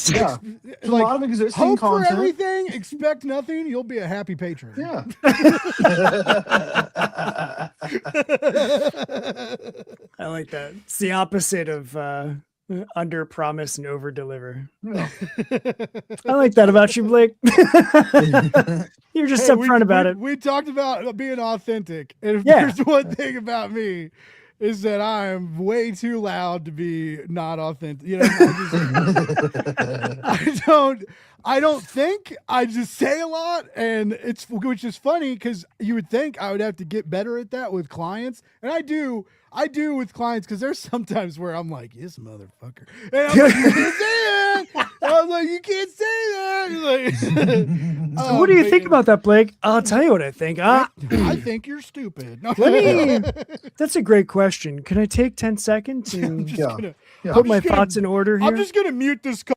Yeah, there's a Like, lot of existing hope content. for everything, expect nothing. You'll be a happy patron. Yeah. I like that. It's the opposite of under promise and over deliver. I like that about you, Blake. You're just upfront about it. We talked about being authentic. And if Yeah. there's one thing about me, is that I am way too loud to be not authentic. You know, I don't think, I just say a lot, and which is funny because you would think I would have to get better at that with clients, and I do with clients because there's sometimes where I'm like, this motherfucker, and I'm like, you can't say that. I was like, you can't say that. Like, So what do you think about that, Blake? I'll tell you what I think. I think you're stupid. No. That's a great question. Can I take 10 seconds and just Yeah. gonna, put I'm my just gonna- thoughts in order here? I'm just gonna mute this call.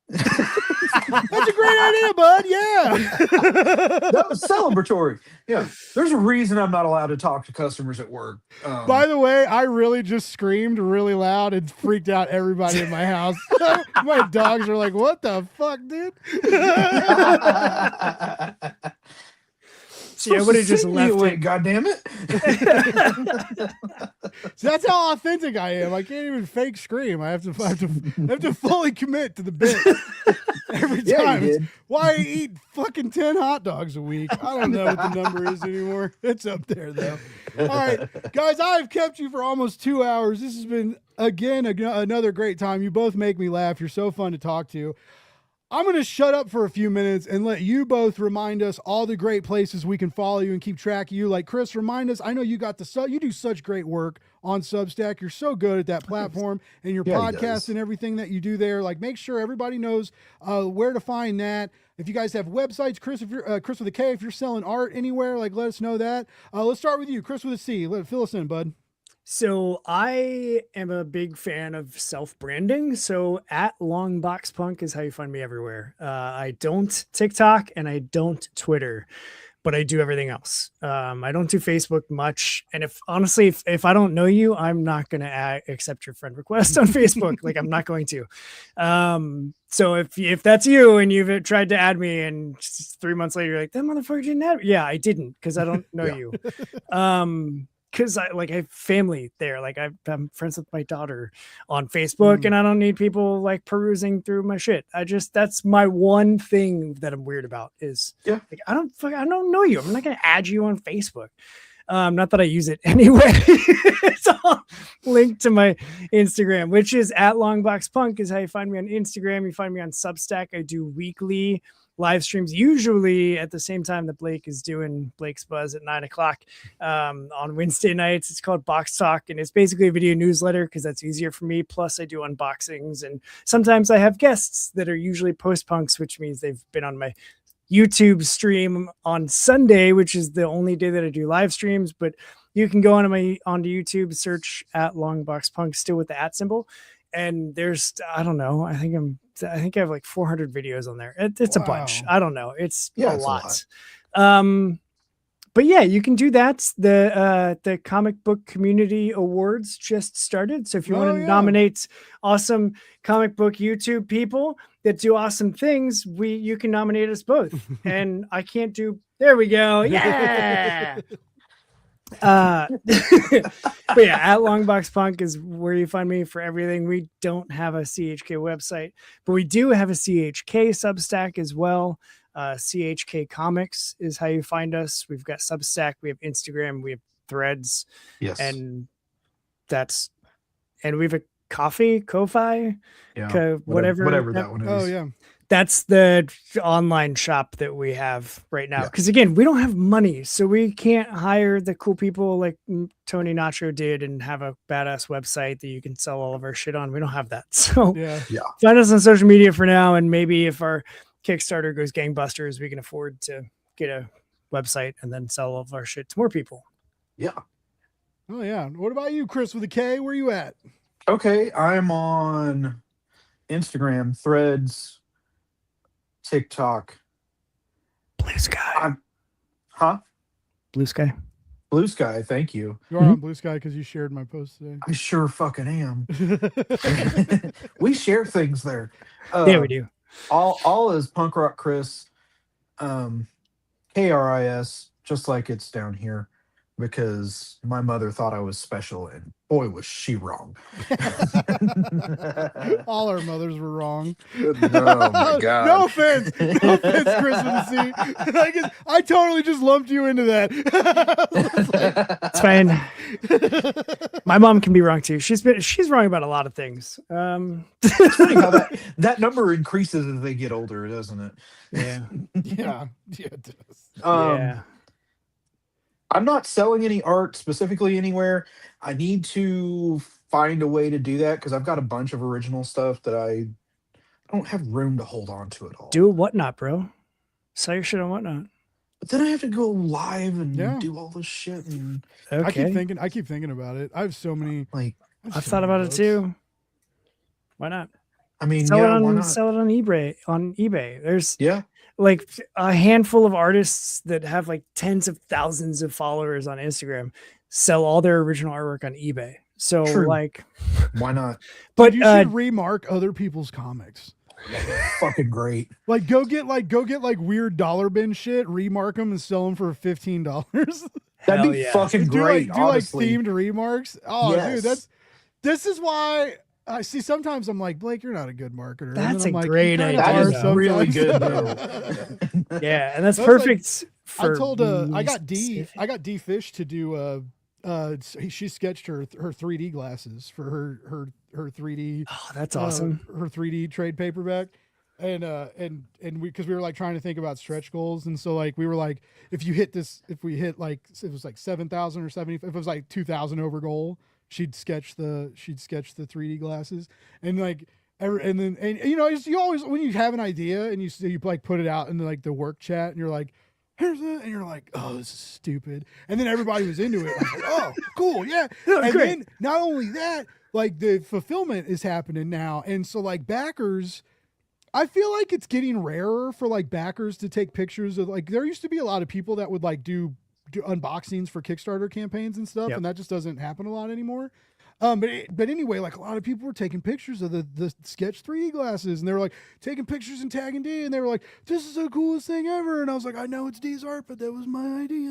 That's a great idea, bud. Yeah. That was celebratory. Yeah. There's a reason I'm not allowed to talk to customers at work. By the way, I really just screamed really loud and freaked out everybody in my house. My dogs are like, "What the fuck, dude?" See, I would have just left it. God damn it. So that's how authentic I am. I can't even fake scream. I have to fully commit to the bit every Yeah, time. you It's did. why I eat fucking 10 hot dogs a week. I don't know what the number is anymore. It's up there though. All right, guys, I've kept you for almost 2 hours. This has been again another great time. You both make me laugh. You're so fun to talk to. I'm going to shut up for a few minutes and let you both remind us all the great places we can follow you and keep track of you. Like Chris, remind us, I know you got you do such great work on Substack. You're so good at that platform and your Yeah, he podcast does. and everything that you do there. Like make sure everybody knows where to find that. If you guys have websites, Chris, if you're Chris with a K, if you're selling art anywhere, like let us know that. Let's start with you, Chris with a C. Fill us in, bud. So I am a big fan of self-branding. So at Longboxpunk is how you find me everywhere. I don't TikTok and I don't Twitter, but I do everything else. I don't do Facebook much. And if I don't know you, I'm not going to accept your friend request on Facebook. Like I'm not going to. So if that's you and you've tried to add me and 3 months later, you're like, that motherfucker didn't add me. Yeah, I didn't because I don't know you. Because I have family there. Like I'm friends with my daughter on Facebook, and I don't need people like perusing through my shit. That's my one thing that I'm weird about is like I don't know you. I'm not gonna add you on Facebook. Not that I use it anyway. It's all linked to my Instagram, which is at Longboxpunk is how you find me on Instagram. You find me on Substack. I do weekly live streams, usually at the same time that Blake is doing Blake's Buzz at 9:00 on Wednesday nights. It's called Box Talk, and it's basically a video newsletter because that's easier for me. Plus, I do unboxings, and sometimes I have guests that are usually post-punks, which means they've been on my YouTube stream on Sunday, which is the only day that I do live streams. But you can go onto YouTube, search at Longboxpunk, still with the @ symbol. And there's, I don't know, I think I have like 400 videos on there. It's a bunch. I don't know. It's a lot. But yeah, you can do that. The comic book community awards just started. So if you want to nominate awesome comic book YouTube people that do awesome things, you can nominate us both. And I can't do, there we go. Yeah. But yeah, at Longboxpunk is where you find me for everything. We don't have a CHK website, but we do have a CHK Substack as well. CHK Comics is how you find us. We've got Substack, we have Instagram, we have Threads, and we have a Ko-fi, whatever that one is. Oh yeah. That's the online shop that we have right now. Because again, we don't have money, so we can't hire the cool people like Tony Nacho did and have a badass website that you can sell all of our shit on. We don't have that. So find us on social media for now. And maybe if our Kickstarter goes gangbusters, we can afford to get a website and then sell all of our shit to more people. Yeah. Oh yeah. What about you, Chris with a K? Where you at? Okay, I'm on Instagram, Threads, TikTok. Blue Sky. I'm, huh? Blue Sky. Blue Sky. Thank you. You are on Blue Sky because you shared my post today. I sure fucking am. We share things there. Yeah, we do. All is Punk Rock Chris, KRIS, just like it's down here, because my mother thought I was special, and boy was she wrong. All our mothers were wrong. Oh my god. No offense, Chris with a C. I totally just lumped you into that. It's fine. My mom can be wrong too. She's wrong about a lot of things. It's funny how that number increases as they get older, doesn't it? Yeah. Yeah, it does. Yeah. I'm not selling any art specifically anywhere. I need to find a way to do that because I've got a bunch of original stuff that I don't have room to hold on to it all. Do a Whatnot, bro. Sell your shit on Whatnot. But then I have to go live and Yeah. do all this shit. And Okay. I keep thinking about it. I have so many. like, I've thought about it too. Why not? I mean, Sell yeah, why it not? on eBay. On eBay. There's Yeah. like a handful of artists that have like tens of thousands of followers on Instagram sell all their original artwork on eBay. So True. like, Why not? but you should remark other people's comics. Fucking great. Like go get weird dollar bin shit, remark them and sell them for $15. That'd hell be yeah. fucking great. do honestly. themed remarks. Oh, Yes. dude, this is why I see. Sometimes I'm like, Blake, you're not a good marketer. And That's then I'm a like, great "You kinda idea, are That is really sometimes." good, though. Yeah, and that's That's like- perfect for I told I got me D specific. Fish to do she sketched her 3D glasses for her 3D Oh, that's awesome. her 3D trade paperback. And because we were like trying to think about stretch goals, and so like we were like, if we hit like it was like 7,000 or 70, if it was like 2,000 over goal, she'd sketch the 3D glasses, and like and you know you always, when you have an idea and you like put it out in like the work chat and you're like, here's it, and you're like, oh, this is stupid, and then everybody was into it, like, oh, cool, yeah, and Great. then not only that, like the fulfillment is happening now, and so like backers. I feel like it's getting rarer for like backers to take pictures of, like, there used to be a lot of people that would like do unboxings for Kickstarter campaigns and stuff, Yep. and that just doesn't happen a lot anymore. But anyway, like a lot of people were taking pictures of the sketch 3D glasses, and they were like taking pictures and tagging D, and they were like, "This is the coolest thing ever." And I was like, "I know it's D's art, but that was my idea."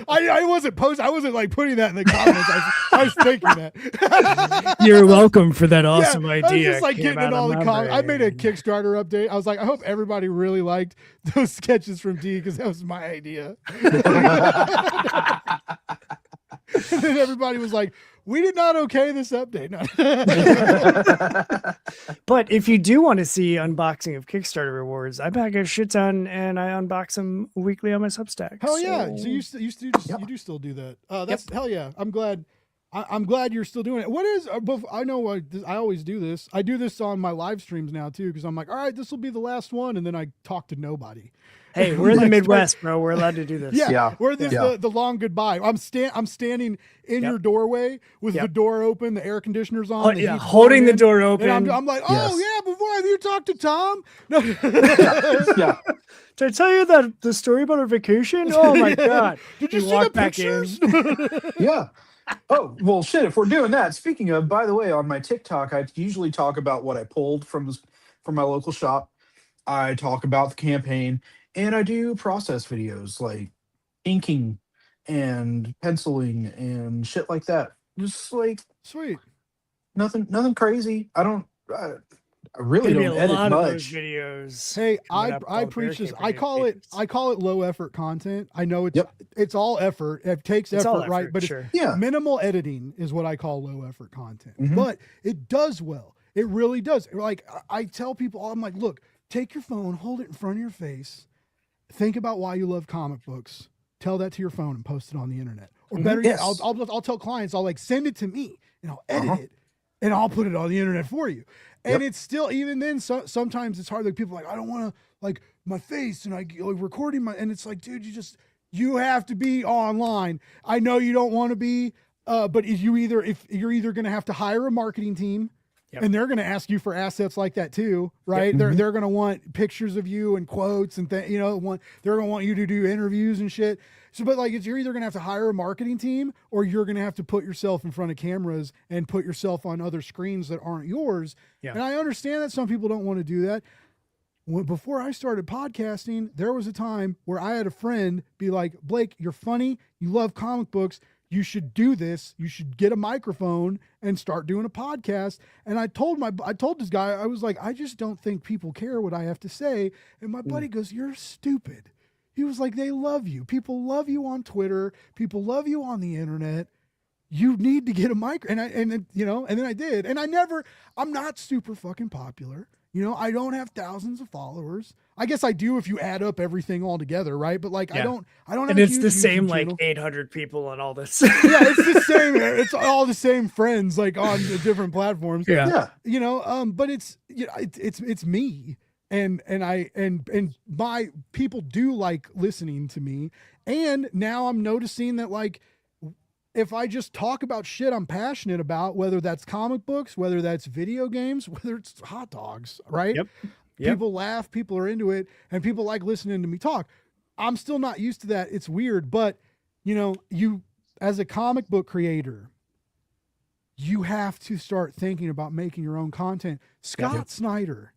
I wasn't like putting that in the comments. I was thinking that. You're welcome for that awesome I idea. was just like Came getting in out all of the my comments. I made a brain. Kickstarter update. I was like, I hope everybody really liked those sketches from D because that was my idea. And then everybody was like, we did not okay this update. No. But if you do want to see unboxing of Kickstarter rewards, I back a shit ton and I unbox them weekly on my Substack. Hell yeah. So you do still do that. That's hell yeah. I'm glad. I'm glad you're still doing it. What is, I know I always do this. I do this on my live streams now too, because I'm like, all right, this will be the last one. And then I talk to nobody. Hey, we're in the Midwest, bro. We're allowed to do this. Yeah. Where Yeah. the long goodbye. I'm standing in your doorway with the door open, the air conditioner's on. the heat's holding the blowing in, door open. And I'm like, oh yeah, before have you talked to Tom? No. Yeah. Did I tell you that the story about our vacation? Oh my god! Did you We see the walk back pictures? Yeah. Oh, well, shit. If we're doing that, speaking of, by the way, on my TikTok, I usually talk about what I pulled from my local shop. I talk about the campaign, and I do process videos like inking and penciling and shit like that. Just like Sweet. nothing crazy. I really Gonna be don't a edit lot of those much. videos. Hey, coming up with all I the preach this. Barricade I Brigade call pages. it low effort content. I know Yep. it's all effort. It takes It's all effort, right? effort, But sure. it's Yeah. minimal editing is what I call low effort content. Mhm. But it does well. It really does. Like I tell people, I'm like, look, take your phone, hold it in front of your face, think about why you love comic books. Tell that to your phone and post it on the internet. Or better yet, Yes. I'll tell clients, I'll like send it to me and I'll edit it. and I'll put it on the internet for you. And it's still, even then, sometimes it's hard. Like people are like, I don't want to, like, my face and like recording and it's like, dude, you have to be online. I know you don't want to be, but if you're either going to have to hire a marketing team, and they're going to ask you for assets like that too, right? They're going to want pictures of you and quotes and they're going to want you to do interviews and shit. So, but like, you're either going to have to hire a marketing team or you're going to have to put yourself in front of cameras and put yourself on other screens that aren't yours. Yeah. And I understand that some people don't want to do that. Before I started podcasting, there was a time where I had a friend be like, Blake, you're funny. You love comic books. You should do this. You should get a microphone and start doing a podcast. And I told this guy, I was like, I just don't think people care what I have to say. And my buddy goes, you're stupid. He was like, they love you. People love you on Twitter. People love you on the internet. You need to get a mic. And then I did. And I'm not super fucking popular. I don't have thousands of followers. I guess I do if you add up everything all together, right? But like, I don't have and it's a the huge same YouTube channel. like 800 people and all this. Yeah, it's the same. It's all the same friends, like on the different platforms. Yeah. But it's me, and my people do like listening to me. And now I'm noticing that, like, if I just talk about shit I'm passionate about, whether that's comic books, whether that's video games, whether it's hot dogs, right? Yep. People laugh, people are into it, and people like listening to me talk. I'm still not used to that. It's weird, but you as a comic book creator, you have to start thinking about making your own content. Scott Snyder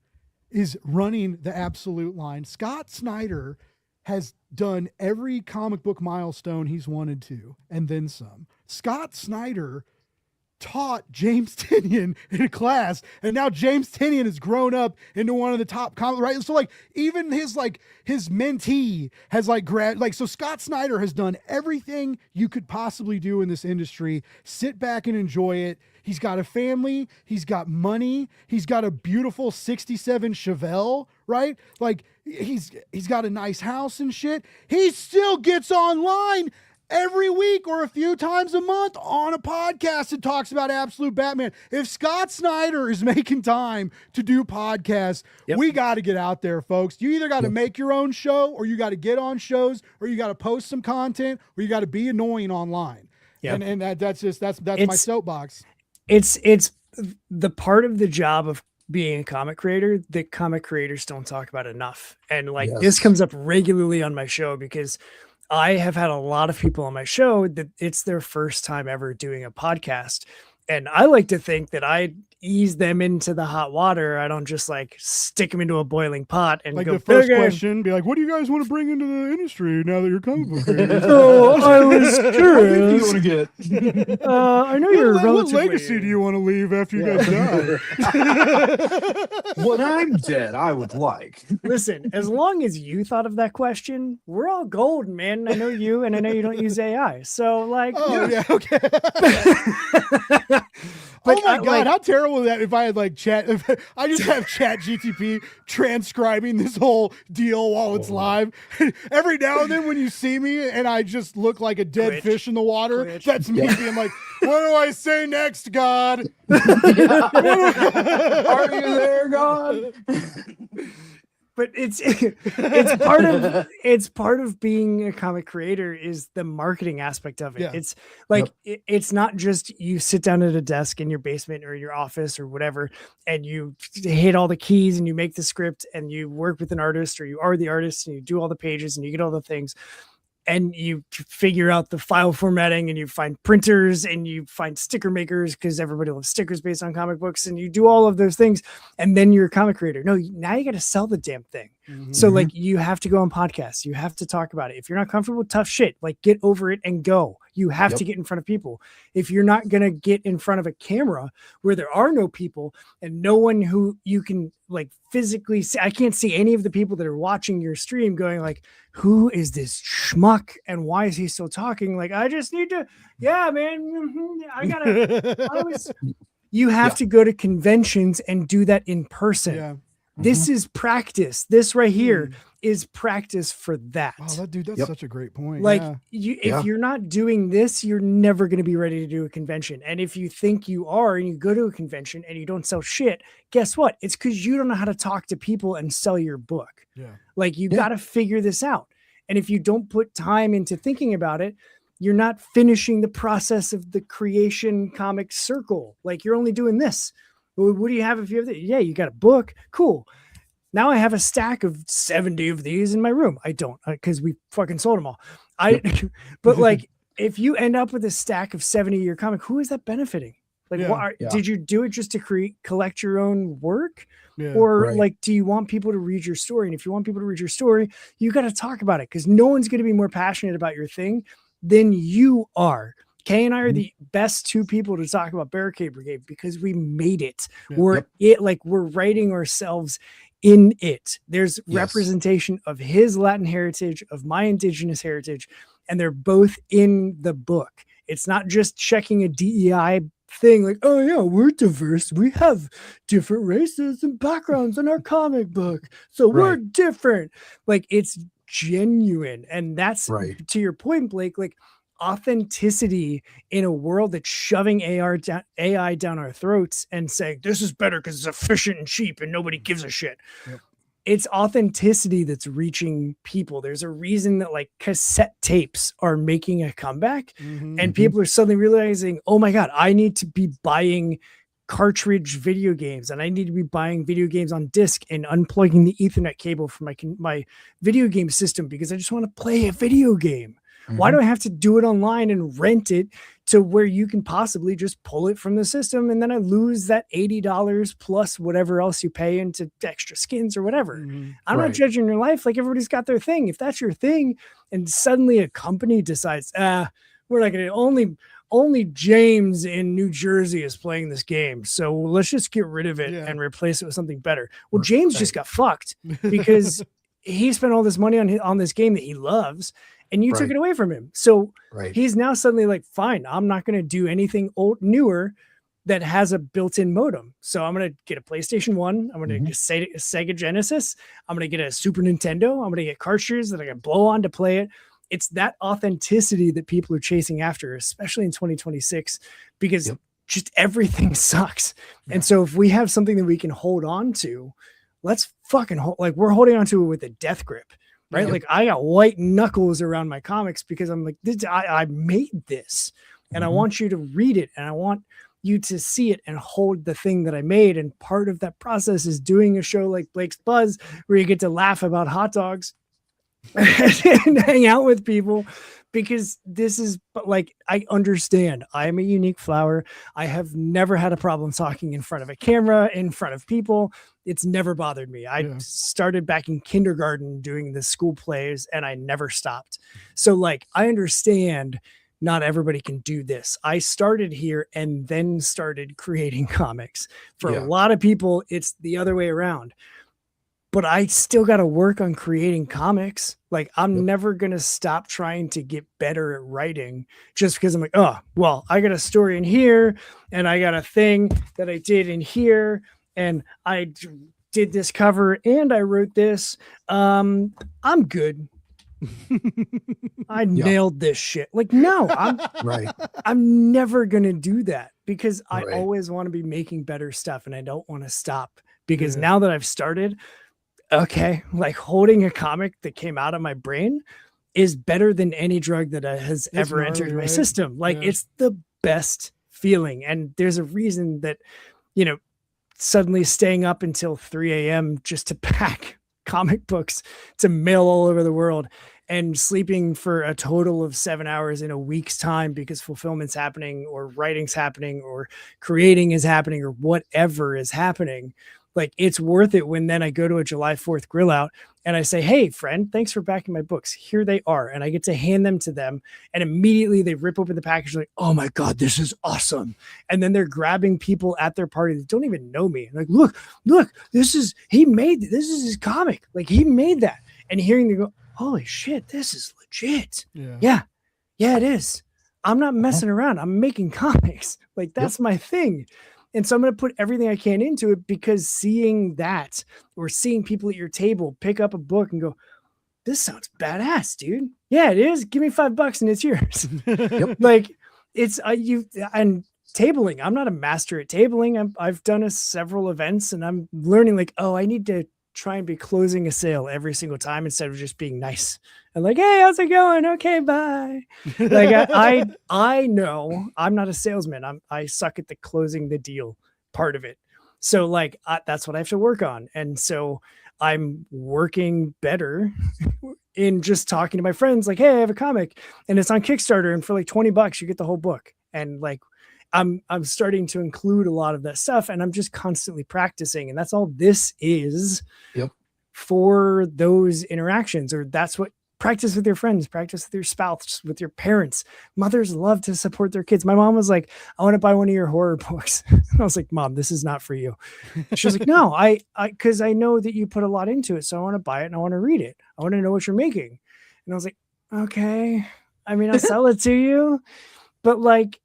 is running the Absolute line. Scott Snyder has done every comic book milestone he's wanted to, and then some. Scott Snyder taught James Tynion in a class, and now James Tynion has grown up into one of the top comic, right? So like, even his mentee has so Scott Snyder has done everything you could possibly do in this industry. Sit back and enjoy it. He's got a family. He's got money. He's got a beautiful 67 Chevelle, right? Like, he's got a nice house and shit. He still gets online every week or a few times a month on a podcast and talks about Absolute Batman. If Scott Snyder is making time to do podcasts, we got to get out there, folks. You either got to make your own show, or you got to get on shows, or you got to post some content, or you got to be annoying online. And that's my soapbox. It's the part of the job of being a comic creator that comic creators don't talk about enough. And this comes up regularly on my show, because I have had a lot of people on my show that it's their first time ever doing a podcast. And I like to think that I ease them into the hot water. I don't just stick them into a boiling pot and go, the first question, be like, what do you guys want to bring into the industry now that you're comic book creators? I was curious. You want to get? I know you're relatively... What legacy do you want to leave after you guys die? When I'm dead, I would like. Listen, as long as you thought of that question, we're all golden, man. I know you, and I know you don't use AI. So okay. But oh my God, how terrible is that if I had I just have Chat GTP transcribing this whole deal while it's live. Every now and then when you see me and I just look like a dead fish in the water, that's me being like, what do I say next, God? Are you there, God? But it's part of being a comic creator is the marketing aspect of it. Yeah. It's it's not just you sit down at a desk in your basement or your office or whatever, and you hit all the keys and you make the script and you work with an artist, or you are the artist and you do all the pages and you get all the things. And you figure out the file formatting, and you find printers, and you find sticker makers, because everybody loves stickers based on comic books, and you do all of those things, and then you're a comic creator. No, now you got to sell the damn thing. Mm-hmm. So you have to go on podcasts. You have to talk about it. If you're not comfortable with tough shit, get over it and go. You have to get in front of people. If you're not going to get in front of a camera where there are no people and no one who you can physically see, I can't see any of the people that are watching your stream going who is this schmuck and why is he still talking? I just need to, man, I gotta, you have to go to conventions and do that in person. Yeah. This is practice. This right here Mm. is practice for that. Oh, that dude, that's Yep. such a great point. Like yeah. if you're not doing this, you're never going to be ready to do a convention. And if you think you are and you go to a convention and you don't sell shit, guess what? It's because you don't know how to talk to people and sell your book. Yeah. Like you Yeah. got to figure this out. And if you don't put time into thinking about it, you're not finishing the process of the creation comic circle. Like you're only doing this. What do you have if you have that? Yeah, you got a book. Cool. Now I have a stack of 70 of these in my room. I don't, because we fucking sold them all. But like, if you end up with a stack of 70 of your comic, who is that benefiting? Like, Yeah. did you do it just to collect your own work? Yeah. Or Right. like, do you want people to read your story? And if you want people to read your story, you got to talk about it because no one's going to be more passionate about your thing than you are. Kay and I are the best two people to talk about Barricade Brigade because we made it. Yeah. We're writing ourselves in it. There's Yes. representation of his Latin heritage, of my indigenous heritage, and they're both in the book. It's not just checking a DEI thing like, oh yeah, we're diverse. We have different races and backgrounds in our comic book. So we're Right. different. Like it's genuine. And that's Right. to your point, Blake, like authenticity in a world that's shoving AI down our throats and saying this is better because it's efficient and cheap and nobody gives a shit. Yep. It's authenticity that's reaching people. There's a reason that like cassette tapes are making a comeback and people are suddenly realizing, oh my God, I need to be buying cartridge video games and I need to be buying video games on disc and unplugging the Ethernet cable from my video game system because I just want to play a video game. Why do I have to do it online and rent it to where you can possibly just pull it from the system and then I lose that $80 plus whatever else you pay into extra skins or whatever? I'm not Right. judging your life. Like everybody's got their thing. If that's your thing and suddenly a company decides, we're not going to only James in New Jersey is playing this game. So let's just get rid of it Yeah. and replace it with something better. Well, James just got fucked because he spent all this money on this game that he loves and you took Right. it away from him. So Right. he's now suddenly like, fine, I'm not going to do anything newer that has a built-in modem. So I'm going to get a PlayStation 1. I'm going to get a Sega Genesis. I'm going to get a Super Nintendo. I'm going to get cartridges that I can blow on to play it. It's that authenticity that people are chasing after, especially in 2026, because just everything sucks. And so if we have something that we can hold on to, let's fucking like we're holding on to it with a death grip. Right. Yep. Like I got white knuckles around my comics because I'm like, I made this and I want you to read it and I want you to see it and hold the thing that I made. And part of that process is doing a show like Blake's Buzz, where you get to laugh about hot dogs and hang out with people because this is like, I understand I'm a unique flower. I have never had a problem talking in front of a camera, in front of people. It's never bothered me. I started back in kindergarten doing the school plays and I never stopped. So like, I understand not everybody can do this. I started here and then started creating comics. For a lot of people, it's the other way around. But I still got to work on creating comics. Like I'm never going to stop trying to get better at writing just because I'm like, oh, well, I got a story in here and I got a thing that I did in here and I did this cover and I wrote this. I'm good. I nailed this shit. Like, no, I'm never going to do that because I always want to be making better stuff and I don't want to stop because now that I've started, okay, like holding a comic that came out of my brain is better than any drug that has ever entered my system. Like it's the best feeling. And there's a reason that, you know, suddenly staying up until 3 a.m. just to pack comic books to mail all over the world and sleeping for a total of 7 hours in a week's time because fulfillment's happening or writing's happening or creating is happening or whatever is happening. Like it's worth it when then I go to a July 4th grill out and I say, hey friend, thanks for backing my books. Here they are. And I get to hand them to them. And immediately they rip open the package like, oh my God, this is awesome. And then they're grabbing people at their party that don't even know me. Like, look, this is his comic. Like he made that. And hearing them go, holy shit, this is legit. Yeah, it is. I'm not messing around. I'm making comics. Like that's my thing. And so I'm going to put everything I can into it, because seeing that, or seeing people at your table pick up a book and go, this sounds badass, dude. Yeah, it is. Give me $5 and it's yours. Like, it's and tabling. I'm not a master at tabling. I've done several events, and I'm learning, like, oh, I need to try and be closing a sale every single time instead of just being nice and like, hey, how's it going? Okay, bye. Like, I know I'm not a salesman. I suck at the closing the deal part of it. So like, that's what I have to work on. And so I'm working better in just talking to my friends, like, hey, I have a comic and it's on Kickstarter, and for like $20 you get the whole book. And like, I'm starting to include a lot of that stuff, and I'm just constantly practicing. And that's all this is for those interactions. Or that's what, practice with your friends, practice with your spouse, with your parents. Mothers love to support their kids. My mom was like, I want to buy one of your horror books. I was like, Mom, this is not for you. She was like, no, because I know that you put a lot into it. So I want to buy it and I want to read it. I want to know what you're making. And I was like, okay, I mean, I'll sell it to you, but like,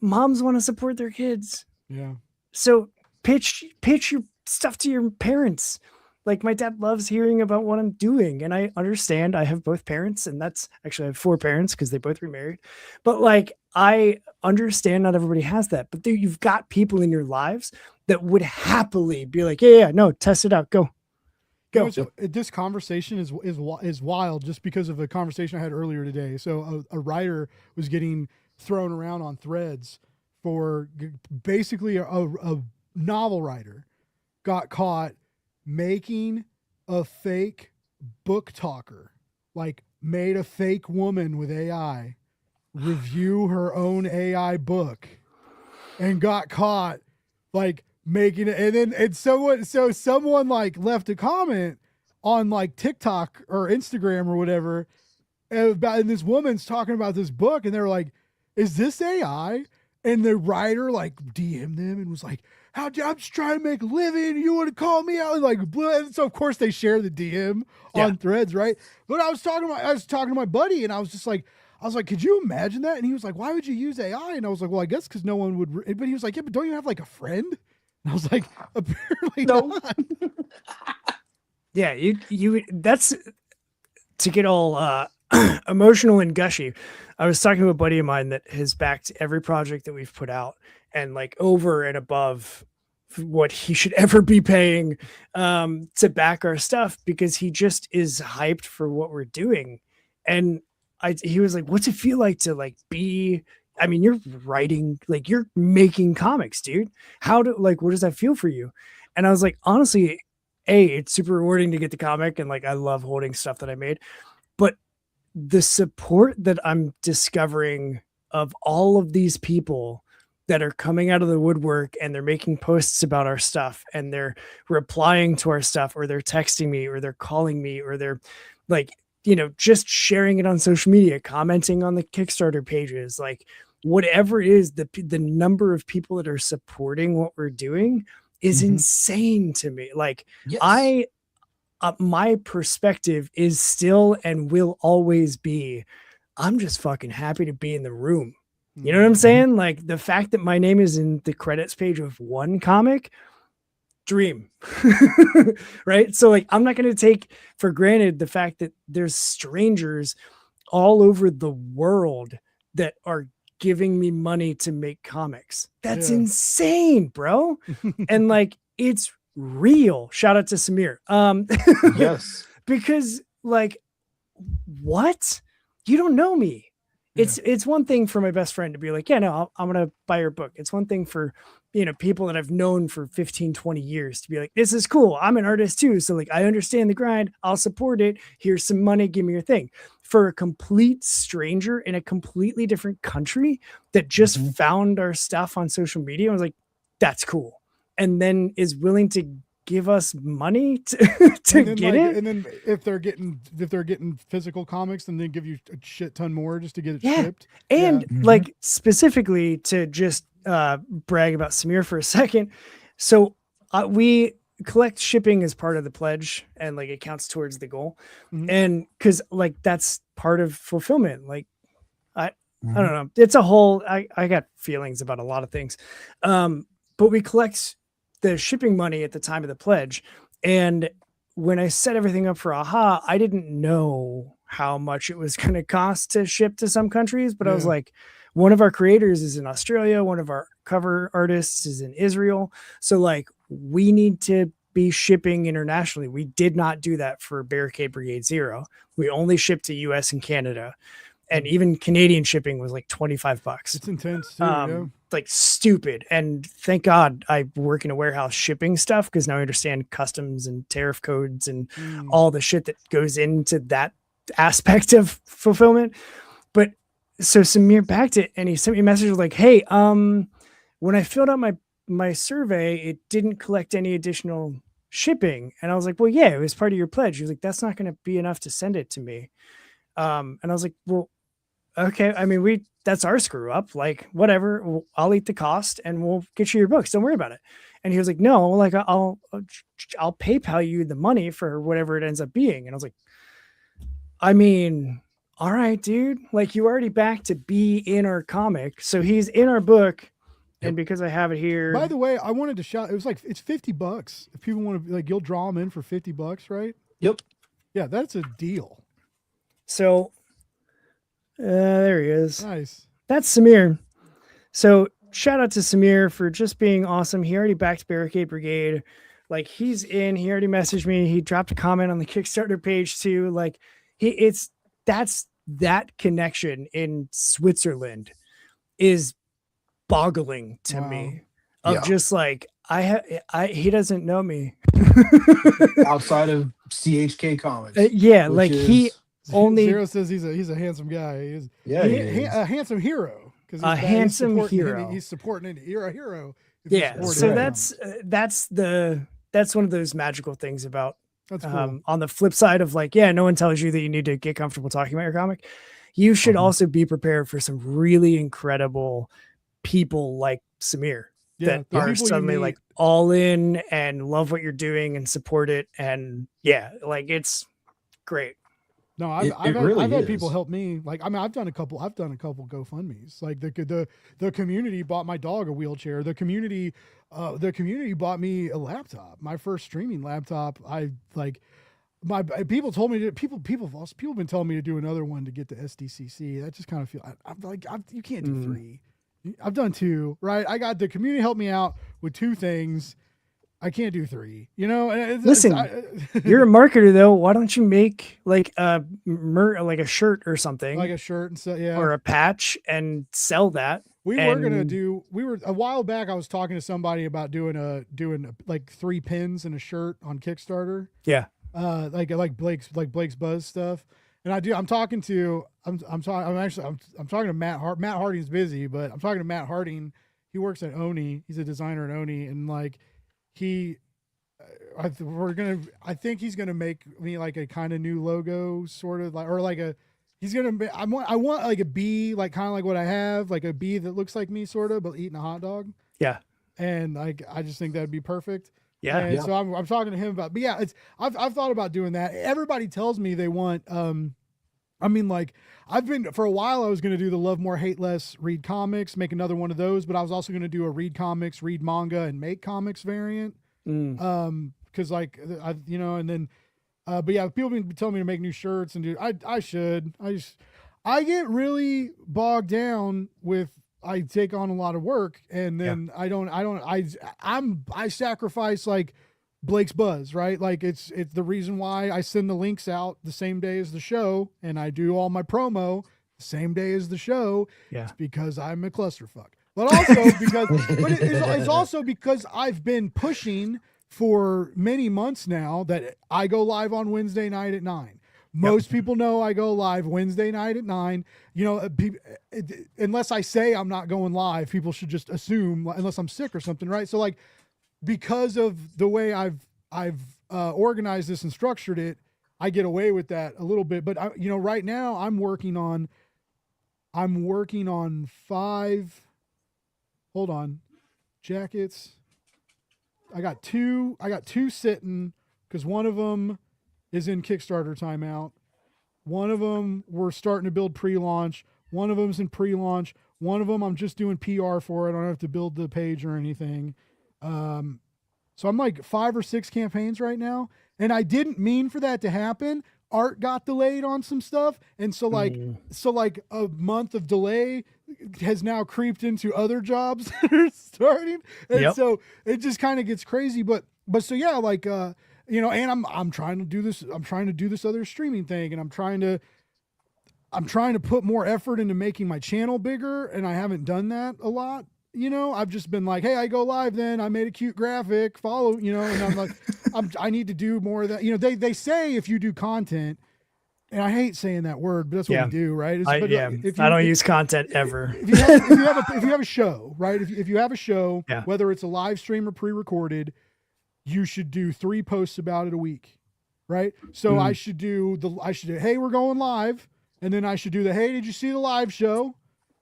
moms want to support their kids. Yeah. So pitch your stuff to your parents. Like, my dad loves hearing about what I'm doing, and I understand. I have both parents, and that's actually, I have 4 parents because they both remarried. But like, I understand not everybody has that, but you've got people in your lives that would happily be like, yeah, no, test it out. Go. You know, this conversation is wild, just because of a conversation I had earlier today. So a writer was getting thrown around on threads for basically a novel writer got caught making a fake book talker, like made a fake woman with AI review her own AI book, and got caught like making it. And someone like left a comment on like TikTok or Instagram or whatever about, and this woman's talking about this book, and they're like, is this AI? And the writer like DM'd them and was like, I'm just trying to make a living. You want to call me out? And like, and so of course they share the DM on threads, right? But I was talking to my buddy, and I was like, could you imagine that? And he was like, why would you use AI? And I was like, well, I guess because no one would. But he was like, yeah, but don't you have like a friend? And I was like, apparently not. Yeah, you that's to get all emotional and gushy. I was talking to a buddy of mine that has backed every project that we've put out, and like over and above what he should ever be paying to back our stuff, because he just is hyped for what we're doing. And he was like, what's it feel like to like be, I mean, you're writing, like you're making comics, dude. What does that feel for you? And I was like, honestly, it's super rewarding to get the comic, and like I love holding stuff that I made, but the support that I'm discovering of all of these people that are coming out of the woodwork, and they're making posts about our stuff, and they're replying to our stuff, or they're texting me, or they're calling me, or they're like, just sharing it on social media, commenting on the Kickstarter pages, like whatever it is, the number of people that are supporting what we're doing is insane to me. Like, yes. My perspective is still and will always be, I'm just fucking happy to be in the room. You know what I'm saying? Like, the fact that my name is in the credits page of one comic, dream. Right? So like, I'm not going to take for granted the fact that there's strangers all over the world that are giving me money to make comics. That's insane, bro. And like, it's real. Shout out to Samir. Yes. Because like, what? You don't know me. It's one thing for my best friend to be like, yeah, no, I'm going to buy your book. It's one thing for, people that I've known for 15, 20 years to be like, this is cool. I'm an artist too. So like, I understand the grind. I'll support it. Here's some money. Give me your thing. For a complete stranger in a completely different country that just found our stuff on social media, I was like, that's cool. And then is willing to give us money to get it. And then if they're getting physical comics, then they give you a shit ton more just to get it shipped. And like, specifically to just brag about Samir for a second. So we collect shipping as part of the pledge, and like it counts towards the goal. And cause like, that's part of fulfillment. Like I don't know. It's a whole, I got feelings about a lot of things. but we collect the shipping money at the time of the pledge. And when I set everything up for AHA, I didn't know how much it was going to cost to ship to some countries, but I was Yeah. like, one of our creators is in Australia, one of our cover artists is in Israel. So like we need to be shipping internationally. We did not do that for Barricade Brigade Zero. We only shipped to US and Canada. And even Canadian shipping was like $25. It's intense too. Yeah. Like stupid. And thank God I work in a warehouse shipping stuff, because now I understand customs and tariff codes and all the shit that goes into that aspect of fulfillment. But so Samir backed it and he sent me a message like, hey, when I filled out my survey, it didn't collect any additional shipping. And I was like, well, yeah, it was part of your pledge. He was like, that's not going to be enough to send it to me. And I was like, well, okay. I mean, that's our screw up, like whatever, I'll eat the cost and we'll get you your books. Don't worry about it. And he was like, no, like I'll PayPal you the money for whatever it ends up being. And I was like, I mean, all right, dude, like you already backed to be in our comic. So he's in our book. And because I have it here. By the way, I wanted to shout, it's $50. If people want to, like, you'll draw them in for $50, right? Yep. Yeah, that's a deal. So there he is. Nice. That's Samir. So shout out to Samir for just being awesome. He already backed Barricade Brigade. Like he's in, he already messaged me. He dropped a comment on the Kickstarter page too. Like that's that connection in Switzerland is boggling to me of just like, he doesn't know me Outside of CHK Comics. like he only Zero says he's a handsome guy. He's a handsome hero. A handsome hero. He's supporting it. You're a hero. Yeah. So that's one of those magical things about that's cool. On the flip side of like, yeah, no one tells you that you need to get comfortable talking about your comic. You should also be prepared for some really incredible people like Samir that are suddenly like all in and love what you're doing and support it. And yeah, like it's great. No, I've had people help me. Like, I mean, I've done a couple GoFundMes. Like the community bought my dog a wheelchair. The community bought me a laptop, my first streaming laptop. People told me to, people have been telling me to do another one to get the SDCC. I just kind of feel you can't do 3. I've done 2, right? I got the community help me out with 2 things. I can't do 3, you know. Listen, you're a marketer though. Why don't you make like a shirt or something, like a shirt and so or a patch and sell that? We were a while back. I was talking to somebody about doing like 3 pins and a shirt on Kickstarter. Yeah. Like Blake's Buzz stuff. And I'm talking to Matt Harding. Matt Harding's busy, but I'm talking to Matt Harding. He works at Oni. He's a designer at Oni, and like I think he's gonna make me like a kind of new logo, sort of like, or like a. He's gonna. I want like a bee, like kind of like what I have, like a bee that looks like me, sort of, but eating a hot dog. Yeah. And I just think that'd be perfect. Yeah. And so I'm talking to him about, but yeah, I've thought about doing that. Everybody tells me they want, I mean, like I've been for a while, I was going to do the Love More, Hate Less, read comics, make another one of those, but I was also going to do a read comics, read manga, and make comics variant. Cause like, and then, but yeah, people have been telling me to make new shirts and I get really bogged down with, I take on a lot of work and then I sacrifice like Blake's Buzz, right? Like it's the reason why I send the links out the same day as the show and I do all my promo the same day as the show. Yeah. It's because I'm a clusterfuck, but also because, it's also because I've been pushing for many months now that I go live on Wednesday night at 9. Most people know I go live Wednesday night at 9. You know, unless I say I'm not going live, people should just assume, unless I'm sick or something, right? So like, because of the way I've organized this and structured it, I get away with that a little bit. But right now I'm working on 5. Hold on, jackets. I got two sitting because one of them is in Kickstarter timeout. One of them we're starting to build pre-launch. One of them's in pre-launch. One of them I'm just doing PR for. I don't have to build the page or anything. So I'm like 5 or 6 campaigns right now, and I didn't mean for that to happen. Art got delayed on some stuff, and so like a month of delay has now creeped into other jobs that are starting, and so it just kind of gets crazy. But so yeah, like you know, and I'm trying to do this. I'm trying to do this other streaming thing, and I'm trying to put more effort into making my channel bigger, and I haven't done that a lot. You know, I've just been like, hey, I go live then. I made a cute graphic, follow, you know, and I'm like, I need to do more of that. You know, they say if you do content, and I hate saying that word, but that's what we do, right? I don't use content ever. If you have a show, right? If you have a show, whether it's a live stream or pre-recorded, you should do 3 posts about it a week, right? So I should do, hey, we're going live. And then I should do hey, did you see the live show?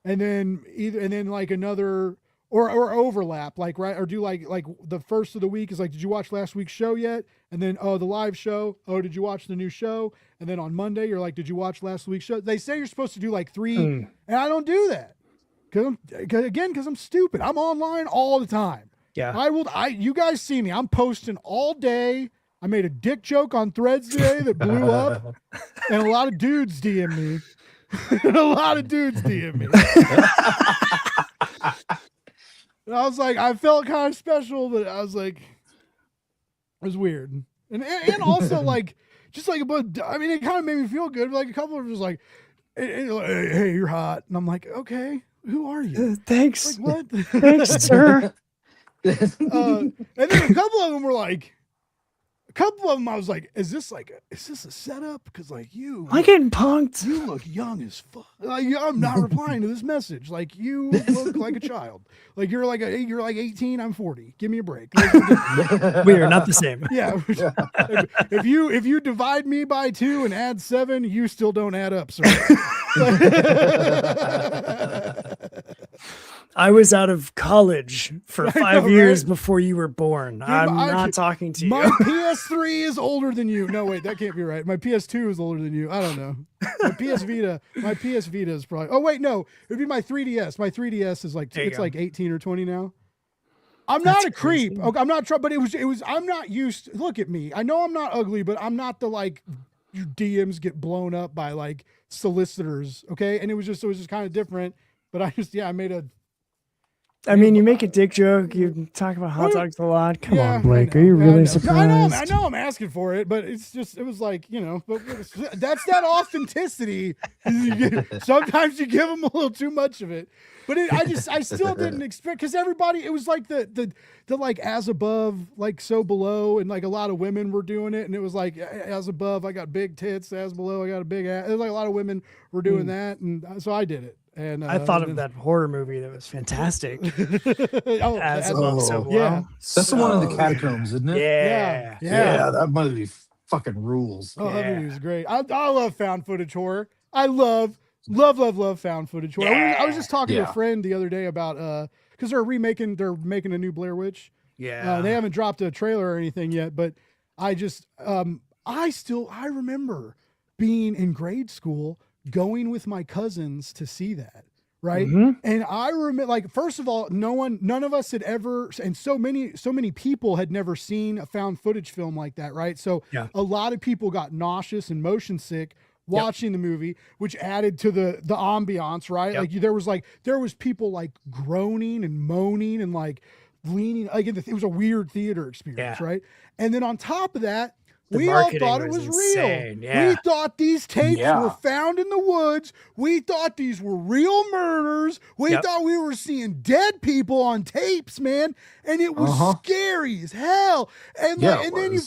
And then like another, or overlap, like, right. Or do like the first of the week is like, did you watch last week's show yet? And then, the live show. Oh, did you watch the new show? And then on Monday, you're like, did you watch last week's show? They say you're supposed to do like 3, and I don't do that. Cause I'm stupid. I'm online all the time. Yeah. You guys see me, I'm posting all day. I made a dick joke on Threads today that blew up, and a lot of dudes DM me. And I was like, I felt kind of special, but I was like, it was weird. And also like, just like, but I mean, it kind of made me feel good. Like a couple of them was like, hey, you're hot. And I'm like, okay, who are you? Thanks. Like, what? Thanks, sir. And then a couple of them were like, I was like, is this a setup? Because like I'm getting punked. You look young as fuck. Like, I'm not replying to this message. Like, you look like a child. Like you're like 18. I'm 40. Give me a break. Like, we are not the same. Yeah. If you divide me by 2 and add 7, you still don't add up, sir. I was out of college for 5 years before you were born. Dude, I'm not talking to you. My PS3 is older than you. No, wait, that can't be right. My PS2 is older than you. I don't know. My PS Vita is probably. Oh wait, no, it'd be my 3DS. My 3DS is like like 18 or 20 now. I'm not a creep. Okay, I'm not. But it was. I'm not used. Look at me. I know I'm not ugly, but I'm not the like. Your DMs get blown up by like solicitors. Okay, and it was just kind of different. But I made a. I mean, you make a dick joke. You talk about hot dogs a lot. Come on, Blake. Are you really surprised? I know I'm asking for it, but it's just, it was like, you know, but that's that authenticity. Sometimes you give them a little too much of it. But I still didn't expect, because everybody, it was like the like as above, like so below, and like a lot of women were doing it, and it was like as above, I got big tits, as below, I got a big ass. It was like a lot of women were doing that, and so I did it. And I thought of that horror movie that was fantastic. As above, so below. Yeah, that's the one in the catacombs, isn't it? Yeah. That movie fucking rules. Oh, that movie was great. I love found footage horror. I love found footage horror. I was just talking to a friend the other day about because they're making a new Blair Witch. Yeah, they haven't dropped a trailer or anything yet, but I just I remember being in grade school, going with my cousins to see that, right? And I remember, like, first of all, none of us had ever, and so many people had never seen a found footage film like that, right? So a lot of people got nauseous and motion sick watching the movie, which added to the ambiance, right? Like there was people like groaning and moaning and like leaning, like it was a weird theater experience, right? And then on top of that, we all thought it was real. Yeah. We thought these tapes were found in the woods. We thought these were real murders. We thought we were seeing dead people on tapes, man. And it was scary as hell. And then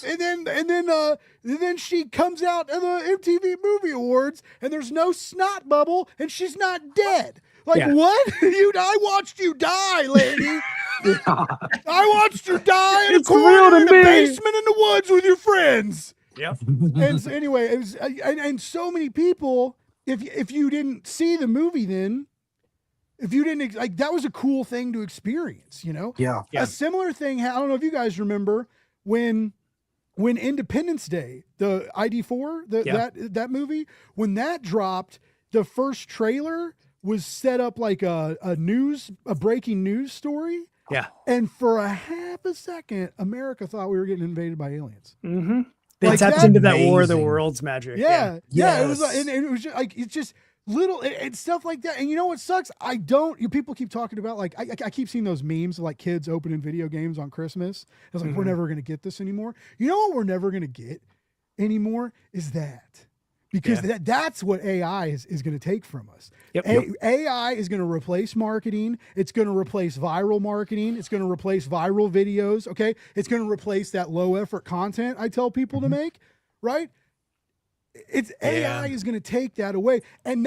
she comes out at the MTV Movie Awards, and there's no snot bubble, and she's not dead. Like, what? I watched you die, lady. I watched you die in a corner in a basement in the woods with your friends. Yep. And so anyway, it was, and so many people, if you didn't see the movie, then if you didn't, like, that was a cool thing to experience, you know? Yeah. A similar thing, I don't know if you guys remember when Independence Day, the ID4, that movie, when that dropped, the first trailer was set up like a breaking news story. Yeah. And for a half a second, America thought we were getting invaded by aliens. Mm-hmm. They Like tapped that- into that War of the Amazing. Worlds magic. Yeah. It was Yes. and it was just, like, it's just little and stuff like that. And you know what sucks? People keep talking about, like, I keep seeing those memes of like kids opening video games on Christmas. It's like, we're never going to get this anymore. You know what we're never going to get anymore is that. Because that's what AI is going to take from us. Yep. AI is going to replace marketing. It's going to replace viral marketing. It's going to replace viral videos. Okay. It's going to replace that low effort content I tell people to make, right? AI is going to take that away, and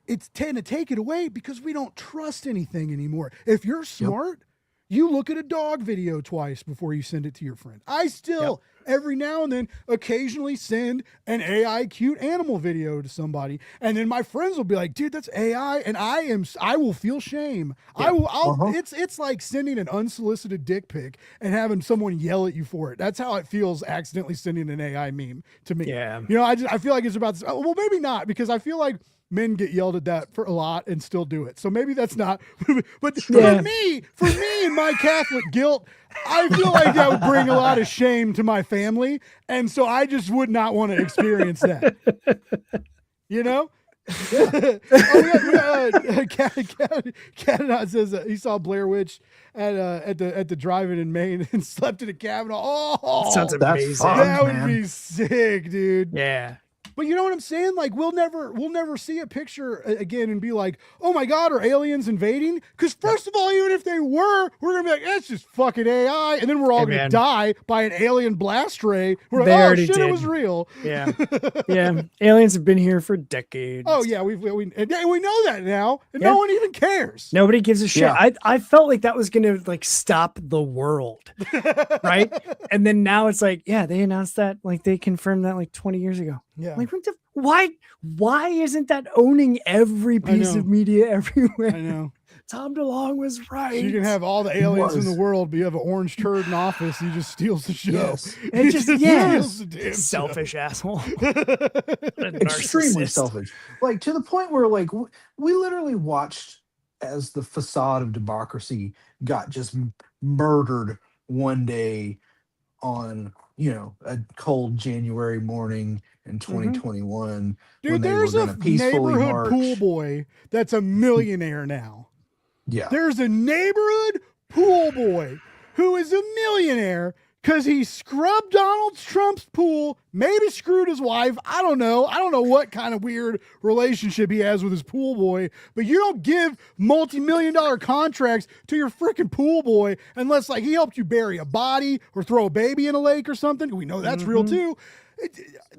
it's tend to take it away because we don't trust anything anymore. If you're smart, you look at a dog video twice before you send it to your friend. I still every now and then occasionally send an AI cute animal video to somebody, and then my friends will be like, "Dude, that's AI," and I will feel shame. It's like sending an unsolicited dick pic and having someone yell at you for it. That's how it feels accidentally sending an AI meme to me. Yeah. You know, I feel like it's about well, maybe not, because I feel like men get yelled at that for a lot and still do it. So maybe that's not, but for me and my Catholic guilt, I feel like that would bring a lot of shame to my family. And so I just would not want to experience that. You know? Cat says he saw Blair Witch at the drive-in in Maine and slept in a cabin. Oh, Sounds amazing. fun. that would man. be sick, dude. Yeah. But you know what I'm saying? Like, we'll never see a picture again and be like, oh my God, are aliens invading? Because first of all, even if they were, we're going to be like, that's just fucking AI. And then we're all going to die by an alien blast ray. We're They like, oh already shit, did. it was real. Yeah. Yeah. Aliens have been here for decades. Oh yeah, we know that now. And no one even cares. Nobody gives a shit. Yeah. I felt like that was going to like stop the world. Right. And then now it's like, yeah, they announced that, like they confirmed that like 20 years ago. Yeah. Like, why isn't that owning every piece know. of media everywhere? I know. Tom DeLonge was right. So you can have all the aliens in was. the world, but you have an orange turd in office. He just steals the show. Yes. It He just- steals the damn show. Selfish asshole. Extremely Narcissist. selfish. Like, to the point where, like, we literally watched as the facade of democracy got just murdered one day on, a cold January morning in 2021. when Dude, they there's were a gonna peacefully neighborhood march. pool boy that's a millionaire now. Yeah. There's a neighborhood pool boy who is a millionaire because he scrubbed Donald Trump's pool, maybe screwed his wife. I don't know. I don't know what kind of weird relationship he has with his pool boy, but you don't give multi-million-dollar contracts to your freaking pool boy unless, like, he helped you bury a body or throw a baby in a lake or something. We know that's real too.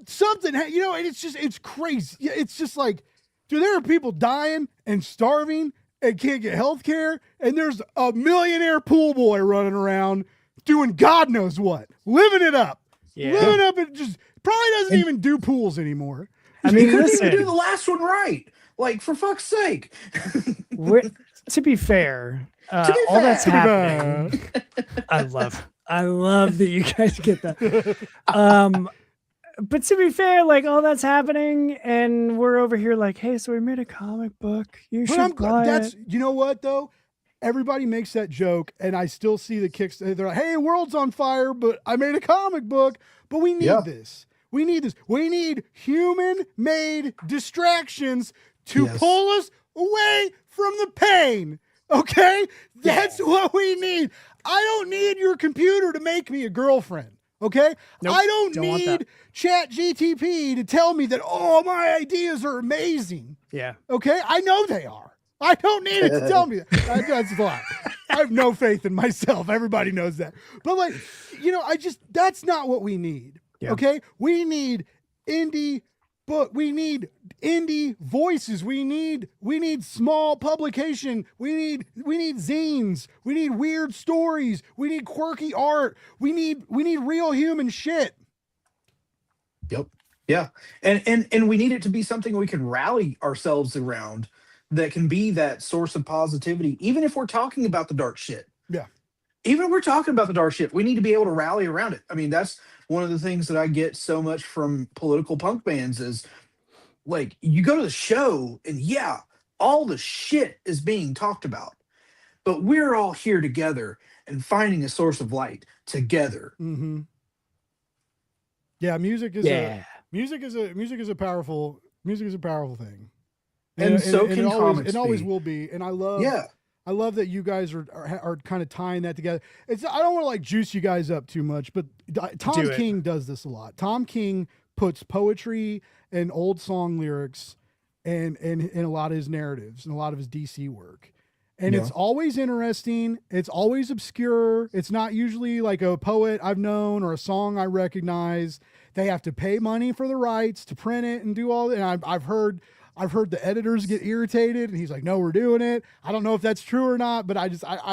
Something, and it's crazy. It's just like, dude, there are people dying and starving and can't get health care, and there's a millionaire pool boy running around doing God knows what, living it up. Yeah. Living up, and just probably doesn't even do pools anymore. I He mean, couldn't listen, even do the last one right. Like, for fuck's sake. to be fair, To be all fair. that's happening. I love that you guys get that. But to be fair, like, all that's happening, and we're over here like, hey, so we made a comic book. You But should I'm buy glad it. you know what though? Everybody makes that joke, and I still see the Kickstarter. They're like, hey, world's on fire, but I made a comic book. But we need this. We need this. We need human-made distractions to Yes. pull us away from the pain. Okay? That's what we need. I don't need your computer to make me a girlfriend. Okay? Nope, I don't don't want need that. Chat GTP to tell me that, oh, my ideas are amazing. Yeah. Okay? I know they are. I don't need it to tell me that. That's a lie. I have no faith in myself. Everybody knows that. But, like, that's not what we need. Yeah. Okay? We need indie book. We need indie voices. We need small publication. We need zines. We need weird stories. We need quirky art. We need real human shit. Yep. Yeah. And we need it to be something we can rally ourselves around, that can be that source of positivity, even if we're talking about the dark shit. Yeah. Even if we're talking about the dark shit, we need to be able to rally around it. I mean, that's one of the things that I get so much from political punk bands is, like, you go to the show and all the shit is being talked about, but we're all here together and finding a source of light together. Mm-hmm. Yeah, music is a powerful thing. And so can comics it always be. will be. And I love Yeah. I love that you guys are kind of tying that together. I don't want to like juice you guys up too much, but Tom King does this a lot. Tom King puts poetry and old song lyrics and in a lot of his narratives and a lot of his DC work. And it's always interesting. It's always obscure. It's not usually like a poet I've known or a song I recognize. They have to pay money for the rights to print it and do all that. And I've heard the editors get irritated, and he's like, "No, we're doing it." I don't know if that's true or not, but I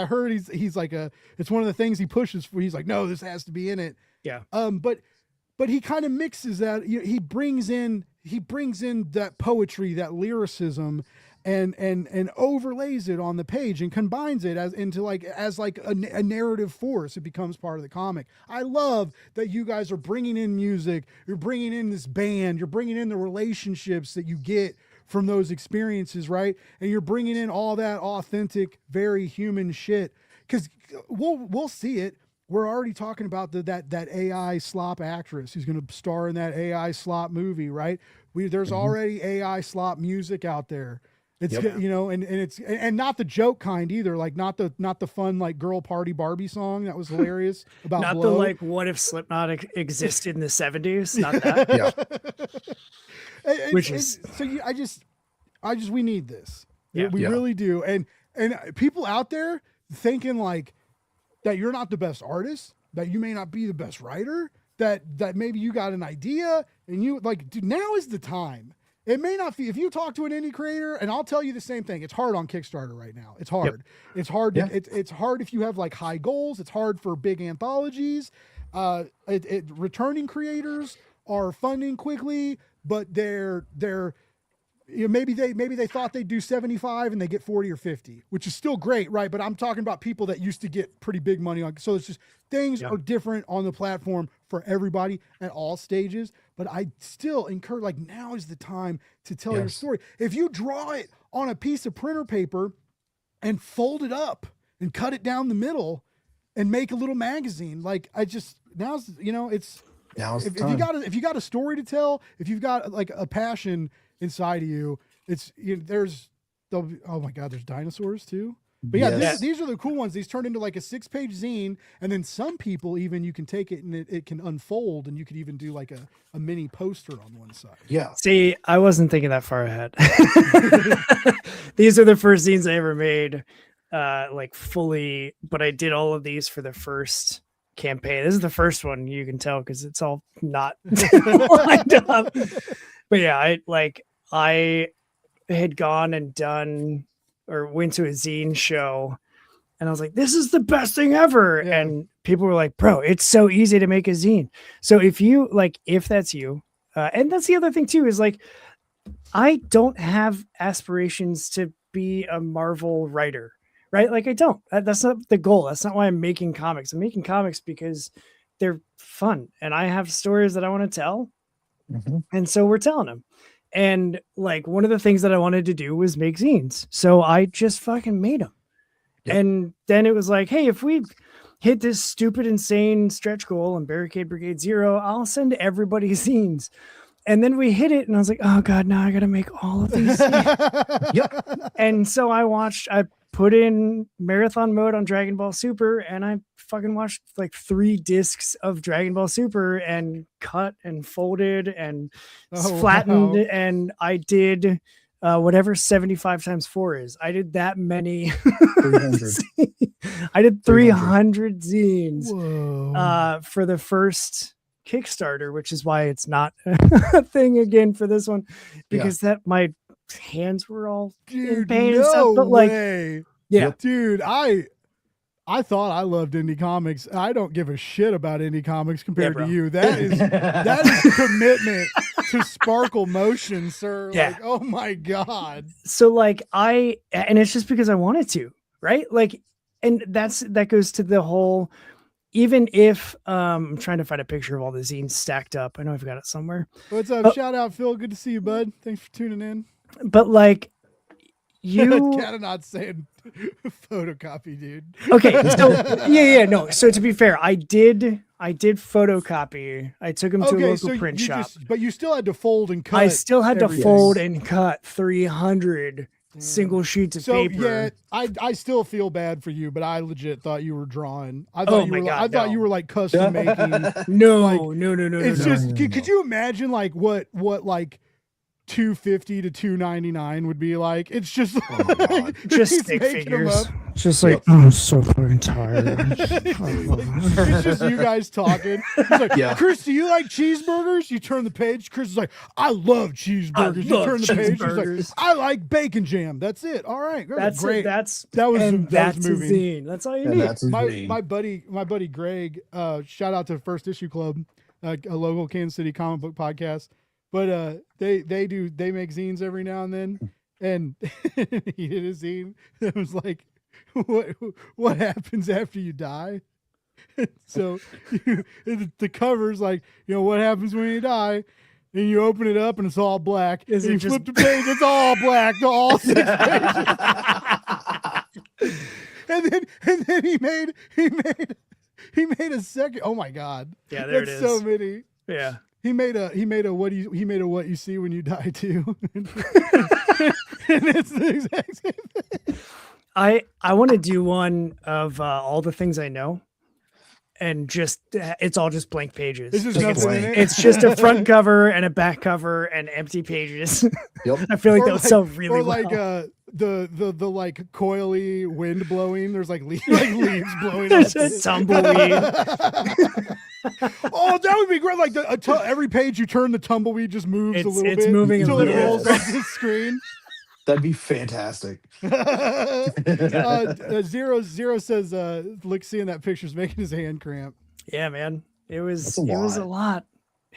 heard he's like it's one of the things he pushes for. He's like, "No, this has to be in it." Yeah. But he kind of mixes that. He brings in that poetry, that lyricism, and overlays it on the page and combines it as a narrative force. It becomes part of the comic. I love that you guys are bringing in music. You're bringing in this band. You're bringing in the relationships that you get from those experiences, right? And you're bringing in all that authentic, very human shit. Because we'll see it. We're already talking about that AI slop actress who's going to star in that AI slop movie, right? There's already AI slop music out there. It's and it's not the joke kind either, like not the fun like girl party Barbie song that was hilarious about not Blow. the like what if Slipknot existed in the 70s, not that. We need this. Yeah. We really do. And people out there thinking like that you're not the best artist, that you may not be the best writer, that maybe you got an idea and you like, dude, now is the time. It may not be, if you talk to an indie creator, and I'll tell you the same thing. It's hard on Kickstarter right now. It's hard. Yep. It's hard. It's hard if you have like high goals. It's hard for big anthologies. Returning creators are funding quickly, but they're maybe they thought they'd do 75 and they get 40 or 50, which is still great, right? But I'm talking about people that used to get pretty big money on. So it's just things are different on the platform for everybody at all stages. But I still encourage, like, now is the time to tell your story. If you draw it on a piece of printer paper and fold it up and cut it down the middle and make a little magazine, like if you got a story to tell, if you've got like a passion inside of you, there's dinosaurs too. But these are the cool ones. These turn into like a 6-page zine, and then some people even you can take it and it can unfold, and you could even do like a mini poster on one side. Yeah. See, I wasn't thinking that far ahead. These are the first zines I ever made, like fully. But I did all of these for the first campaign. This is the first one, you can tell because it's all not lined up. But yeah, I had gone and done or went to a zine show and I was like, this is the best thing ever. Yeah. And people were like, bro, it's so easy to make a zine. So if that's you, and that's the other thing too, is like, I don't have aspirations to be a Marvel writer, right? Like I don't, that's not the goal. That's not why I'm making comics. I'm making comics because they're fun and I have stories that I want to tell. Mm-hmm. And so we're telling them. And like one of the things that I wanted to do was make zines. So I just fucking made them. Yep. And then it was like, hey, if we hit this stupid, insane stretch goal and Barricade Brigade 0, I'll send everybody zines. And then we hit it and I was like, oh God, now I got to make all of these. Yep. And so I put in marathon mode on Dragon Ball Super and I fucking watched like 3 discs of Dragon Ball Super and cut and folded and flattened. Wow. And I did whatever 75 times 4 is. I did that many. 300. I did 300 zines for the first Kickstarter, which is why it's not a thing again for this one, because my hands were all in pain and stuff. But dude, I thought I loved indie comics. I don't give a shit about indie comics compared to you. That is commitment to sparkle motion, sir. Yeah. Like, oh my God. So and it's just because I wanted to, right? Like, and that goes to the whole, even if I'm trying to find a picture of all the zines stacked up. I know I've got it somewhere. What's up? Shout out, Phil. Good to see you, bud. Thanks for tuning in. But Catanot's saying photocopy, dude. Okay, so yeah, no. So to be fair, I did photocopy. I took them to a local print shop. But you still had to fold and cut. I still had to everything. fold and cut 300 single sheets of paper. Yeah, I still feel bad for you, but I legit thought you were drawing. I Oh thought my God, I thought no. you were like custom making. No. It's just could you imagine like what like 250 to 299 would be like? It's just just he's stick making 'em figures. up. Just like, I'm so fucking tired. It's just you guys talking. It's like, Yeah. Chris, do you like cheeseburgers? You turn the page. Chris is like, I love cheeseburgers. You turn the page. He's cheeseburgers. like, I like bacon jam. That's it. All right, That's great. it. That's that was a moving. zine. That's all you And need. that's his name. My buddy Greg, shout out to First Issue Club, a local Kansas City comic book podcast. But they make zines every now and then, and he did a zine that was like, what happens after you die? So the cover's like, what happens when you die? And you open it up and it's all black. Is and it you just- flip the page, it's all black to all 6 pages. and then he made a second. Oh my God. Yeah, there it That's is. so many. Yeah. He made a what you see when you die too. And it's the exact same thing. I want to do one of all the things I know, and just it's all just blank pages. It's just Like, nothing in it. it's just a front cover and a back cover and empty pages. Yep. I feel like Or that would sell really or well. like the like coily wind blowing. There's like leaves blowing. There's off a it. tumbleweed. Oh, that would be great! Like every page you turn, the tumbleweed just moves a little bit. It's moving a until little it rolls bit. off the screen. That'd be fantastic. Zero says, "Look, seeing that picture's making his hand cramp." Yeah, man. It was That's a it was a lot. lot.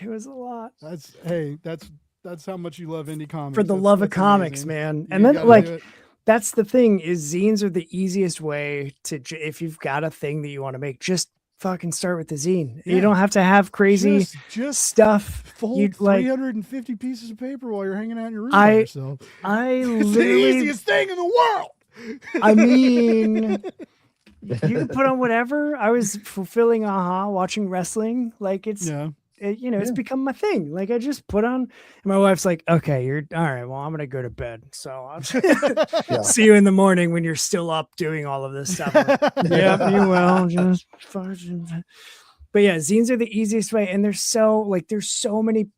It was a lot. That's how much you love indie comics. For the That's- love of that's comics, amazing. man. You And then gotta do like it. that's the thing is zines are the easiest way to if you've got a thing that you want to make, just fucking start with the zine. Yeah. You don't have to have crazy just stuff. fold You'd like 350 pieces of paper while you're hanging out in your room I- by yourself. I It's the literally easiest thing in the world. I mean, you can put on whatever. I was fulfilling watching wrestling. Like it's Yeah. it's become my thing. Like I just put on, and my wife's like, okay, you're all right. Well, I'm going to go to bed. So I'll see you in the morning when you're still up doing all of this stuff. Yeah, you will. Just fucking. But yeah, zines are the easiest way. And there's so many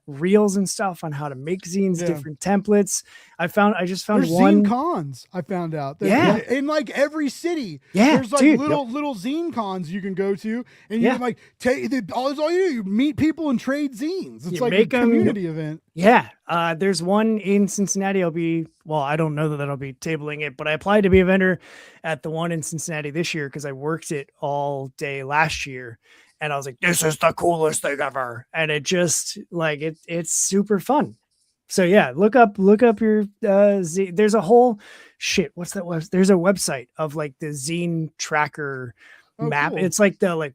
reels and stuff on how to make zines, Yeah. different templates. I just found There's one. zine cons. I found out. That Yeah. in like every city. Yeah, there's like dude. little zine cons you can go to, and you Yeah. can like all you do. You meet people and trade zines. It's You like a make 'em- community event. Yeah, there's one in Cincinnati. I don't know that I'll be tabling it, but I applied to be a vendor at the one in Cincinnati this year because I worked it all day last year, and I was like, "This is the coolest thing ever!" And it just like it's super fun. So yeah, look up your there's a whole what's that website? There's a website of like the zine tracker Oh, map. cool. It's like the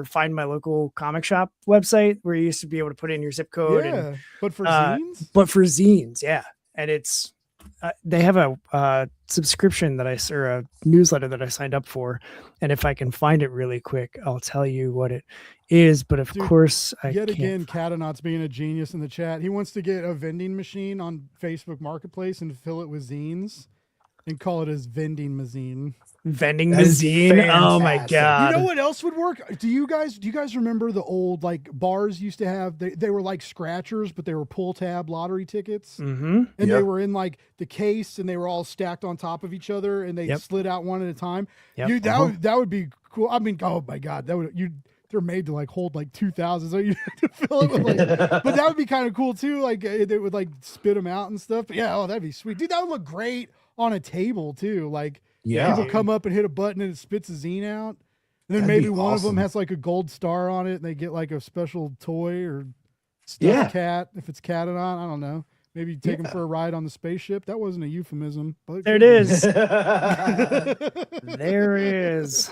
find my local comic shop website where you used to be able to put in your zip code and Yeah, but for uh, zines, but for zines, yeah. And it's they have a subscription or a newsletter that I signed up for, and if I can find it really quick, I'll tell you what it is. But of Dude, course, I yet can't. again, Catanot's being a genius in the chat. He wants to get a vending machine on Facebook Marketplace and fill it with zines and call it his vending machine. Vending the That is zine. Oh my fantastic. god! You know what else would work? Do you guys remember the old like bars used to have? They were like scratchers, but they were pull tab lottery tickets, Mm-hmm. and they Yep. were in like the case, and they were all stacked on top of each other, and they Yep. slid out one at a time. Yep. That would be cool. I mean, oh my god, they're made to like hold like 2,000, so you have to fill it with like. But that would be kind of cool too. Like they would like spit them out and stuff. But yeah, that'd be sweet, dude. That would look great on a table too. Like. Yeah. People come up and hit a button and it spits a zine out. And then That'd maybe be one of them awesome. has like a gold star on it and they get like a special toy or stuffed Yeah. cat. If it's cat or not, I don't know. Maybe you take them for a ride on the spaceship. That wasn't a euphemism. But There it is. There it is.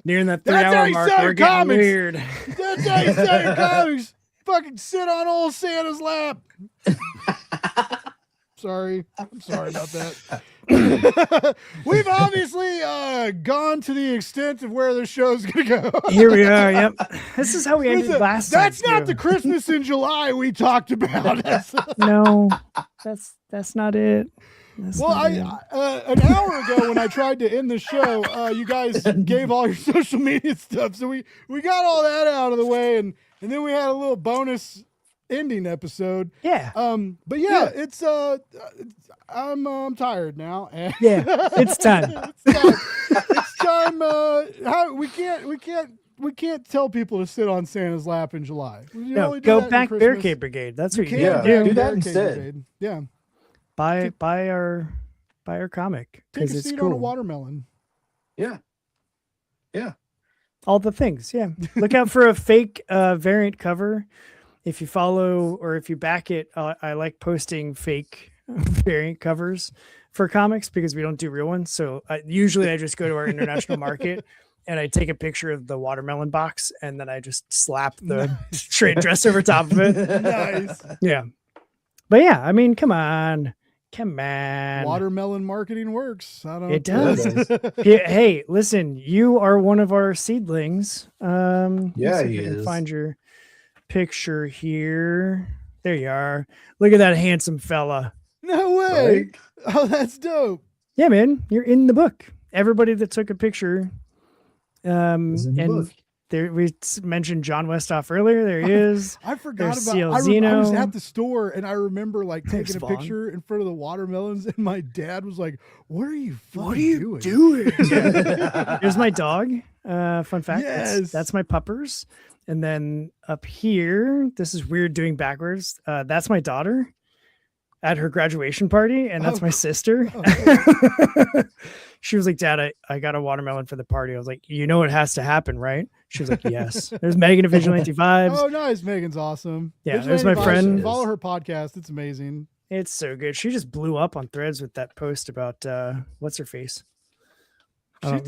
Nearing that That's how 3-hour you mark, sell we're your getting comics. weird. That's how you sell your comics. Fucking sit on old Santa's lap. Sorry. I'm sorry about that. We've obviously gone to the extent of where the show's going to go. Here we are. Yep. This is how we ended last time. That's not too. the Christmas in July we talked about. No, that's not it. That's Well, not it. an hour ago when I tried to end the show, you guys gave all your social media stuff, so we got all that out of the way, and then we had a little bonus ending episode. Yeah. But yeah, it's I'm tired now. And Yeah, it's time. it's time. How we can't tell people to sit on Santa's lap in July. We No, only do go that in back Christmas. Barricade Brigade. That's what you Can't need to do do. that Barricade instead. Brigade. Yeah. Buy our comic Take because a it's seat on a cool. watermelon. Yeah. Yeah. All the things. Yeah. Look out for a fake variant cover. If you follow or if you back it, I like posting fake variant covers for comics because we don't do real ones. So usually I just go to our international market and I take a picture of the watermelon box and then I just slap the trade dress over top of it. Nice. Yeah. But yeah, I mean, come on. Watermelon marketing works. I don't. It does. Hey, listen, you are one of our seedlings. Let's Yeah, see if he I can is. find your picture here. There you are. Look at that handsome fella. No way. Oh, that's dope. Yeah, man, you're in the book. Everybody that took a picture, He's in the and book. there we mentioned John Westhoff earlier. There he is. I forgot There's about. I was Cialzino. at the store and I remember like Thanks, taking a Vaughn. picture in front of the watermelons, and my dad was like, "What are you fucking What are you doing?" doing? Here's my dog. Fun fact. Yes. That's my puppers. And then up here, this is weird doing backwards. That's my daughter at her graduation party, and that's Oh, my sister. oh, She was like, "Dad, I got a watermelon for the party." I was like, "You know what has to happen, right?" She was like, "Yes." There's Megan of Vigilante Vibes. Oh, nice. Megan's awesome. Yeah, Vigilante there's my Vibes. friend. Follow her podcast. It's amazing. It's so good. She just blew up on Threads with that post about what's her face.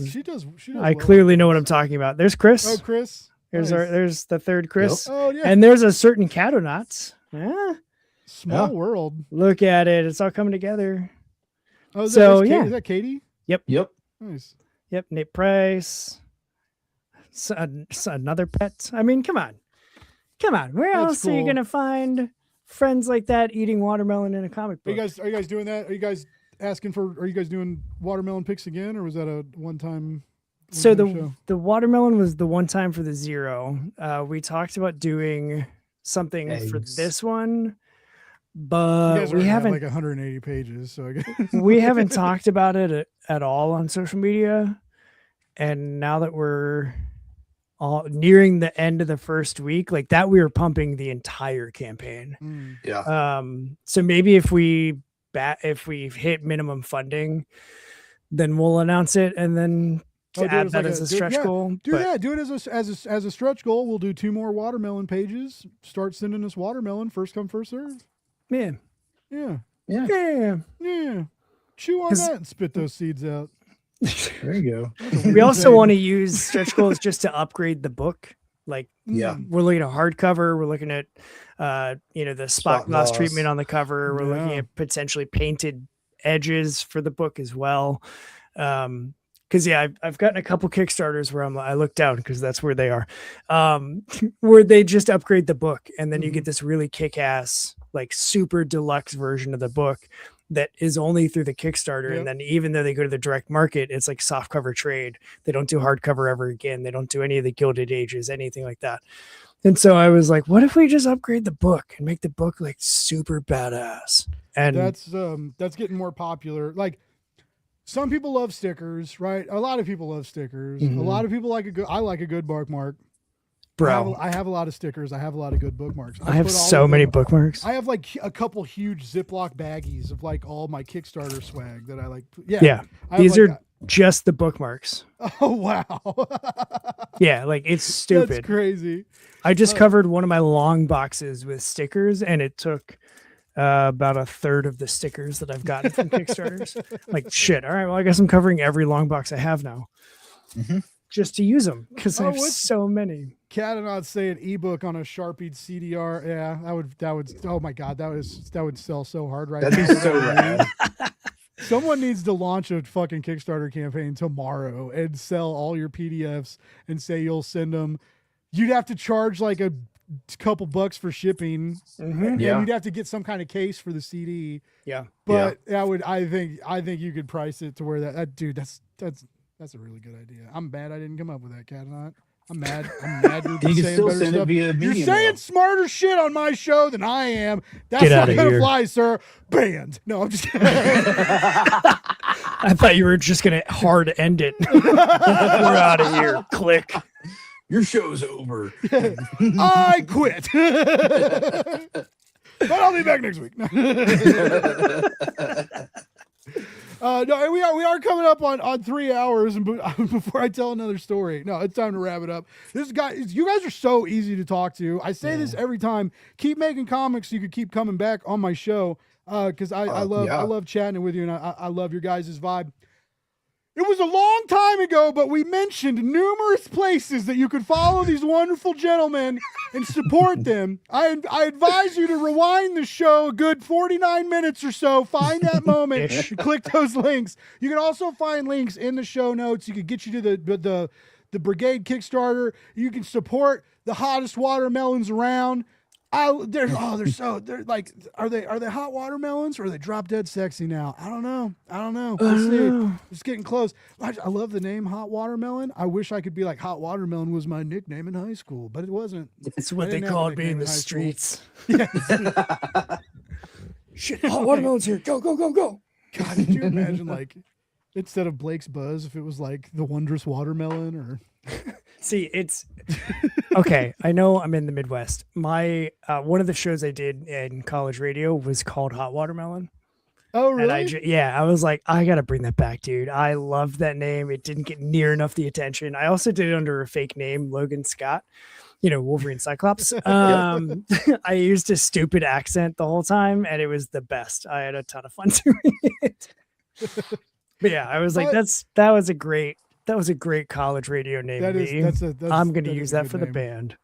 She does. I well. clearly know what I'm talking about. There's Chris. Oh, Chris. There's Nice. there's the third Chris. Oh yeah. And there's a certain Catonauts. Yeah. Small Yeah. world. Look at it. It's all coming together. Oh, is So, that, yeah. is that Katie? Yep. Nice. Yep. Nate Price. Another pet. I mean, come on. Come on. Where That's else are you cool. going to find friends like that eating watermelon in a comic Are book? you guys doing that? Are you guys asking for? Are you guys doing watermelon picks again, or was that a one-time? So show? the watermelon was the one time for the 0. We talked about doing something for Eggs. this one, You but guys we already have haven't like 180 pages, so I guess we haven't talked about it at all on social media. And now that we're all nearing the end of the first week, like that, we were pumping the entire campaign. Mm. Yeah. So maybe if we hit minimum funding, then we'll announce it and then Oh, do it add as that like as a do it- stretch yeah, goal. Do but- that. Do it as a stretch goal. We'll do 2 more watermelon pages. Start sending us watermelon. First come, first serve. Yeah. Yeah. Yeah. Yeah. Chew on 'Cause- that and spit those seeds out. There you go. We also want to use stretch goals just to upgrade the book. Like Yeah. we're looking at hardcover, we're looking at the spot gloss gloss. treatment on the cover, we're looking Yeah. at potentially painted edges for the book as well. Because I've gotten a couple Kickstarters where I look down because that's where they are, where they just upgrade the book and then you get this really kick-ass, like super deluxe version of the book that is only through the Kickstarter. Yep. And then even though they go to the direct market, it's like softcover trade. They don't do hardcover ever again. They don't do any of the Gilded Ages, anything like that. And so I was like, what if we just upgrade the book and make the book like super badass? And That's getting more popular. Like some people love stickers, right? A lot of people love stickers. A Mhm. lot of people I like a good bookmark. bro, I have a lot of stickers. I have a lot of good bookmarks. I have put all so of many them- bookmarks. I have like a couple huge Ziploc baggies of like all my Kickstarter swag that I like. Yeah. Yeah. I have, These like, are just the bookmarks. oh, wow. Yeah. Like it's That's stupid. crazy. I just Uh, covered one of my long boxes with stickers and it took about a third of the stickers that I've gotten from Kickstarters. Like shit. All right. Well, I guess I'm covering every long box I have now. just to use them because I Oh, have what's- so many. Cat and not saying ebook on a Sharpied CDR. Yeah, that would. Oh my God, that would sell so hard right That'd now. be so rad. Someone needs to launch a fucking Kickstarter campaign tomorrow and sell all your PDFs and say you'll send them. You'd have to charge like a couple bucks for shipping, and Yeah. you'd have to get some kind of case for the CD. Yeah. But that would, I think you could price it to where that dude. That's a really good idea. I'm mad I didn't come up with that, Cat. I'm mad. I'm mad. You're You can saying still better send it stuff. via You're Medium. saying though. smarter shit on my show than I am. That's Get not outta gonna here. fly, sir. Banned. No, I'm just kidding. I thought you were just gonna hard end it. We're out of here. Click. Your show's over. I quit. But I'll be back next week. No, we are coming up on 3 hours, and before I tell another story, no, it's time to wrap it up. You guys are so easy to talk to. I say this every time. Keep making comics so you can keep coming back on my show, because I love chatting with you, and I love your guys' vibe. It was a long time ago, but we mentioned numerous places that you could follow these wonderful gentlemen and support them. I advise you to rewind the show a good 49 minutes or so. Find that moment and click those links. You can also find links in the show notes. You can get you to the Brigade Kickstarter. You can support the hottest watermelons around. They're like, are they hot watermelons or are they drop dead sexy now? I don't know. We'll see. It's getting close. I love the name Hot Watermelon. I wish I could be like Hot Watermelon was my nickname in high school, but it wasn't. It's what I they didn't have a called me nickname in the in high school. streets. Yeah. Shit, hot watermelons here. Go, go, go, go. God, did you imagine like instead of Blake's Buzz if it was like the Wondrous Watermelon or See, it's okay. I know I'm in the Midwest. My one of the shows I did in college radio was called Hot Watermelon. Oh And really? I was like, I gotta bring that back, dude. I loved that name. It didn't get near enough the attention. I also did it under a fake name, Logan Scott. You know, Wolverine Cyclops. I used a stupid accent the whole time, and it was the best. I had a ton of fun doing it. But yeah, I was like, that was a great college radio name. I'm gonna use that for the band.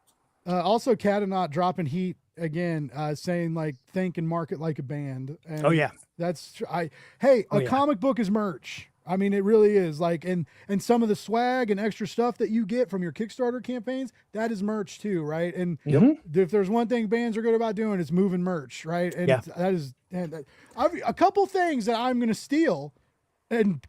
Also, Catanaut dropping heat again, saying like think and market like a band. And Oh yeah. that's comic book is merch. I mean, it really is. Like, and some of the swag and extra stuff that you get from your Kickstarter campaigns, that is merch too, right? And if there's one thing bands are good about doing, it's moving merch, right? And a couple things that I'm gonna steal and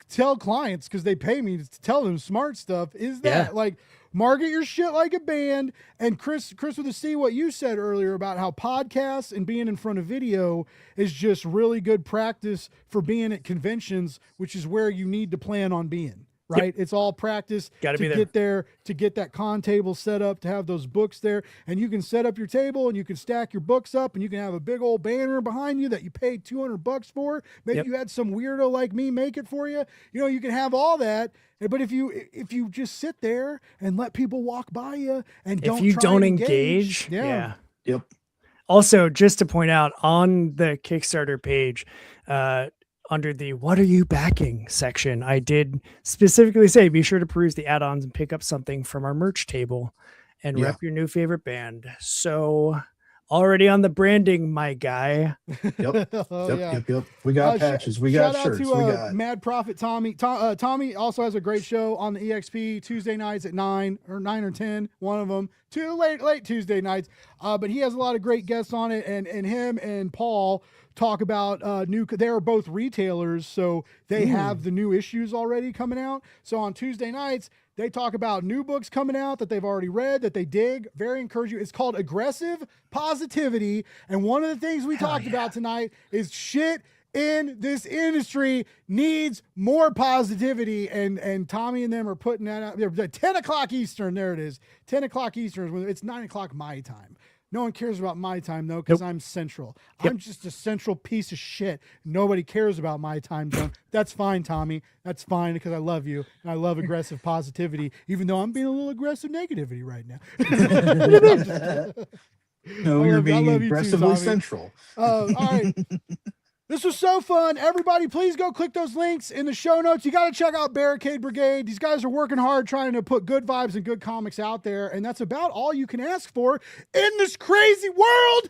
tell clients because they pay me to tell them smart stuff is that like market your shit like a band. And Chris with a C, what you said earlier about how podcasts and being in front of video is just really good practice for being at conventions, which is where you need to plan on being. Right. It's all practice Gotta be get there, to get that con table set up, to have those books there. And you can set up your table and you can stack your books up and you can have a big old banner behind you that you paid $200 for. Maybe you had some weirdo like me make it for you. You know, you can have all that. But if you just sit there and let people walk by you and don't engage. Yeah. Yep. Also, just to point out on the Kickstarter page, under the "What are you backing?" section, I did specifically say be sure to peruse the add-ons and pick up something from our merch table and rep your new favorite band. So already on the branding, my guy. Yep. Yep. We got patches. We got shirts. Shout out to Mad Prophet Tommy. Tommy also has a great show on the EXP Tuesday nights at 9 or 10. One of them. Two late Tuesday nights. But he has a lot of great guests on it, and him and Paul talk about they're both retailers, so they have the new issues already coming out. So on Tuesday nights, they talk about new books coming out that they've already read, that they dig. Very encouraging. It's called Aggressive Positivity. And one of the things we talked about tonight is shit in this industry needs more positivity. And Tommy and them are putting that out. They're 10 o'clock Eastern. There it is. 10 o'clock Eastern. It's 9 o'clock my time. No one cares about my time, though, because I'm central. I'm just a central piece of shit. Nobody cares about my time zone. That's fine, Tommy. That's fine, because I love you, and I love aggressive positivity, even though I'm being a little aggressive negativity right now. No, you're being you too, aggressively Tommy. central. All right. This was so fun. Everybody, please go click those links in the show notes. You got to check out Barricade Brigade. These guys are working hard trying to put good vibes and good comics out there. And that's about all you can ask for in this crazy world.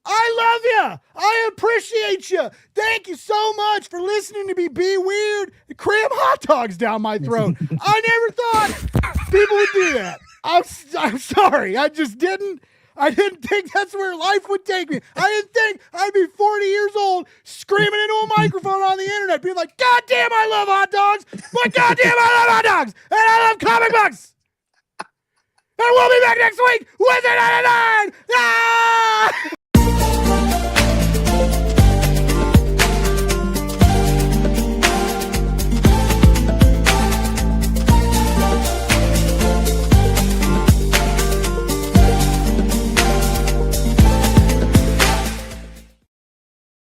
I love you. I appreciate you. Thank you so much for listening to me be weird and cram hot dogs down my throat. I never thought people would do that. I'm sorry. I just didn't. I didn't think that's where life would take me. I didn't think I'd be 40 years old screaming into a microphone on the internet being like, God damn, I love hot dogs, but God damn, I love hot dogs, and I love comic books. And we'll be back next week with another 9. Ah!